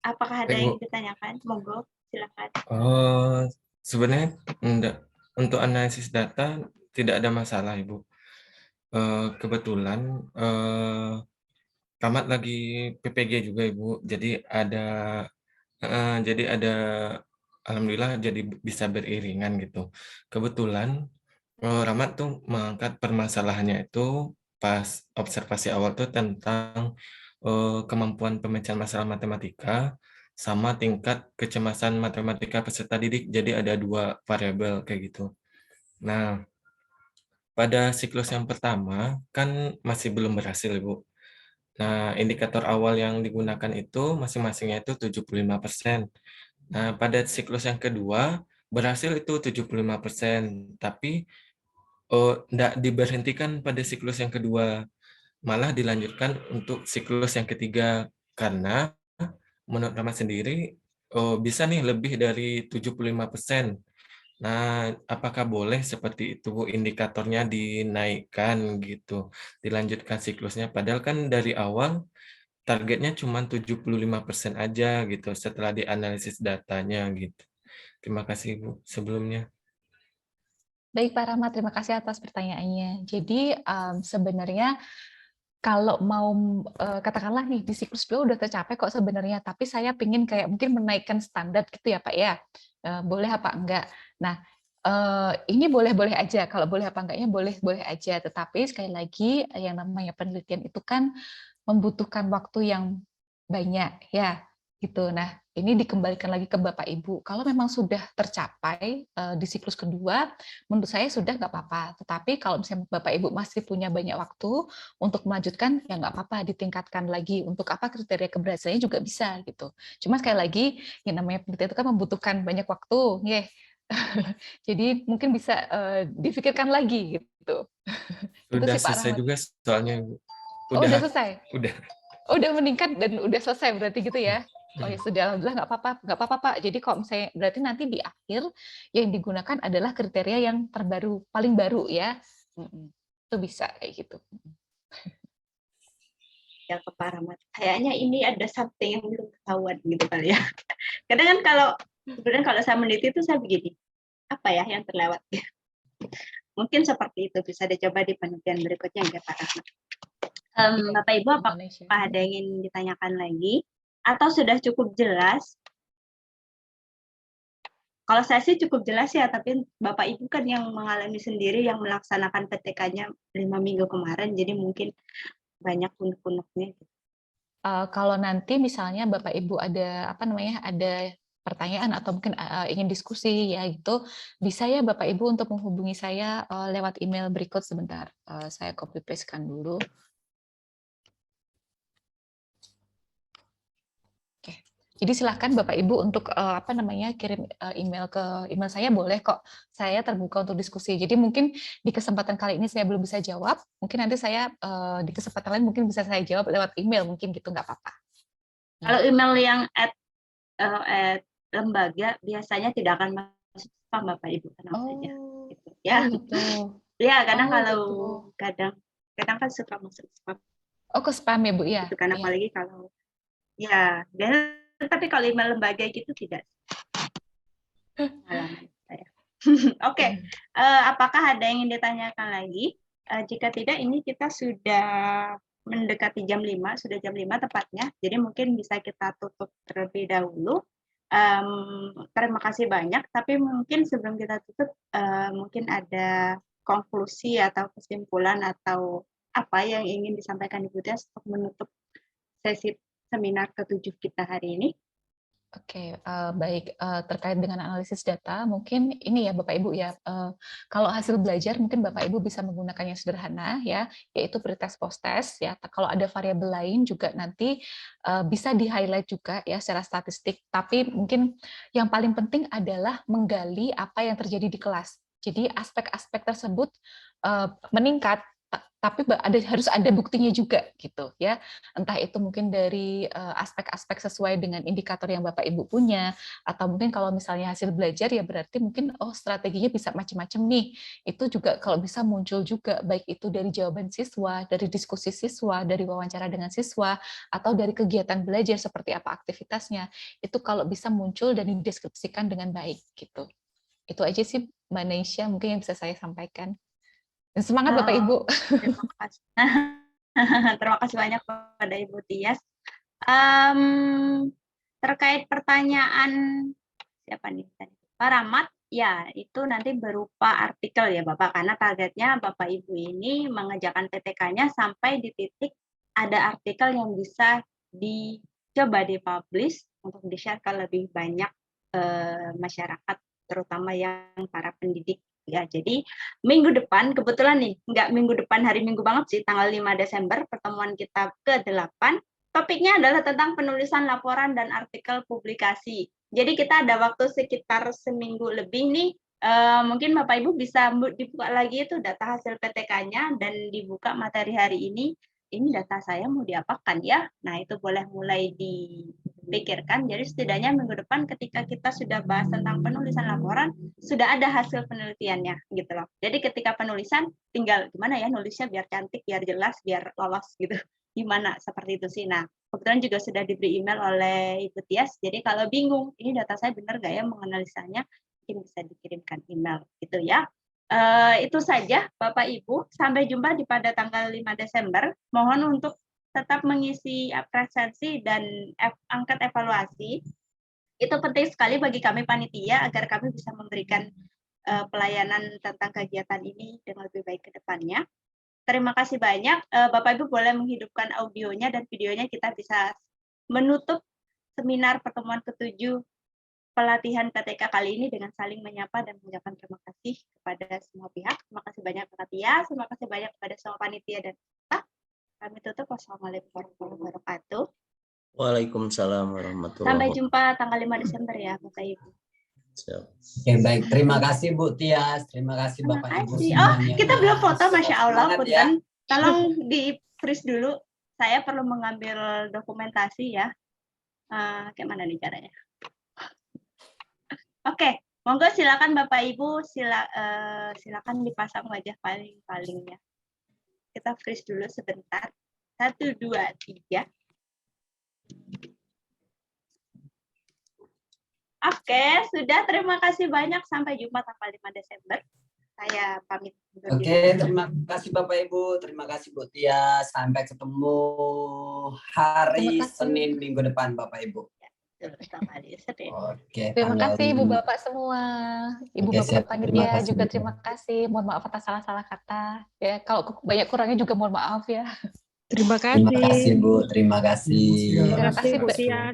apakah ada yang ditanyakan? Monggo, silakan. Sebenarnya untuk analisis data tidak ada masalah, Ibu. Kebetulan Tamat lagi PPG juga, Ibu. Jadi ada alhamdulillah jadi bisa beriringan gitu. Kebetulan Rahmat tuh mengangkat permasalahannya itu pas observasi awal tuh tentang kemampuan pemecahan masalah matematika sama tingkat kecemasan matematika peserta didik. Jadi ada 2 variabel kayak gitu. Nah, pada siklus yang pertama kan masih belum berhasil, Ibu. Nah, indikator awal yang digunakan itu masing-masingnya itu 75%. Nah, pada siklus yang kedua berhasil itu 75%, tapi tidak diberhentikan pada siklus yang kedua, malah dilanjutkan untuk siklus yang ketiga karena menurut Rama sendiri bisa nih lebih dari 75%. Nah, apakah boleh seperti itu Bu, indikatornya dinaikkan gitu, dilanjutkan siklusnya? Padahal kan dari awal targetnya cuma 75% aja gitu setelah dianalisis datanya gitu. Terima kasih Bu sebelumnya. Baik Pak Rahmat, terima kasih atas pertanyaannya. Jadi sebenarnya kalau mau katakanlah nih di siklus 2 udah tercapai kok sebenarnya, tapi saya pingin kayak mungkin menaikkan standar gitu ya Pak ya, boleh apa enggak? Nah, ini boleh-boleh aja, kalau boleh apa enggaknya boleh-boleh aja, tetapi sekali lagi yang namanya penelitian itu kan membutuhkan waktu yang banyak ya, gitu. Nah, ini dikembalikan lagi ke Bapak Ibu. Kalau memang sudah tercapai di siklus kedua, menurut saya sudah nggak apa-apa. Tetapi kalau misalnya Bapak Ibu masih punya banyak waktu untuk melanjutkan, ya nggak apa-apa, ditingkatkan lagi. Untuk apa kriteria keberhasilannya juga bisa gitu. Cuma sekali lagi, yang namanya penelitian itu kan membutuhkan banyak waktu, ya. Jadi mungkin bisa difikirkan lagi gitu. Itu Sudah sih Pak selesai Rahmat. juga soalnya Bu. Oh, udah Udah, selesai. udah. Oh, udah meningkat dan udah selesai berarti gitu ya? Oh ya Hmm. sudah, alhamdulillah nggak apa-apa Pak. Jadi kalau misalnya berarti nanti di akhir yang digunakan adalah kriteria yang terbaru, paling baru ya. Itu bisa kayak gitu. Ya ke Pak Rahmat. Kayaknya ini ada something yang belum ketahuan gitu kali ya. Kadang kan kalau sebenarnya kalau saya meneliti itu saya begini, apa ya yang terlewat? Mungkin seperti itu bisa dicoba di penelitian berikutnya ya Pak Rahmat. Bapak Ibu, apakah Indonesia. ada yang ingin ditanyakan lagi? Atau sudah cukup jelas? Kalau saya sih cukup jelas ya, tapi Bapak Ibu kan yang mengalami sendiri, yang melaksanakan PTK-nya 5 minggu kemarin, jadi mungkin banyak unek-uneknya. Kalau nanti misalnya Bapak Ibu ada apa namanya, ada pertanyaan atau mungkin ingin diskusi ya gitu, bisa ya Bapak Ibu untuk menghubungi saya lewat email berikut sebentar. Saya copy paste-kan dulu. Jadi silahkan Bapak Ibu untuk apa namanya kirim email ke email saya boleh kok. Saya terbuka untuk diskusi. Jadi mungkin di kesempatan kali ini saya belum bisa jawab. Mungkin nanti saya di kesempatan lain mungkin bisa saya jawab lewat email mungkin gitu nggak apa-apa. Kalau email yang at lembaga biasanya tidak akan masuk spam Bapak Ibu, tenang saja. Gitu. Ya, Oh gitu. ya kadang Oh kalau gitu. kadang kan suka masuk spam. Oh ke spam ya Bu ya. Gitu, karena apalagi kalau ya, tapi kalau email lembaga gitu tidak. Pengalaman saya. Oke, apakah ada yang ingin ditanyakan lagi? Jika tidak, ini kita sudah mendekati jam 5, sudah jam 5 tepatnya. Jadi mungkin bisa kita tutup terlebih dahulu. Terima kasih banyak, tapi mungkin sebelum kita tutup, mungkin ada konklusi atau kesimpulan atau apa yang ingin disampaikan Ibu Tias untuk menutup sesi seminar ke-7 kita hari ini. Oke, baik, terkait dengan analisis data, mungkin ini ya Bapak Ibu ya, kalau hasil belajar mungkin Bapak Ibu bisa menggunakan yang sederhana ya, yaitu pretest post-test ya. Kalau ada variabel lain juga nanti bisa di-highlight juga ya secara statistik, tapi mungkin yang paling penting adalah menggali apa yang terjadi di kelas. Jadi aspek-aspek tersebut meningkat, tapi harus ada buktinya juga gitu ya, entah itu mungkin dari aspek-aspek sesuai dengan indikator yang Bapak Ibu punya, atau mungkin kalau misalnya hasil belajar ya berarti mungkin strateginya bisa macam-macam nih, itu juga kalau bisa muncul juga, baik itu dari jawaban siswa, dari diskusi siswa, dari wawancara dengan siswa, atau dari kegiatan belajar seperti apa aktivitasnya, itu kalau bisa muncul dan dideskripsikan dengan baik gitu. Itu aja sih Mbak Neisha mungkin yang bisa saya sampaikan. Dan semangat Bapak Oh, Ibu. Terima kasih. Terima kasih banyak kepada Ibu Tias. Terkait pertanyaan siapa nih tadi? Pak Rahmat, ya itu nanti berupa artikel ya Bapak, karena targetnya Bapak Ibu ini mengerjakan PTK-nya sampai di titik ada artikel yang bisa dicoba dipublish untuk di-share ke lebih banyak masyarakat, terutama yang para pendidik. Ya, jadi minggu depan, kebetulan nih, nggak minggu depan, hari Minggu banget sih, tanggal 5 Desember, pertemuan kita ke-8, topiknya adalah tentang penulisan laporan dan artikel publikasi. Jadi kita ada waktu sekitar seminggu lebih nih, mungkin Bapak Ibu bisa dibuka lagi itu data hasil PTK-nya dan dibuka materi hari ini data saya mau diapakan ya? Nah itu boleh mulai dipikirkan, jadi setidaknya minggu depan ketika kita sudah bahas tentang penulisan laporan, sudah ada hasil penelitiannya gitu loh. Jadi ketika penulisan tinggal gimana ya nulisnya biar cantik, biar jelas, biar lolos gitu. Gimana seperti itu sih. Nah, kebetulan juga sudah diberi email oleh Ibu Tias. Jadi kalau bingung, ini data saya benar nggak ya menganalisanya, mungkin bisa dikirimkan email gitu ya. Itu saja Bapak Ibu. Sampai jumpa pada tanggal 5 Desember. Mohon untuk tetap mengisi presensi dan angkat evaluasi. Itu penting sekali bagi kami panitia agar kami bisa memberikan pelayanan tentang kegiatan ini dengan lebih baik ke depannya. Terima kasih banyak. Bapak Ibu boleh menghidupkan audionya dan videonya, kita bisa menutup seminar pertemuan ke-7 pelatihan PTK kali ini dengan saling menyapa dan mengucapkan terima kasih kepada semua pihak. Terima kasih banyak Kak Tia, terima kasih banyak kepada semua panitia dan staff. Kami tutup. Wassalamualaikum warahmatullahi wabarakatuh. Waalaikumsalam warahmatullahi Sampai wabarakatuh. jumpa tanggal 5 Desember ya Bapak Ibu. Siap. Oke, baik. Terima kasih Bu Tias. Terima kasih Terima Bapak Ibu kasih. semuanya. Kita belum foto, Masya Allah. Semangat ya. Punten. Tolong di-freeze dulu. Saya perlu mengambil dokumentasi ya. Kayak mana nih caranya? Oke, monggo silakan Bapak Ibu, silakan dipasang wajah paling-palingnya. Kita freeze dulu sebentar. 1, 2, 3. Oke, sudah. Terima kasih banyak. Sampai jumpa tanggal 5 Desember. Saya pamit. Oke, terima kasih Bapak Ibu. Terima kasih Bu Tias. Sampai ketemu hari Terima kasih. Senin minggu depan Bapak Ibu. Oke. Terima tanggal kasih Ibu 5. Bapak semua. Ibu Oke, Bapak siap. Terima panitia kasih, juga Bu. terima kasih. Mohon maaf atas salah-salah kata. Ya, kalau banyak kurangnya juga mohon maaf ya. Terima Terima kasih kasih. Bu. Terima kasih. Terima kasih Bu Tias.